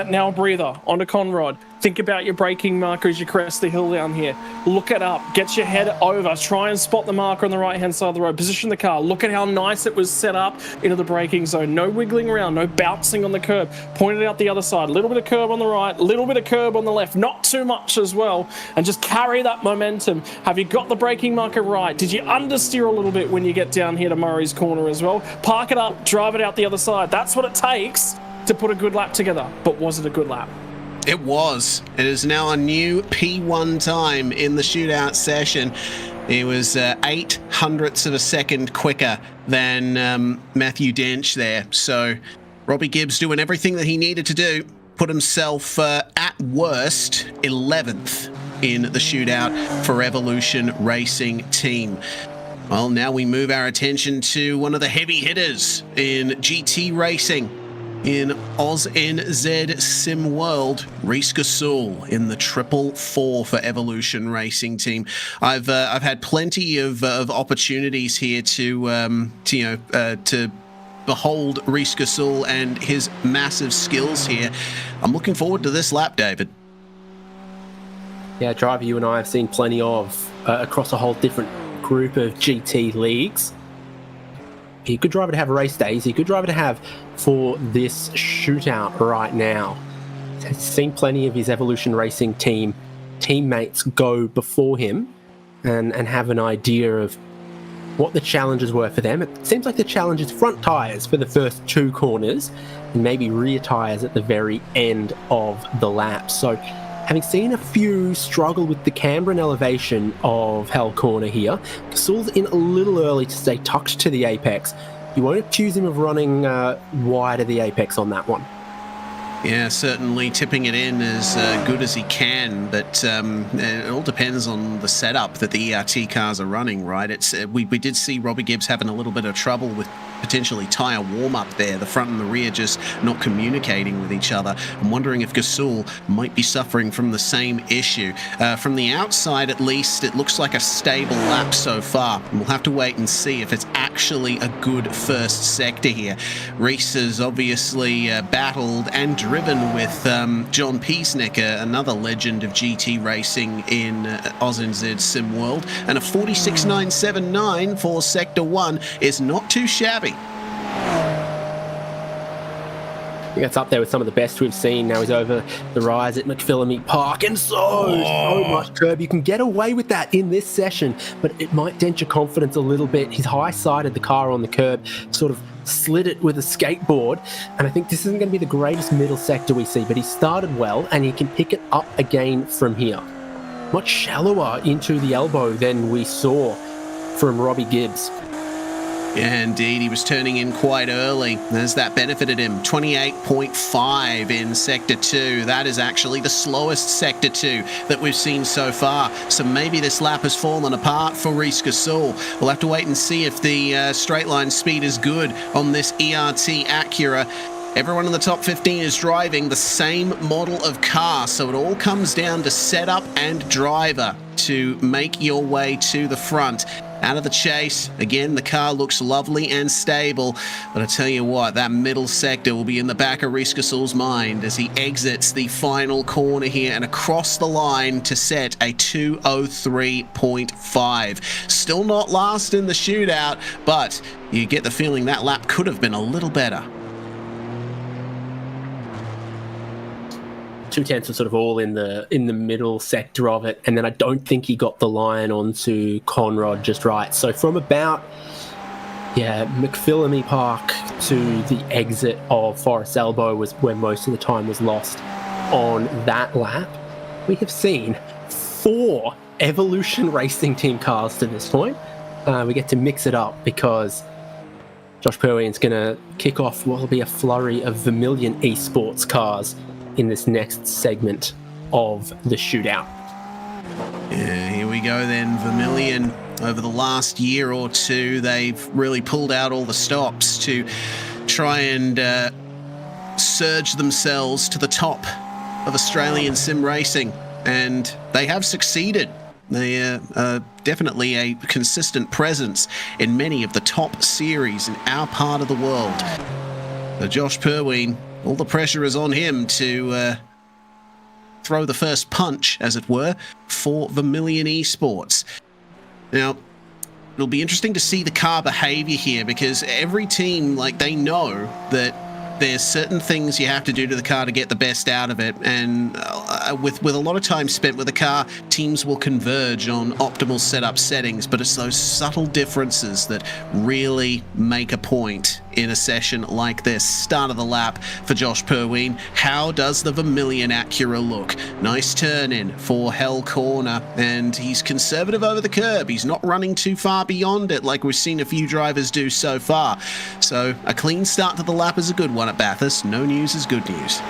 Now a breather, onto Conrad. Think about your braking marker as you crest the hill down here. Look it up, get your head over, try and spot the marker on the right-hand side of the road. Position the car, look at how nice it was set up into the braking zone. No wiggling around, no bouncing on the curb. Point it out the other side, a little bit of curb on the right, a little bit of curb on the left, not too much as well. And just carry that momentum. Have you got the braking marker right? Did you understeer a little bit when you get down here to Murray's Corner as well? Park it up, drive it out the other side. That's what it takes to put a good lap together. But was it a good lap? It was. It is now a new P1 time in the shootout session. He was 0.08 of a second quicker than Matthew Dench there. So Robbie Gibbs doing everything that he needed to do. Put himself at worst 11th in the shootout for Evolution Racing Team. Well, now we move our attention to one of the heavy hitters in GT racing. In OzNZ Sim World, Reese Gasoul in the 444 for Evolution Racing Team. I've had plenty of opportunities here to behold Reese Gasoul and his massive skills here. I'm looking forward to this lap, David. Yeah, driver, you and I have seen plenty of across a whole different group of GT leagues. He could drive to have race days. He could drive to have for this shootout right now. He's seen plenty of his Evolution Racing Team teammates go before him and have an idea of what the challenges were for them. It seems like the challenge is front tyres for the first 2 corners and maybe rear tyres at the very end of the lap. So having seen a few struggle with the camber and elevation of Hell Corner here, Gasoul's in a little early to stay tucked to the apex. You won't accuse him of running wide of the apex on that one. Yeah, certainly tipping it in as good as he can, but it all depends on the setup that the ERT cars are running, right? It's we did see Robbie Gibbs having a little bit of trouble with potentially tyre warm-up there, the front and the rear just not communicating with each other. I'm wondering if Gasoul might be suffering from the same issue. From the outside, at least, it looks like a stable lap so far. And we'll have to wait and see if it's actually a good first sector here. Reese has obviously battled and driven with John Piesnick, another legend of GT racing in OzNZ Sim World, and a 46.979 for Sector 1 is not too shabby. He gets up there with some of the best we've seen. Now he's over the rise at McPhillamy Park, and so much curb. You can get away with that in this session, but it might dent your confidence a little bit. He's high-sided the car on the curb, sort of slid it with a skateboard, and I think this isn't going to be the greatest middle sector we see, but he started well, and he can pick it up again from here. Much shallower into the elbow than we saw from Robbie Gibbs. Yeah, indeed. He was turning in quite early. As that benefited him. 28.5 in Sector 2. That is actually the slowest Sector 2 that we've seen so far. So maybe this lap has fallen apart for Reese Gasoul. We'll have to wait and see if the straight line speed is good on this ERT Acura. Everyone in the top 15 is driving the same model of car, so it all comes down to setup and driver to make your way to the front. Out of the chase, again, the car looks lovely and stable, but I tell you what, that middle sector will be in the back of Reese Gasoul's mind as he exits the final corner here and across the line to set a 2:03.5. Still not last in the shootout, but you get the feeling that lap could have been a little better. 2/10 was sort of all in the middle sector of it, and then I don't think he got the line onto Conrad just right. So from about McPhillamy Park to the exit of Forest Elbow was where most of the time was lost on that lap. We have seen 4 Evolution Racing Team cars to this point. We get to mix it up because Josh Perwien's going to kick off what will be a flurry of Vermilion esports cars in this next segment of the shootout. Yeah, here we go then. Vermilion, over the last year or two, they've really pulled out all the stops to try and surge themselves to the top of Australian sim racing, and they have succeeded. They are definitely a consistent presence in many of the top series in our part of the world. So Josh Perwien, all the pressure is on him to throw the first punch, as it were, for Vermilion Esports. Now, it'll be interesting to see the car behavior here, because every team, like, they know that there's certain things you have to do to the car to get the best out of it, and with a lot of time spent with the car, teams will converge on optimal setup settings, but it's those subtle differences that really make a point in a session like this. Start of the lap for Josh Perwien. How does the Vermilion Acura look? Nice turn in for Hell Corner, and he's conservative over the curb. He's not running too far beyond it like we've seen a few drivers do so far. So a clean start to the lap is a good one at Bathurst. No news is good news.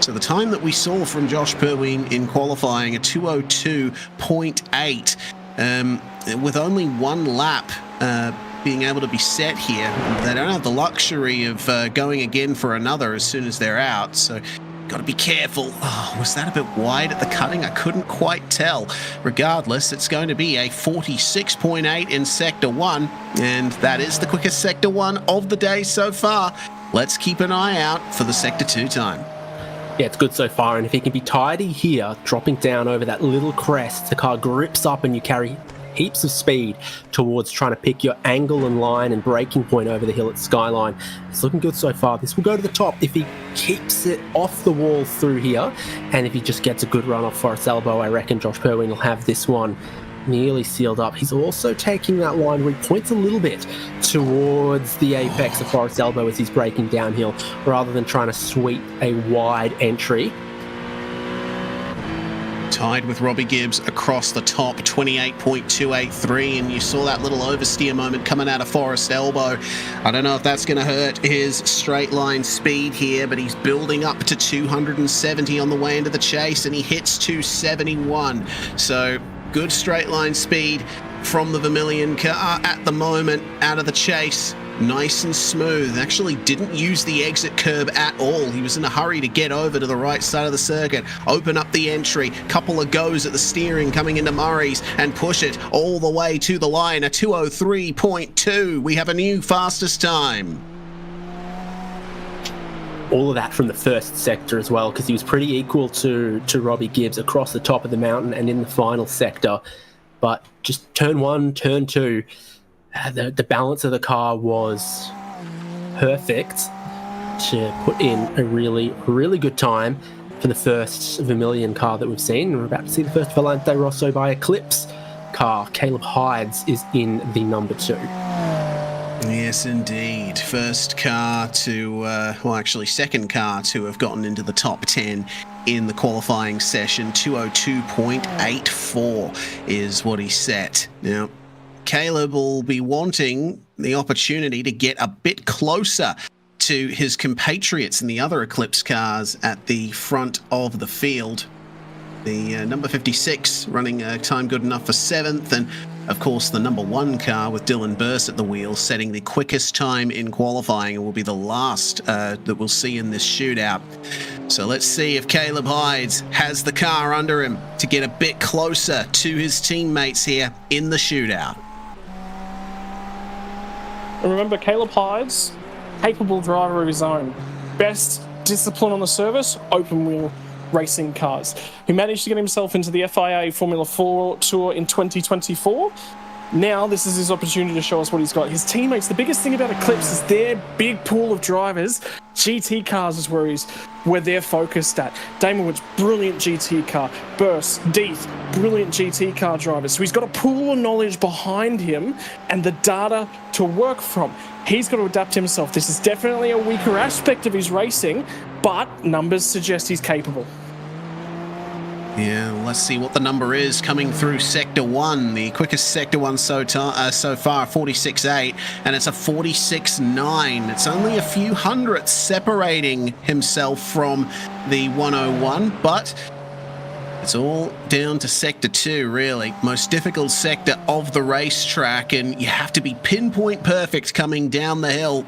So the time that we saw from Josh Perwien in qualifying, a 2:02.8, with only one lap being able to be set here. They don't have the luxury of going again for another as soon as they're out, so got to be careful. Oh, was that a bit wide at the cutting? I couldn't quite tell. Regardless, it's going to be a 46.8 in Sector 1, and that is the quickest Sector 1 of the day so far. Let's keep an eye out for the Sector 2 time. Yeah, it's good so far, and if he can be tidy here, dropping down over that little crest, the car grips up and you carry heaps of speed towards trying to pick your angle and line and braking point over the hill at Skyline. It's looking good so far. This will go to the top if he keeps it off the wall through here, and if he just gets a good run off Forest Elbow, I reckon Josh Perwien will have this one nearly sealed up. He's also taking that line where he points a little bit towards the apex of Forest Elbow as he's braking downhill, rather than trying to sweep a wide entry. Tied with Robbie Gibbs across the top, 28.283, and you saw that little oversteer moment coming out of Forest Elbow. I don't know if that's going to hurt his straight line speed here, but he's building up to 270 on the way into the chase, and he hits 271. So good straight line speed from the Vermilion car at the moment out of the chase. Nice and smooth. Actually didn't use the exit curb at all. He was in a hurry to get over to the right side of the circuit, open up the entry, couple of goes at the steering coming into Murray's, and push it all the way to the line. A 2:03.2. We have a new fastest time. All of that from the first sector as well, because he was pretty equal to Robbie Gibbs across the top of the mountain and in the final sector. But just turn 1, turn 2, the balance of the car was perfect to put in a really, really good time for the first Vermilion car that we've seen. We're about to see the first Valente Rosso by Eclipse car. Caleb Hydes is in the number 2. Yes, indeed. First car to, second car to have gotten into the top 10 in the qualifying session. 2:02.84 is what he set. Now, Caleb will be wanting the opportunity to get a bit closer to his compatriots in the other Eclipse cars at the front of the field. The number 56 running a time good enough for 7th, and of course the number 1 car with Dylan Burse at the wheel setting the quickest time in qualifying, and will be the last that we'll see in this shootout. So let's see if Caleb Hydes has the car under him to get a bit closer to his teammates here in the shootout. And remember, Caleb Hydes, capable driver of his own. Best discipline on the service, open wheel racing cars. He managed to get himself into the FIA Formula 4 Tour in 2024. Now this is his opportunity to show us what he's got. His teammates, the biggest thing about Eclipse is their big pool of drivers. GT cars is where they're focused at. Damon Woods, brilliant GT car. Burst, Deeth, brilliant GT car drivers. So he's got a pool of knowledge behind him and the data to work from. He's got to adapt himself. This is definitely a weaker aspect of his racing, but numbers suggest he's capable. Yeah, let's see what the number is coming through Sector 1. The quickest Sector 1 so far, 46.8, and it's a 46.9. It's only a few hundredths separating himself from the 101, but it's all down to Sector 2, really. Most difficult sector of the racetrack, and you have to be pinpoint perfect coming down the hill.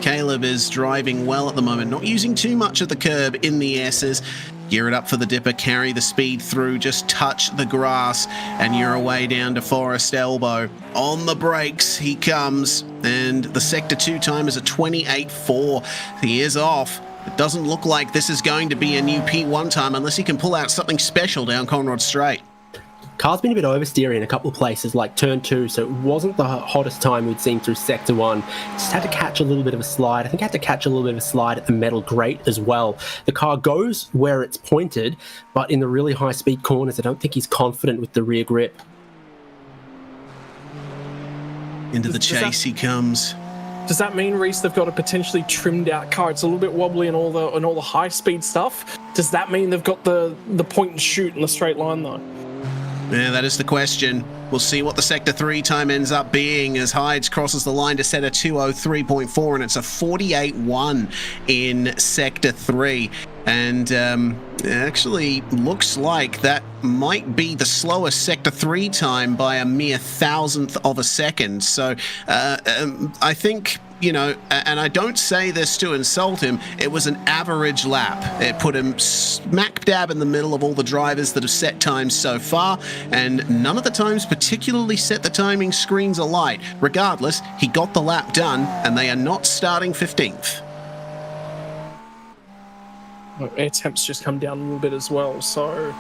Caleb is driving well at the moment, not using too much of the curb in the S's. Gear it up for the dipper, carry the speed through, just touch the grass, and you're away down to Forest Elbow. On the brakes, he comes, and the Sector 2 time is a 28.4. He is off. It doesn't look like this is going to be a new P1 time unless he can pull out something special down Conrod Straight. Car's been a bit oversteery in a couple of places, like turn 2, so it wasn't the hottest time we'd seen through Sector 1. Just had to catch a little bit of a slide. I think I had to catch a little bit of a slide at the metal grate as well. The car goes where it's pointed, but in the really high-speed corners, I don't think he's confident with the rear grip. Into the chase he comes. Does that mean, Reese, they've got a potentially trimmed out car? It's a little bit wobbly and all the high speed stuff. Does that mean they've got the point and shoot in the straight line though? Yeah, that is the question. We'll see what the Sector 3 time ends up being as Hides crosses the line to set a 2:03.4, and it's a 48.1 in Sector 3. And it actually looks like that might be the slowest Sector 3 time by a mere thousandth of a second. So I think, you know, and I don't say this to insult him, it was an average lap. It put him smack dab in the middle of all the drivers that have set times so far, and none of the times particularly set the timing screens alight. Regardless, he got the lap done, and they are not starting 15th. Air temps just come down a little bit as well, so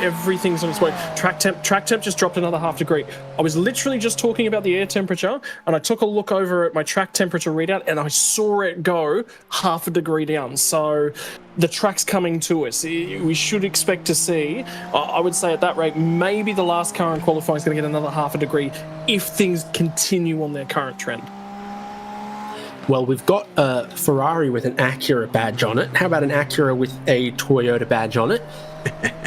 everything's on its way. Track temp just dropped another half degree. I was literally just talking about the air temperature, and I took a look over at my track temperature readout, and I saw it go half a degree down. So the track's coming to us. We should expect to see, I would say at that rate, maybe the last car in qualifying is going to get another half a degree if things continue on their current trend. Well, we've got a Ferrari with an Acura badge on it. How about an Acura with a Toyota badge on it?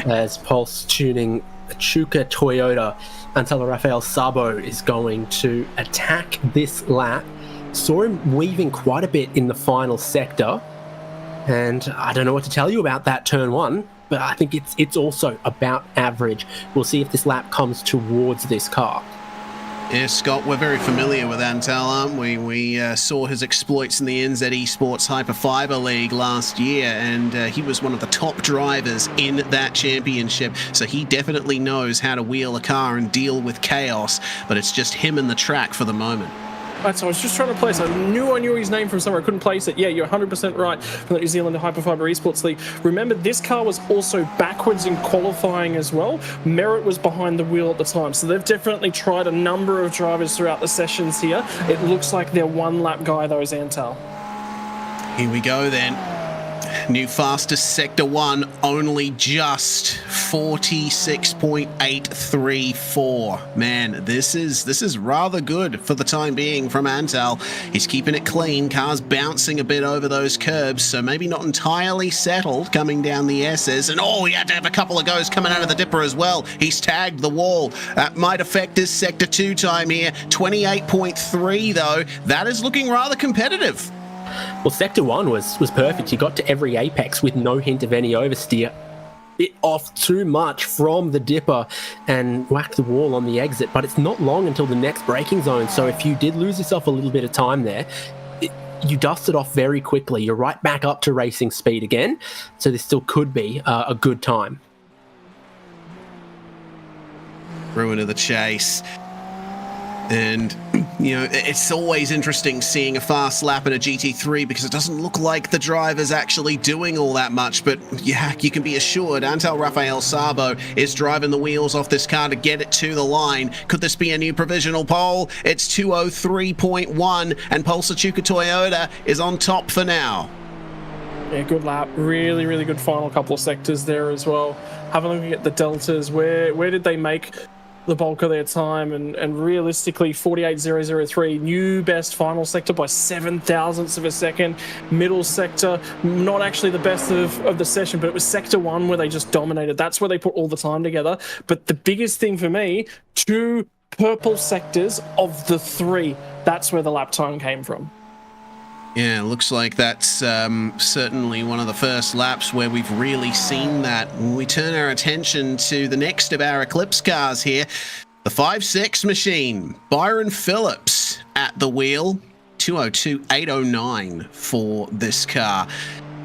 As Pulse tuning Chuka Toyota, Antela Rafael Sabo is going to attack this lap. Saw him weaving quite a bit in the final sector. And I don't know what to tell you about that turn 1, but I think it's also about average. We'll see if this lap comes towards this car. Yeah, Scott, we're very familiar with Antal, aren't we? We saw his exploits in the NZ Esports Hyperfiber League last year, and he was one of the top drivers in that championship, so he definitely knows how to wheel a car and deal with chaos, but it's just him and the track for the moment. Right, so I was just trying to place. I knew his name from somewhere. I couldn't place it. Yeah, you're 100% right from the New Zealand Hyperfiber Esports League. Remember, this car was also backwards in qualifying as well. Merritt was behind the wheel at the time, so they've definitely tried a number of drivers throughout the sessions here. It looks like their one-lap guy, though, is Antal. Here we go, then. New fastest Sector 1, only just 46.834. Man, this is rather good for the time being from Antal. He's keeping it clean. Car's bouncing a bit over those curbs, so maybe not entirely settled coming down the S's. And he had to have a couple of goes coming out of the dipper as well. He's tagged the wall. That might affect his Sector 2 time here. 28.3 though. That is looking rather competitive. Well, Sector 1 was perfect. You got to every apex with no hint of any oversteer. Bit off too much from the dipper and whacked the wall on the exit, but it's not long until the next braking zone, so if you did lose yourself a little bit of time there, you dust it off very quickly. You're right back up to racing speed again, so this still could be a good time. Ruin of the chase. And You know, it's always interesting seeing a fast lap in a GT3 because it doesn't look like the driver's actually doing all that much. But yeah, you can be assured Antal Rafael Sabo is driving the wheels off this car to get it to the line. Could this be a new provisional pole? It's 2:03.1, and Pulsachuka Toyota is on top for now. Yeah, good lap. Really, really good final couple of sectors there as well. Have a look at the deltas. Where did they make the bulk of their time? And realistically, 48.003, new best final sector by 7 thousandths of a second. Middle sector, not actually the best of the session, but it was sector 1 where they just dominated. That's where they put all the time together. But the biggest thing for me, 2 purple sectors of the 3. That's where the lap time came from. Yeah, looks like that's certainly one of the first laps where we've really seen that. We turn our attention to the next of our Eclipse cars here, the 5.6 machine. Byron Phillips at the wheel, 2:02.809 for this car.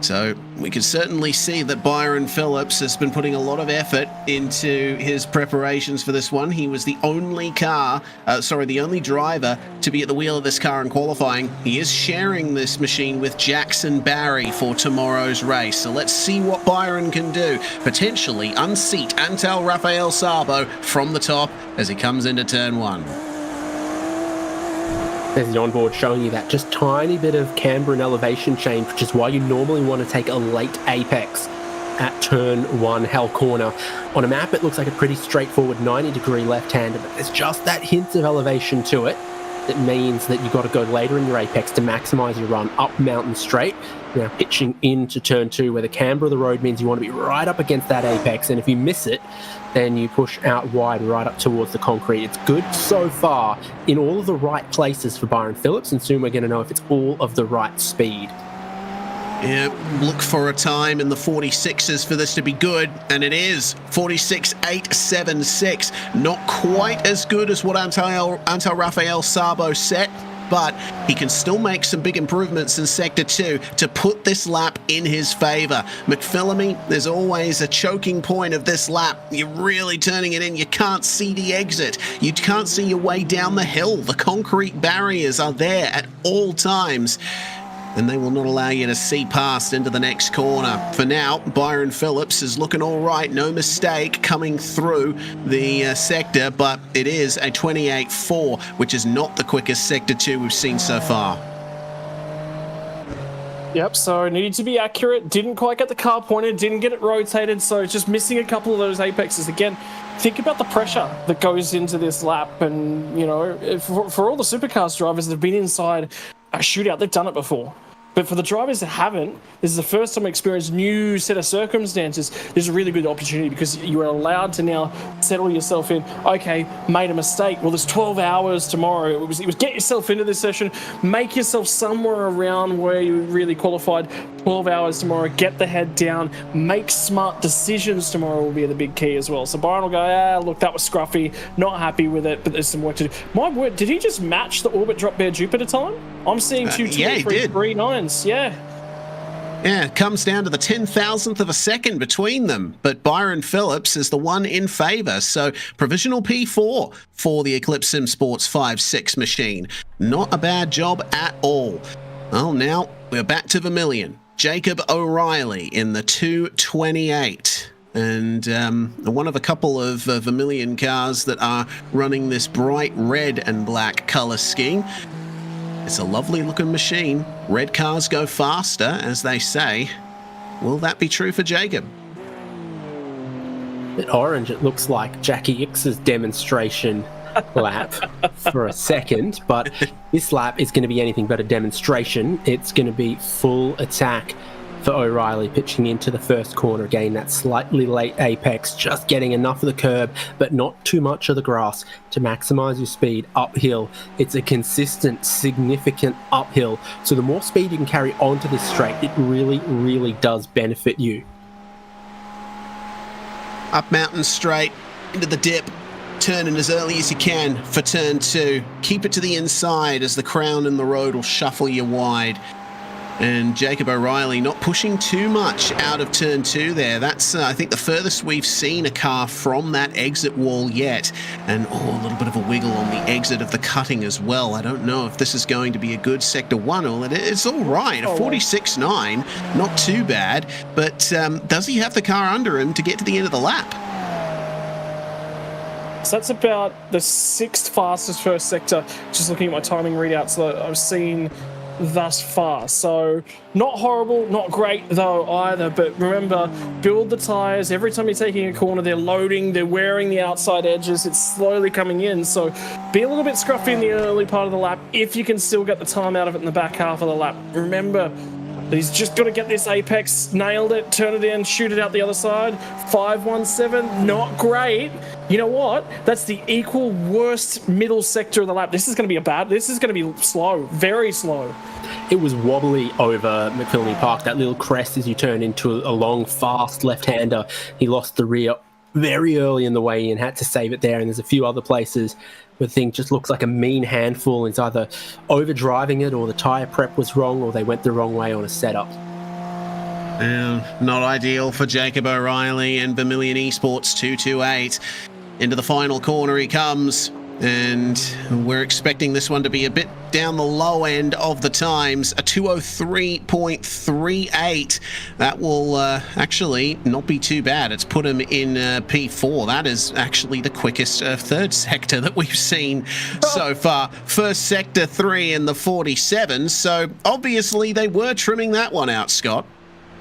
So we can certainly see that Byron Phillips has been putting a lot of effort into his preparations for this one. He was the only the only driver to be at the wheel of this car in qualifying. He is sharing this machine with Jackson Barry for tomorrow's race. So let's see what Byron can do. Potentially unseat Antal Rafael Sabo from the top as he comes into turn 1. There's the onboard showing you that just tiny bit of camber and elevation change, which is why you normally want to take a late apex at turn 1 hell corner. On a map, it looks like a pretty straightforward 90-degree left-hander, but there's just that hint of elevation to it. It means that you've got to go later in your apex to maximize your run up mountain straight. Now pitching into turn 2 where the camber of the road means you want to be right up against that apex, and if you miss it, then you push out wide right up towards the concrete. It's good so far in all of the right places for Byron Phillips, and soon we're going to know if it's all of the right speed. Yeah, look for a time in the 46s for this to be good, and it is 46.876. Not quite as good as what Antal Rafael Sabo set, but he can still make some big improvements in Sector 2 to put this lap in his favour. McPhillamy, there's always a choking point of this lap. You're really turning it in. You can't see the exit. You can't see your way down the hill. The concrete barriers are there at all times, and they will not allow you to see past into the next corner. For now, Byron Phillips is looking all right. No mistake coming through the sector, but it is a 28.4, which is not the quickest Sector 2 we've seen so far. Yep, so needed to be accurate, didn't quite get the car pointed, didn't get it rotated, so just missing a couple of those apexes. Again, think about the pressure that goes into this lap, and, you know, for all the supercars drivers that have been inside a shootout, they've done it before. But for the drivers that haven't, this is the first time experience new set of circumstances. This is a really good opportunity because you are allowed to now settle yourself in. Okay, made a mistake. Well, there's 12 hours tomorrow. It was get yourself into this session, make yourself somewhere around where you really qualified. 12 hours tomorrow, get the head down, make smart decisions tomorrow will be the big key as well. So Byron will go, look, that was scruffy, not happy with it, but there's some work to do. My word, did he just match the Orbit Drop Bear Jupiter time? I'm seeing 2:23.39. Yeah. Yeah, it comes down to the 10,000th of a second between them, but Byron Phillips is the one in favour, so provisional P4 for the Eclipse Sim Sports 5.6 machine. Not a bad job at all. Well, now we're back to Vermilion. Jacob O'Reilly in the 228. And one of a couple of Vermilion cars that are running this bright red and black colour scheme. It's a lovely looking machine. Red cars go faster, as they say. Will that be true for Jacob? At orange, it looks like Jackie X's demonstration lap for a second, but this lap is going to be anything but a demonstration. It's going to be full attack for O'Reilly, pitching into the first corner. Again, that slightly late apex, just getting enough of the curb, but not too much of the grass to maximize your speed uphill. It's a consistent, significant uphill. So the more speed you can carry onto this straight, it really, really does benefit you. Up mountain straight, into the dip, turning as early as you can for turn 2. Keep it to the inside as the crown in the road will shuffle you wide. And Jacob O'Reilly not pushing too much out of turn 2 there. That's, I think, the furthest we've seen a car from that exit wall yet. And, a little bit of a wiggle on the exit of the cutting as well. I don't know if this is going to be a good Sector 1. Well, it's all right. A 46.9, not too bad. But does he have the car under him to get to the end of the lap? So that's about the 6th fastest first sector, just looking at my timing readouts that I've seen thus far. So not horrible, not great though either, but remember, build the tires. Every time you're taking a corner, they're loading, they're wearing the outside edges, it's slowly coming in. So be a little bit scruffy in the early part of the lap if you can still get the time out of it in the back half of the lap. Remember, he's just got to get this apex, nailed it, turn it in, shoot it out the other side. 517, not great. You know what? That's the equal worst middle sector of the lap. This is going to be this is going to be slow, very slow. It was wobbly over McPhillamy Park, that little crest as you turn into a long, fast left-hander. He lost the rear very early in the way and had to save it there, and there's a few other places where the thing just looks like a mean handful. It's either overdriving it or the tyre prep was wrong or they went the wrong way on a setup. Not ideal for Jacob O'Reilly and Vermilion Esports 228. Into the final corner he comes, and we're expecting this one to be a bit down the low end of the times, a 203.38. That will actually not be too bad. It's put him in P4. That is actually the quickest third sector that we've seen so far. First sector 3 in the 47, so obviously they were trimming that one out, Scott.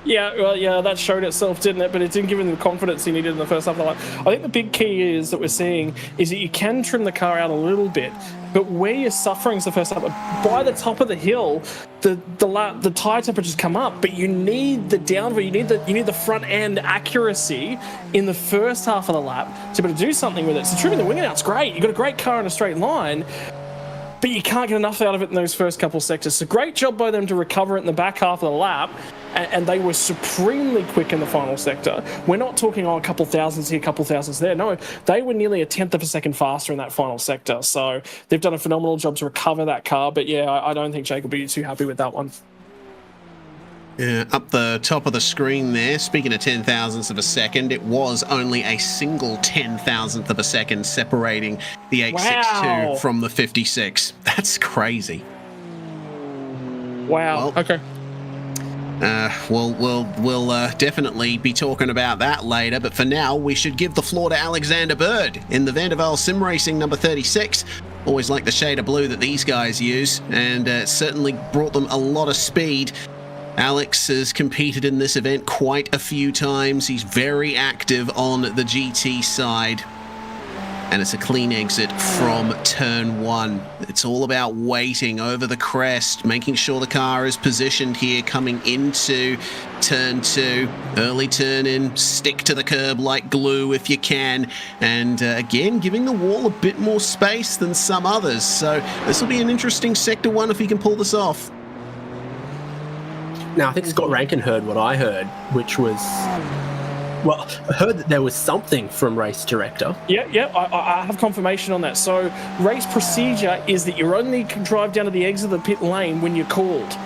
Yeah, well, yeah, that showed itself, didn't it? But it didn't give him the confidence he needed in the first half of the lap. I think the big key is that we're seeing is that you can trim the car out a little bit, but where you're suffering is the first lap. By the top of the hill, the tire temperatures come up, but you need the downforce, you need the front end accuracy in the first half of the lap to be able to do something with it. So trimming the wing out's great. You've got a great car in a straight line, but you can't get enough out of it in those first couple sectors. So great job by them to recover it in the back half of the lap, and they were supremely quick in the final sector. We're not talking, a couple thousands here, a couple thousands there. No, they were nearly a tenth of a second faster in that final sector. So they've done a phenomenal job to recover that car, but yeah, I don't think Jake will be too happy with that one. Yeah, up the top of the screen there, speaking of 10,000ths of a second, it was only a single 10,000th of a second separating the 862 from the 56. That's crazy. Wow. Well, okay. We'll definitely be talking about that later, but for now, we should give the floor to Alexander Bird in the Vandervelde Sim Racing number 36. Always like the shade of blue that these guys use, and it certainly brought them a lot of speed. Alex has competed in this event quite a few times. He's very active on the GT side. And it's a clean exit from turn 1. It's all about waiting over the crest, making sure the car is positioned here coming into turn 2. Early turn in, stick to the curb like glue if you can. And again, giving the wall a bit more space than some others. So this will be an interesting sector 1 if he can pull this off. Now, I think Scott Rankin heard what I heard, which was, well, I heard that there was something from race director. Yeah, I have confirmation on that. So race procedure is that you only can drive down to the exit of the pit lane when you're called.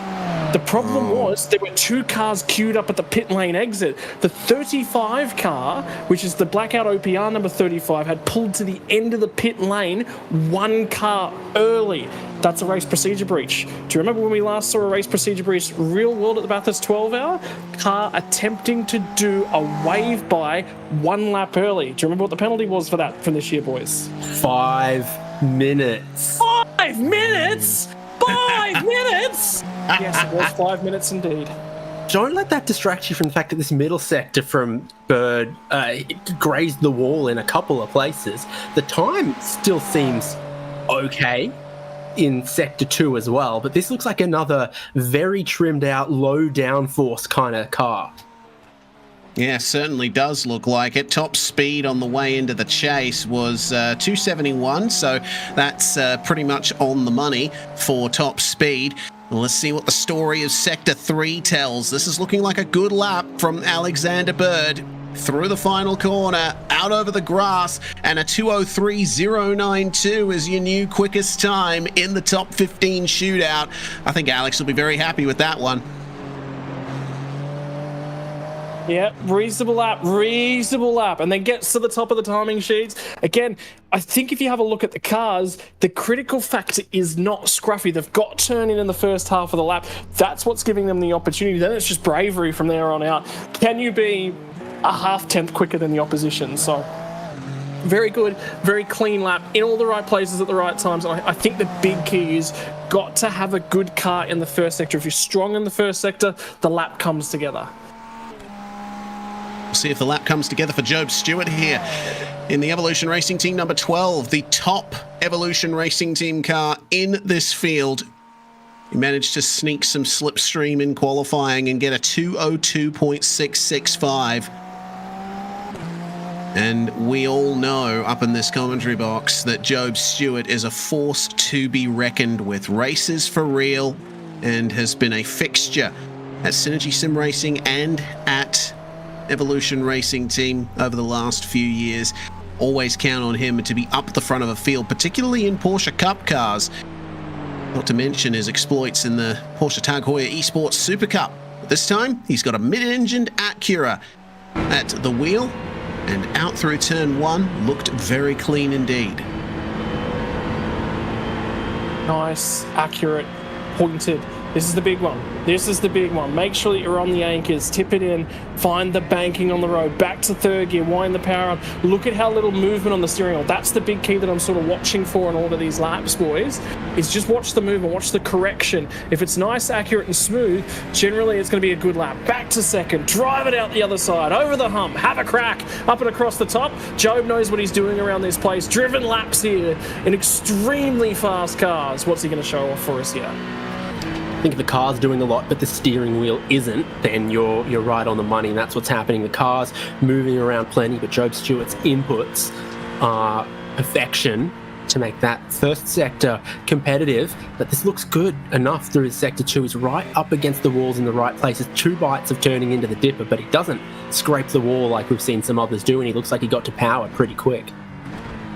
The problem was there were 2 cars queued up at the pit lane exit. The 35 car, which is the blackout OPR number 35, had pulled to the end of the pit lane 1 car early. That's a race procedure breach. Do you remember when we last saw a race procedure breach real world at the Bathurst 12 hour? Car attempting to do a wave by 1 lap early. Do you remember what the penalty was for that from this year, boys? 5 minutes. 5 minutes? 5 minutes? Yes, it was 5 minutes indeed. Don't let that distract you from the fact that this middle sector from Bird grazed the wall in a couple of places. The time still seems okay in sector 2 as well, but this looks like another very trimmed out, low downforce kind of car. Yeah, certainly does look like it. Top speed on the way into the chase was 271, so that's pretty much on the money for top speed. Let's see what the story of Sector 3 tells. This is looking like a good lap from Alexander Bird. Through the final corner, out over the grass, and a 203.092 is your new quickest time in the top 15 shootout. I think Alex will be very happy with that one. Yeah, reasonable lap, and then gets to the top of the timing sheets. Again, I think if you have a look at the cars, the critical factor is not scruffy. They've got turn in the first half of the lap. That's what's giving them the opportunity. Then it's just bravery from there on out. Can you be a half-tenth quicker than the opposition? So very good, very clean lap, in all the right places at the right times. I think the big key is got to have a good car in the first sector. If you're strong in the first sector, the lap comes together. We'll see if the lap comes together for Job Stewart here in the Evolution Racing Team number 12, the top Evolution Racing Team car in this field. He managed to sneak some slipstream in qualifying and get a 202.665. And we all know up in this commentary box that Job Stewart is a force to be reckoned with. Races for real and has been a fixture at Synergy Sim Racing and at Evolution Racing Team over the last few years. Always count on him to be up the front of a field, particularly in Porsche Cup cars. Not to mention his exploits in the Porsche Tag Heuer Esports Super Cup. But this time, he's got a mid-engined Acura at the wheel, and out through turn 1, looked very clean indeed. Nice, accurate, pointed. This is the big one. This is the big one. Make sure that you're on the anchors. Tip it in. Find the banking on the road. Back to third gear. Wind the power up. Look at how little movement on the steering wheel. That's the big key that I'm sort of watching for in all of these laps, boys, is just watch the movement, watch the correction. If it's nice, accurate, and smooth, generally it's going to be a good lap. Back to second. Drive it out the other side. Over the hump. Have a crack. Up and across the top. Job knows what he's doing around this place. Driven laps here in extremely fast cars. What's he going to show off for us here? I think if the car's doing a lot, but the steering wheel isn't, then you're right on the money, and that's what's happening. The car's moving around plenty, but Job Stewart's inputs are perfection to make that first sector competitive. But this looks good enough through his sector 2. He's right up against the walls in the right places. 2 bites of turning into the dipper, but he doesn't scrape the wall like we've seen some others do, and he looks like he got to power pretty quick.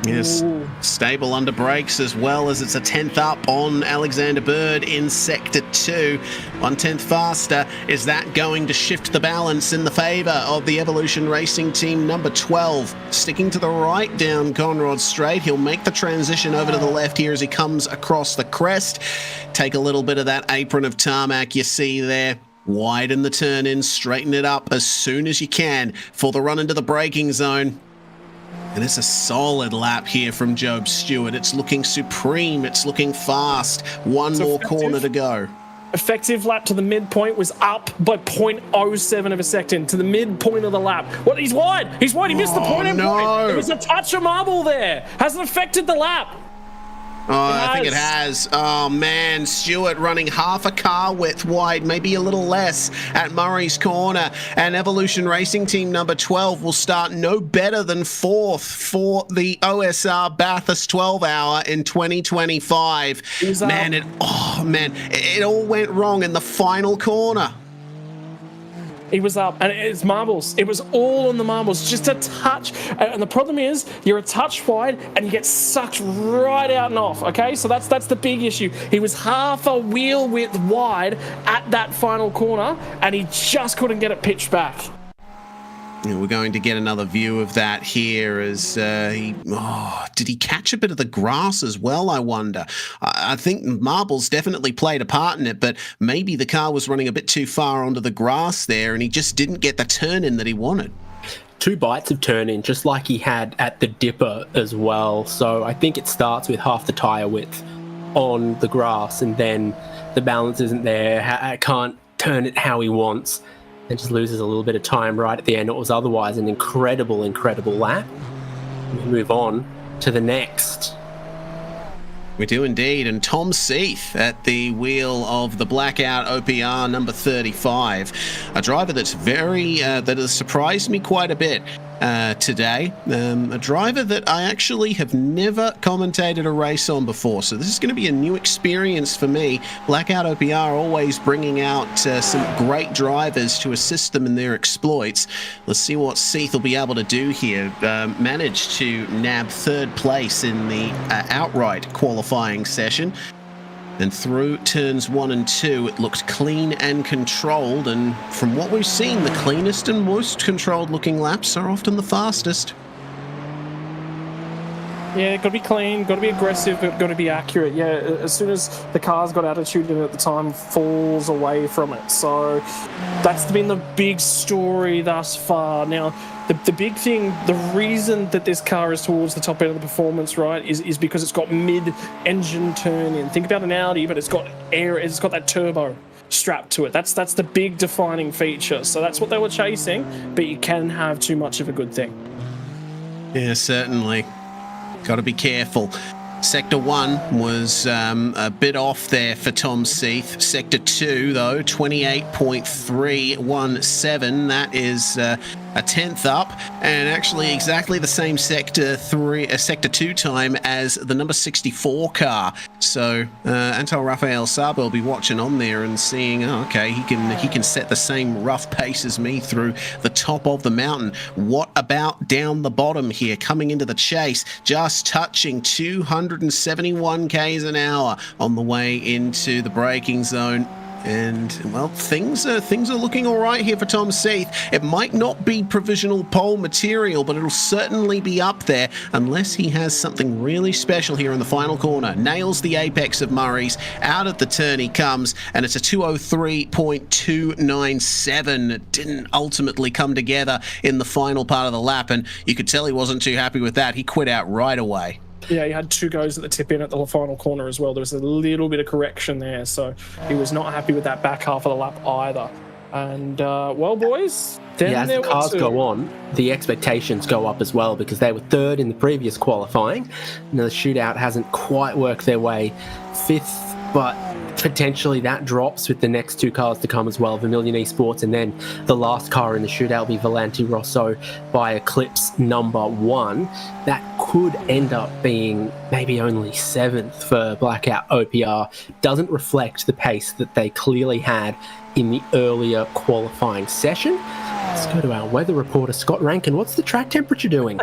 Yes, stable under brakes, as well as it's a 10th up on Alexander Bird in Sector 2. 1/10 faster. Is that going to shift the balance in the favour of the Evolution Racing Team number 12? Sticking to the right down Conrod Straight. He'll make the transition over to the left here as he comes across the crest. Take a little bit of that apron of tarmac you see there. Widen the turn in, straighten it up as soon as you can for the run into the braking zone. And it's a solid lap here from Job Stewart. It's looking supreme. It's looking fast. One more corner to go. Effective lap to the midpoint was up by 0.07 of a second to the midpoint of the lap. What? He's wide. He's wide. He missed the point. No. There was a touch of marble there. Hasn't affected the lap. Oh, I think it has. Oh, man. Stewart running half a car width wide, maybe a little less at Murray's Corner. And Evolution Racing Team number 12 will start no better than 4th for the OSR Bathurst 12 hour in 2025. Man, it all went wrong in the final corner. He was up, and it's marbles. It was all on the marbles, just a touch. And the problem is, you're a touch wide, and you get sucked right out and off. Okay, so that's the big issue. He was half a wheel width wide at that final corner, and he just couldn't get it pitched back. Yeah, we're going to get another view of that here as did he catch a bit of the grass as well, I wonder? I think marbles definitely played a part in it, but maybe the car was running a bit too far onto the grass there and he just didn't get the turn in that he wanted. 2 bites of turn in, just like he had at the dipper as well. So I think it starts with half the tyre width on the grass and then the balance isn't there. I can't turn it how he wants. And just loses a little bit of time right at the end. It was otherwise an incredible lap. We move on to the next. We do indeed, and Tom Seath at the wheel of the Blackout OPR number 35, a driver that's that has surprised me quite a bit today. A driver that I actually have never commentated a race on before, so this is going to be a new experience for me. Blackout OPR always bringing out some great drivers to assist them in their exploits. Let's see what Seath will be able to do here. Managed to nab 3rd place in the outright qualifying session. And through turns 1 and 2, it looked clean and controlled. And from what we've seen, the cleanest and most controlled looking laps are often the fastest. Yeah, got to be clean, got to be aggressive, but got to be accurate. Yeah, as soon as the car's got attitude in it, the time falls away from it. So that's been the big story thus far. Now, the big thing, the reason that this car is towards the top end of the performance, right, is because it's got mid-engine turn in. Think about an Audi, but it's got air, it's got that turbo strapped to it. That's the big defining feature. So that's what they were chasing, but you can have too much of a good thing. Yeah, certainly. Got to be careful. Sector 1 was a bit off there for Tom Seath. Sector 2, though, 28.317. That is a 10th up, and actually exactly the same sector 2 time as the number 64 car. So Antal Rafael Saba will be watching on there and seeing, oh, okay, he can set the same rough pace as me through the top of the mountain. What about down the bottom here, coming into the chase, just touching 271 k's an hour on the way into the braking zone? And, well, things are looking all right here for Tom Seath. It might not be provisional pole material, but it'll certainly be up there unless he has something really special here in the final corner. Nails the apex of Murray's. Out at the turn he comes, and it's a 203.297. It didn't ultimately come together in the final part of the lap, and you could tell he wasn't too happy with that. He quit out right away. Yeah, he had 2 goes at the tip in at the final corner as well. There was a little bit of correction there, so he was not happy with that back half of the lap either. And, well, boys, then as the cars go on, the expectations go up as well, because they were 3rd in the previous qualifying. Now, the shootout hasn't quite worked their way 5th, but potentially that drops with the next 2 cars to come as well, Vermilion Esports, and then the last car in the shootout will be Volanti Rosso by Eclipse number 1. That could end up being maybe only 7th for Blackout OPR. Doesn't reflect the pace that they clearly had in the earlier qualifying session. Let's go to our weather reporter, Scott Rankin. What's the track temperature doing?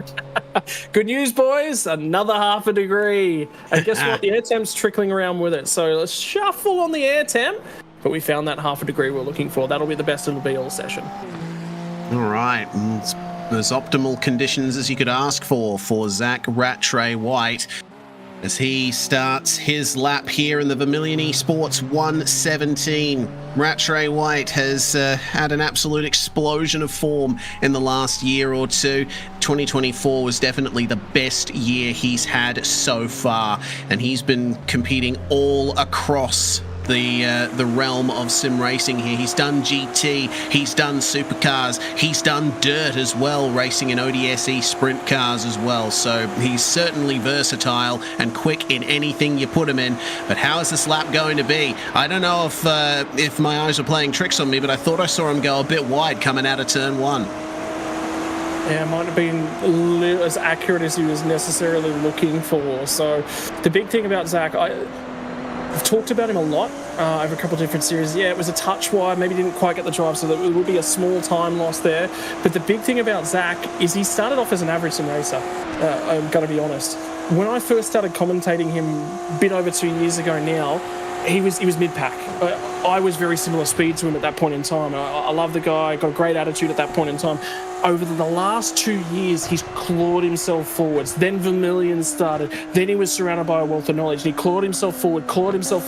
Good news, boys. Another half a degree. And guess what? The air temp's trickling around with it. So let's shuffle on the air temp. But we found that half a degree we're looking for. That'll be the best it'll be all session. All right. It's as optimal conditions as you could ask for Zach Rattray White as he starts his lap here in the Vermilion Esports 117. Rattray White has had an absolute explosion of form in the last year or two. 2024 was definitely the best year he's had so far, and he's been competing all across the realm of sim racing here. He's done GT, he's done supercars, he's done dirt as well, racing in ODSE sprint cars as well. So he's certainly versatile and quick in anything you put him in. But how is this lap going to be? I don't know if my eyes are playing tricks on me, but I thought I saw him go a bit wide coming out of turn 1. Yeah, it might have been as accurate as he was necessarily looking for. So the big thing about Zach, I've talked about him a lot over a couple of different series. Yeah, it was a touch wide, maybe didn't quite get the drive, so that it would be a small time loss there. But the big thing about Zach is he started off as an average sim racer, I'm going to be honest. When I first started commentating him a bit over 2 years ago now, he was mid-pack. I was very similar speed to him at that point in time. I love the guy, got a great attitude at that point in time. Over the last 2 years, he's clawed himself forwards. Then Vermilion started. Then he was surrounded by a wealth of knowledge. And he clawed himself forward, took himself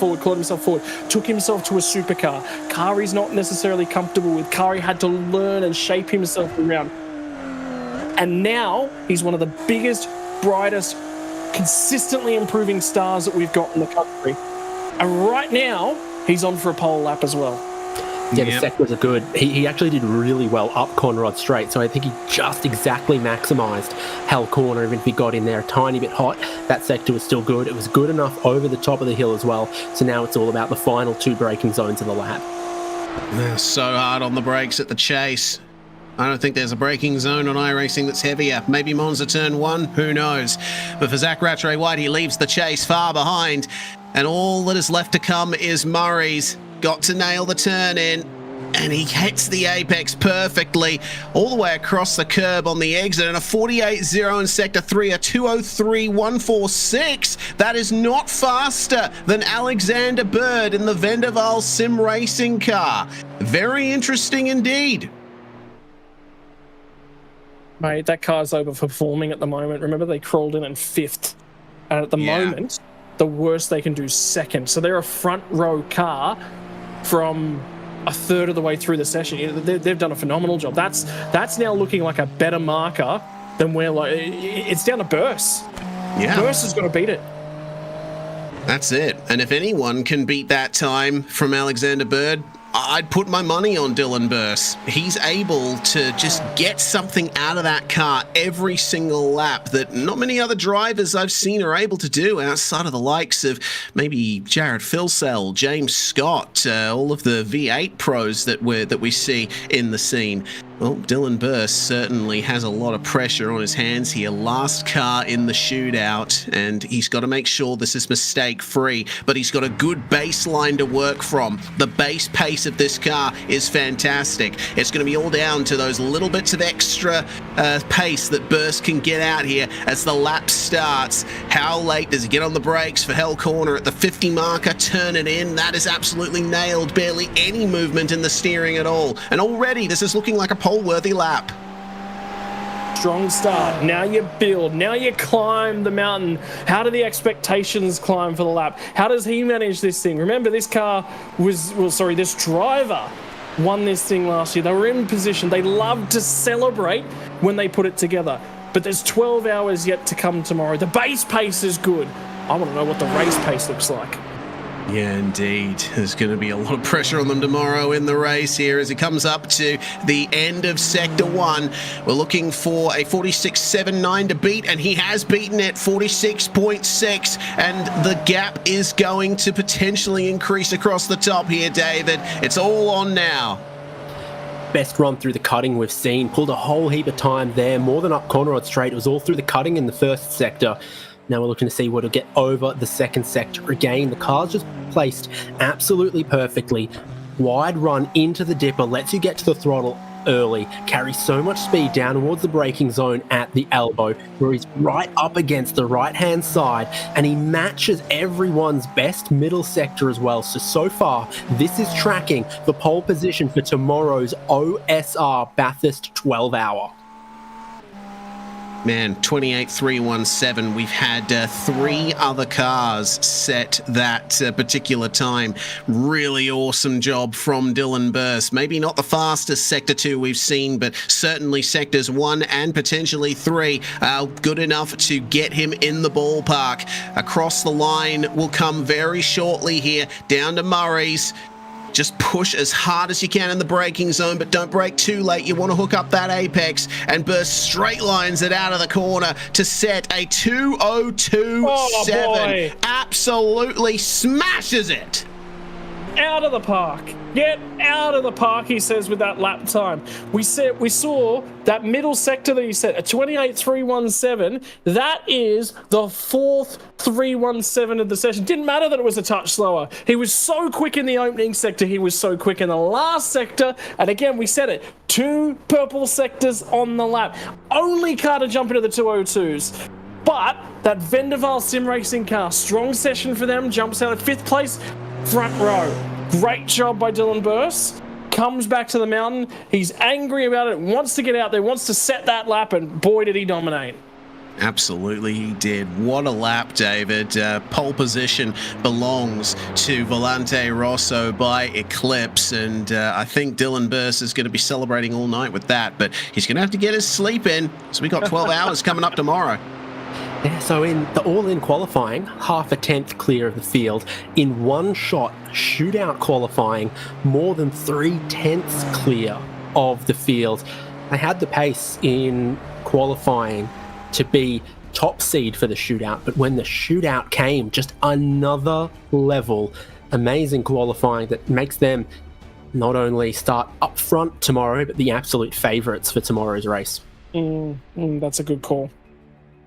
to a supercar. Car he's not necessarily comfortable with. Car he had to learn and shape himself around. And now he's one of the biggest, brightest, consistently improving stars that we've got in the country. And right now, he's on for a pole lap as well. Yeah, the sectors are good. He actually did really well up Conrod Straight, so I think he just exactly maximised Hell Corner. Even if he got in there a tiny bit hot, that sector was still good. It was good enough over the top of the hill as well, so now it's all about the final 2 braking zones of the lap. They're so hard on the brakes at the chase. I don't think there's a braking zone on iRacing that's heavier. Maybe Monza turn 1, who knows. But for Zach Rattray White, he leaves the chase far behind, and all that is left to come is Murray's. Got to nail the turn in. and he hits the apex perfectly all the way across the curb on the exit, and a 48.0 in Sector 3, a 203.146. That is not faster than Alexander Bird in the Vendaval Sim Racing car. Very interesting indeed. Mate, that car's overperforming at the moment. Remember, they crawled in 5th. And at the moment, the worst they can do is 2nd. So they're a front row car from a third of the way through the session. They've done a phenomenal job. That's now looking like a better marker than where, like, it's down to Burse. Yeah. Burse is going to beat it. That's it. And if anyone can beat that time from Alexander Bird, I'd put my money on Dylan Burse. He's able to just get something out of that car every single lap that not many other drivers I've seen are able to do, outside of the likes of maybe Jared Filsell, James Scott, all of the V8 pros that we see in the scene. Well, Dylan Burse certainly has a lot of pressure on his hands here. Last car in the shootout, and he's got to make sure this is mistake-free, but he's got a good baseline to work from. The base pace of this car is fantastic. It's going to be all down to those little bits of extra pace that Burse can get out here as the lap starts. How late does he get on the brakes for Hell Corner at the 50 marker? Turn it in. That is absolutely nailed. Barely any movement in the steering at all. And already this is looking like a pole-worthy lap. Strong start. Now you build. Now you climb the mountain. How do the expectations climb for the lap? How does he manage this thing? Remember, this driver won this thing last year. They were in position. They love to celebrate when they put it together. But there's 12 hours yet to come tomorrow. The base pace is good. I want to know what the race pace looks like. Yeah, indeed. There's going to be a lot of pressure on them tomorrow in the race here as it comes up to the end of Sector 1. We're looking for a 46.79 to beat, and he has beaten it, 46.6, and the gap is going to potentially increase across the top here, David. It's all on now. Best run through the cutting we've seen. Pulled a whole heap of time there, more than up Conrod Straight. It was all through the cutting in the first sector. Now we're looking to see what will get over the second sector. Again, the car's just placed absolutely perfectly. Wide run into the dipper, lets you get to the throttle early, carries so much speed down towards the braking zone at the elbow, where he's right up against the right-hand side, and he matches everyone's best middle sector as well. So far, this is tracking the pole position for tomorrow's OSR Bathurst 12-hour. Man, 28.317. We've had 3 other cars set that particular time. Really awesome job from Dylan Burse. Maybe not the fastest Sector 2 we've seen, but certainly Sectors 1 and potentially 3 are good enough to get him in the ballpark. Across the line will come very shortly here, down to Murray's. Just push as hard as you can in the braking zone, but don't brake too late. You want to hook up that apex, and Burst straight lines it out of the corner to set a 2:02.7. boy. Absolutely smashes it. Out of the park. Get out of the park, he says, with that lap time. We saw that middle sector that he set, a 28.317. That is the 4th 317 of the session. Didn't matter that it was a touch slower. He was so quick in the opening sector. He was so quick in the last sector. And again, we said it, 2 purple sectors on the lap. Only car to jump into the 202s. But that Vendaval sim racing car, strong session for them, jumps out at 5th place. Front row. Great job by Dylan Burse. Comes back to the mountain. He's angry about it, wants to get out there, wants to set that lap, and boy, did he dominate. Absolutely, he did. What a lap, David. Pole position belongs to Volante Rosso by Eclipse, and I think Dylan Burse is going to be celebrating all night with that, but he's going to have to get his sleep in, so we got 12 hours coming up tomorrow. Yeah, so in the all-in qualifying, half a tenth clear of the field. In one shot, shootout qualifying, more than 3/10 clear of the field. They had the pace in qualifying to be top seed for the shootout, but when the shootout came, just another level. Amazing qualifying that makes them not only start up front tomorrow, but the absolute favourites for tomorrow's race. That's a good call.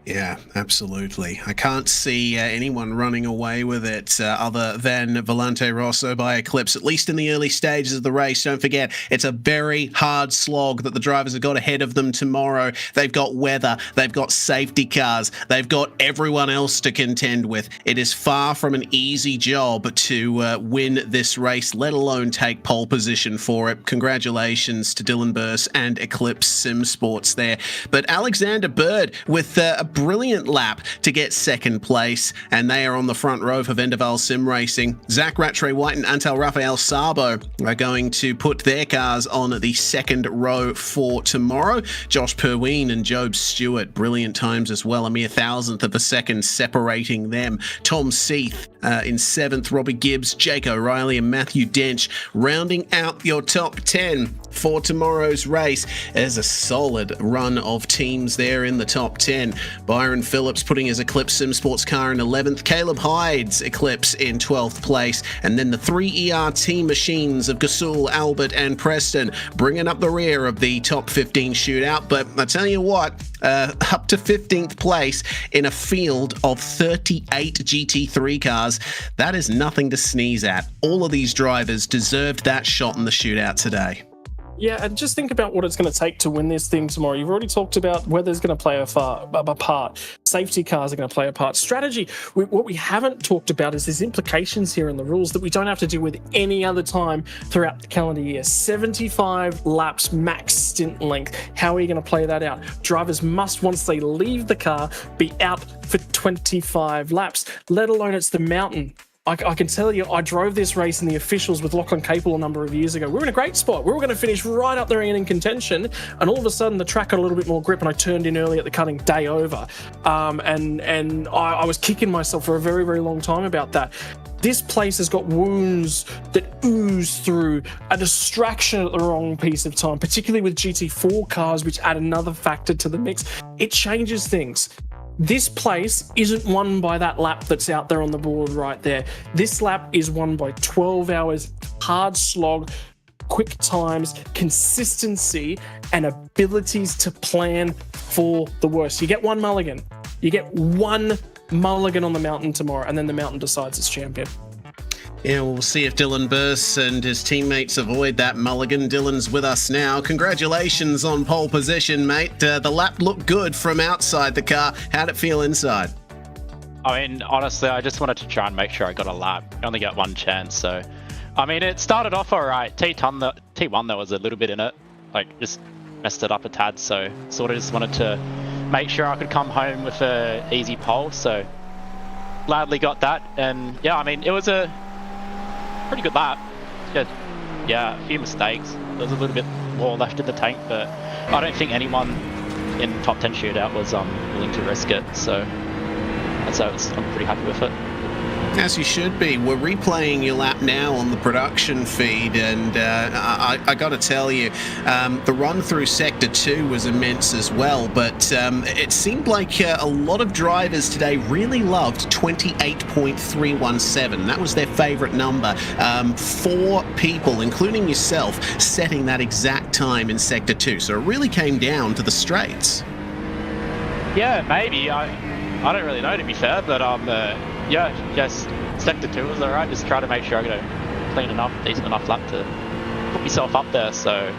Yeah, absolutely. I can't see anyone running away with it other than Volante Rosso by Eclipse, at least in the early stages of the race. Don't forget, it's a very hard slog that the drivers have got ahead of them tomorrow. They've got weather, they've got safety cars, they've got everyone else to contend with. It is far from an easy job to win this race, let alone take pole position for it. Congratulations to Dylan Burse and Eclipse Sim Sports there. But Alexander Bird with a brilliant lap to get second place, and they are on the front row for Vendaval Sim Racing. Zach Rattray White and Antal Rafael Sabo are going to put their cars on the second row for tomorrow. Josh Perween and Job Stewart, brilliant times as well, a mere thousandth of a second separating them. Tom Seath in seventh, Robbie Gibbs, Jake O'Reilly and Matthew Dench rounding out your top 10 for tomorrow's race. There's a solid run of teams there in the top 10. Byron Phillips putting his Eclipse Sim Sports car in 11th. Caleb Hyde's Eclipse in 12th place. And then the three ERT machines of Gasul, Albert and Preston bringing up the rear of the top 15 shootout. But I tell you what, up to 15th place in a field of 38 GT3 cars, that is nothing to sneeze at. All of these drivers deserved that shot in the shootout today. Yeah, and just think about what it's going to take to win this thing tomorrow. You've already talked about weather's going to play a part. Safety cars are going to play a part. Strategy. What we haven't talked about is there's implications here in the rules that we don't have to deal with any other time throughout the calendar year. 75 laps max stint length. How are you going to play that out? Drivers must, once they leave the car, be out for 25 laps, let alone it's the mountain. I can tell you, I drove this race in the officials with Lachlan Capel a number of years ago. We were in a great spot. We were going to finish right up there and in contention, and all of a sudden the track got a little bit more grip, and I turned in early at the cutting, day over. And I was kicking myself for a very, very long time about that. This place has got wounds that ooze through, a distraction at the wrong piece of time, particularly with GT4 cars, which add another factor to the mix. It changes things. This place isn't won by that lap that's out there on the board right there. This lap is won by 12 hours, hard slog, quick times, consistency, and abilities to plan for the worst. You get one mulligan. You get one mulligan on the mountain tomorrow, and then the mountain decides its champion. Yeah, we'll see if Dylan Burse and his teammates avoid that mulligan. Dylan's with us now. Congratulations on pole position, mate. The lap looked good from outside the car. How'd it feel inside? I mean, honestly, I just wanted to try and make sure I got a lap. I only got one chance, so... I mean, it started off all right. T1, there was a little bit in it. Like, just messed it up a tad, so sort of just wanted to make sure I could come home with an easy pole, so... Gladly got that, and yeah, I mean, it was a pretty good lap. Yeah, a few mistakes. There was a little bit more left in the tank, but I don't think anyone in top 10 shootout was willing to risk it, so I'm pretty happy with it. As you should be. We're replaying your lap now on the production feed, and I got to tell you, the run through Sector 2 was immense as well, but it seemed like a lot of drivers today really loved 28.317. That was their favourite number. 4 people, including yourself, setting that exact time in Sector 2, so it really came down to the straights. Yeah, maybe. I don't really know, to be fair, but yeah, just Sector 2 was alright. Just try to make sure I get a clean enough, decent enough lap to put myself up there. So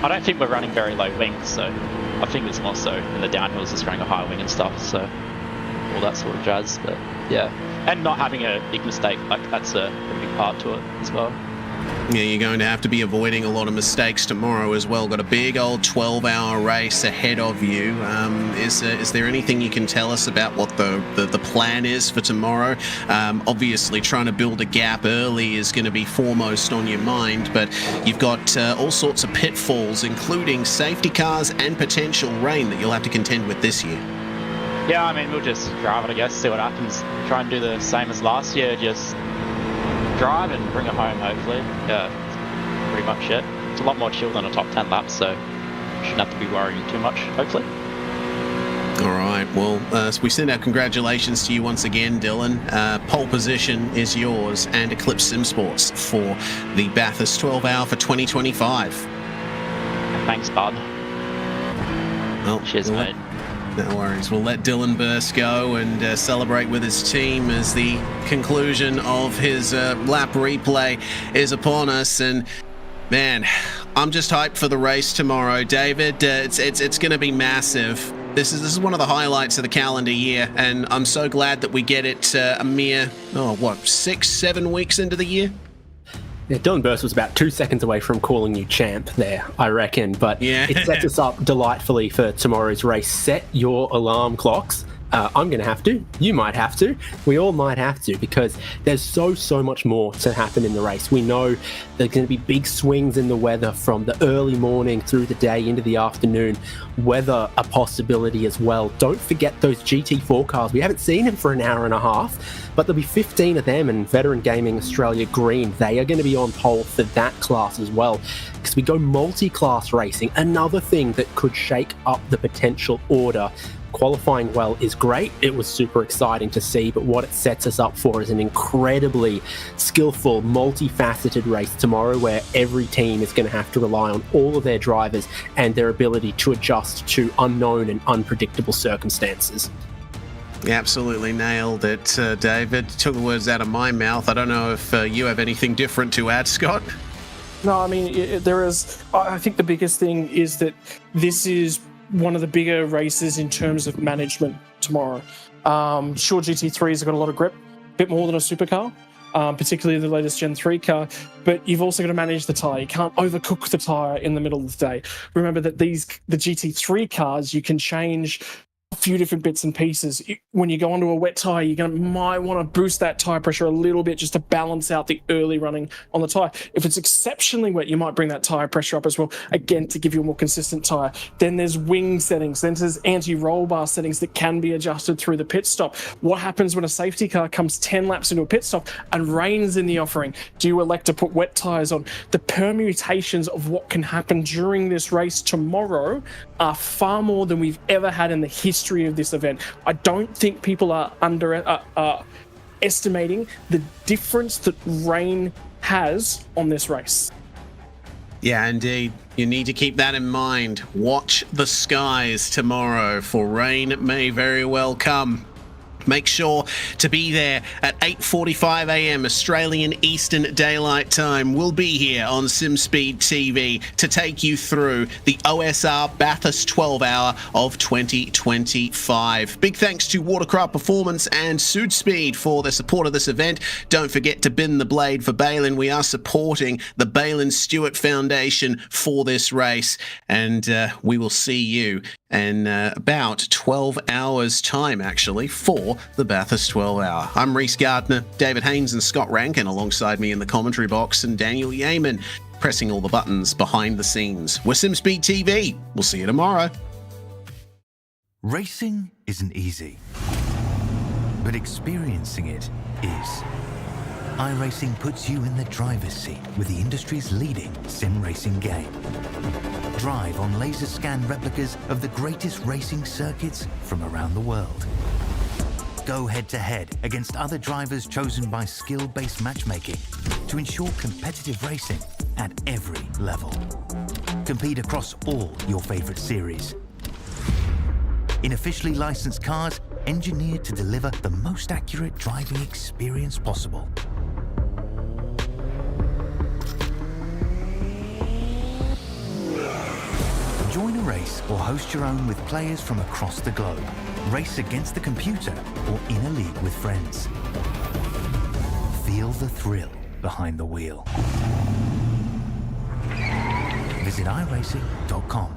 I don't think we're running very low wings. So I think it's more so in the downhills, just running a high wing and stuff. So all that sort of jazz. But yeah, and not having a big mistake, like that's a big part to it as well. Yeah, you're going to have to be avoiding a lot of mistakes tomorrow as well. Got a big old 12-hour race ahead of you. Is there anything you can tell us about what the plan is for tomorrow? Obviously, trying to build a gap early is going to be foremost on your mind, but you've got all sorts of pitfalls, including safety cars and potential rain that you'll have to contend with this year. Yeah, I mean, we'll just drive it, I guess, see what happens. Try and do the same as last year, just drive and bring it home, hopefully. Yeah, that's pretty much it. It's a lot more chill than a top 10 lap, so shouldn't have to be worrying too much, hopefully. All right, well, we send our congratulations to you once again, Dylan. Pole position is yours and Eclipse Sim Sports for the Bathurst 12-hour for 2025. Thanks, bud. Well, cheers, mate. No worries. We'll let Dylan Burst go and celebrate with his team as the conclusion of his lap replay is upon us. And man, I'm just hyped for the race tomorrow, David. It's going to be massive. This is one of the highlights of the calendar year, and I'm so glad that we get it a mere 6-7 weeks into the year. Yeah, Dylan Burst was about 2 seconds away from calling you champ there, I reckon. But yeah, it sets us up delightfully for tomorrow's race. Set your alarm clocks. I'm going to have to. You might have to. We all might have to, because there's so much more to happen in the race. We know there's going to be big swings in the weather from the early morning through the day into the afternoon. Weather a possibility as well. Don't forget those GT4 cars. We haven't seen them for an hour and a half, but there'll be 15 of them, and Veteran Gaming Australia Green, they are going to be on pole for that class as well, because we go multi-class racing, another thing that could shake up the potential order. Qualifying well is great. It was super exciting to see, but what it sets us up for is an incredibly skillful, multifaceted race tomorrow, where every team is going to have to rely on all of their drivers and their ability to adjust to unknown and unpredictable circumstances. You absolutely nailed it, David. Took the words out of my mouth. I don't know if you have anything different to add, Scott? No, I mean, there is. I think the biggest thing is that this is one of the bigger races in terms of management tomorrow. Sure, GT3s have got a lot of grip, a bit more than a supercar, particularly the latest Gen 3 car, but you've also got to manage the tyre. You can't overcook the tyre in the middle of the day. Remember that the GT3 cars, you can change a few different bits and pieces. When you go onto a wet tyre, might want to boost that tyre pressure a little bit just to balance out the early running on the tyre. If it's exceptionally wet, you might bring that tyre pressure up as well, again, to give you a more consistent tyre. Then there's wing settings. Then there's anti-roll bar settings that can be adjusted through the pit stop. What happens when a safety car comes 10 laps into a pit stop and rain's in the offering? Do you elect to put wet tyres on? The permutations of what can happen during this race tomorrow are far more than we've ever had in the history of this event. I don't think people are estimating the difference that rain has on this race. Yeah, indeed. You need to keep that in mind. Watch the skies tomorrow, for rain may very well come. Make sure to be there at 8:45 a.m. Australian Eastern Daylight Time. We'll be here on SimSpeed TV to take you through the OSR Bathurst 12 Hour of 2025. Big thanks to Watercraft Performance and Sudspeed for the support of this event. Don't forget to bin the blade for Balin. We are supporting the Balin Stewart Foundation for this race, and we will see you in about 12 hours time, actually, for the Bathurst 12 Hour. I'm Reese Gardner, David Haynes and Scott Rankin alongside me in the commentary box, and Daniel Yeaman pressing all the buttons behind the scenes. We're SimSpeed TV. We'll see you tomorrow. Racing isn't easy, but experiencing it is. iRacing puts you in the driver's seat with the industry's leading sim racing game. Drive on laser scan replicas of the greatest racing circuits from around the world. Go head-to-head against other drivers chosen by skill-based matchmaking to ensure competitive racing at every level. Compete across all your favorite series. In officially licensed cars, engineered to deliver the most accurate driving experience possible. Join a race or host your own with players from across the globe. Race against the computer or in a league with friends. Feel the thrill behind the wheel. Visit iRacing.com.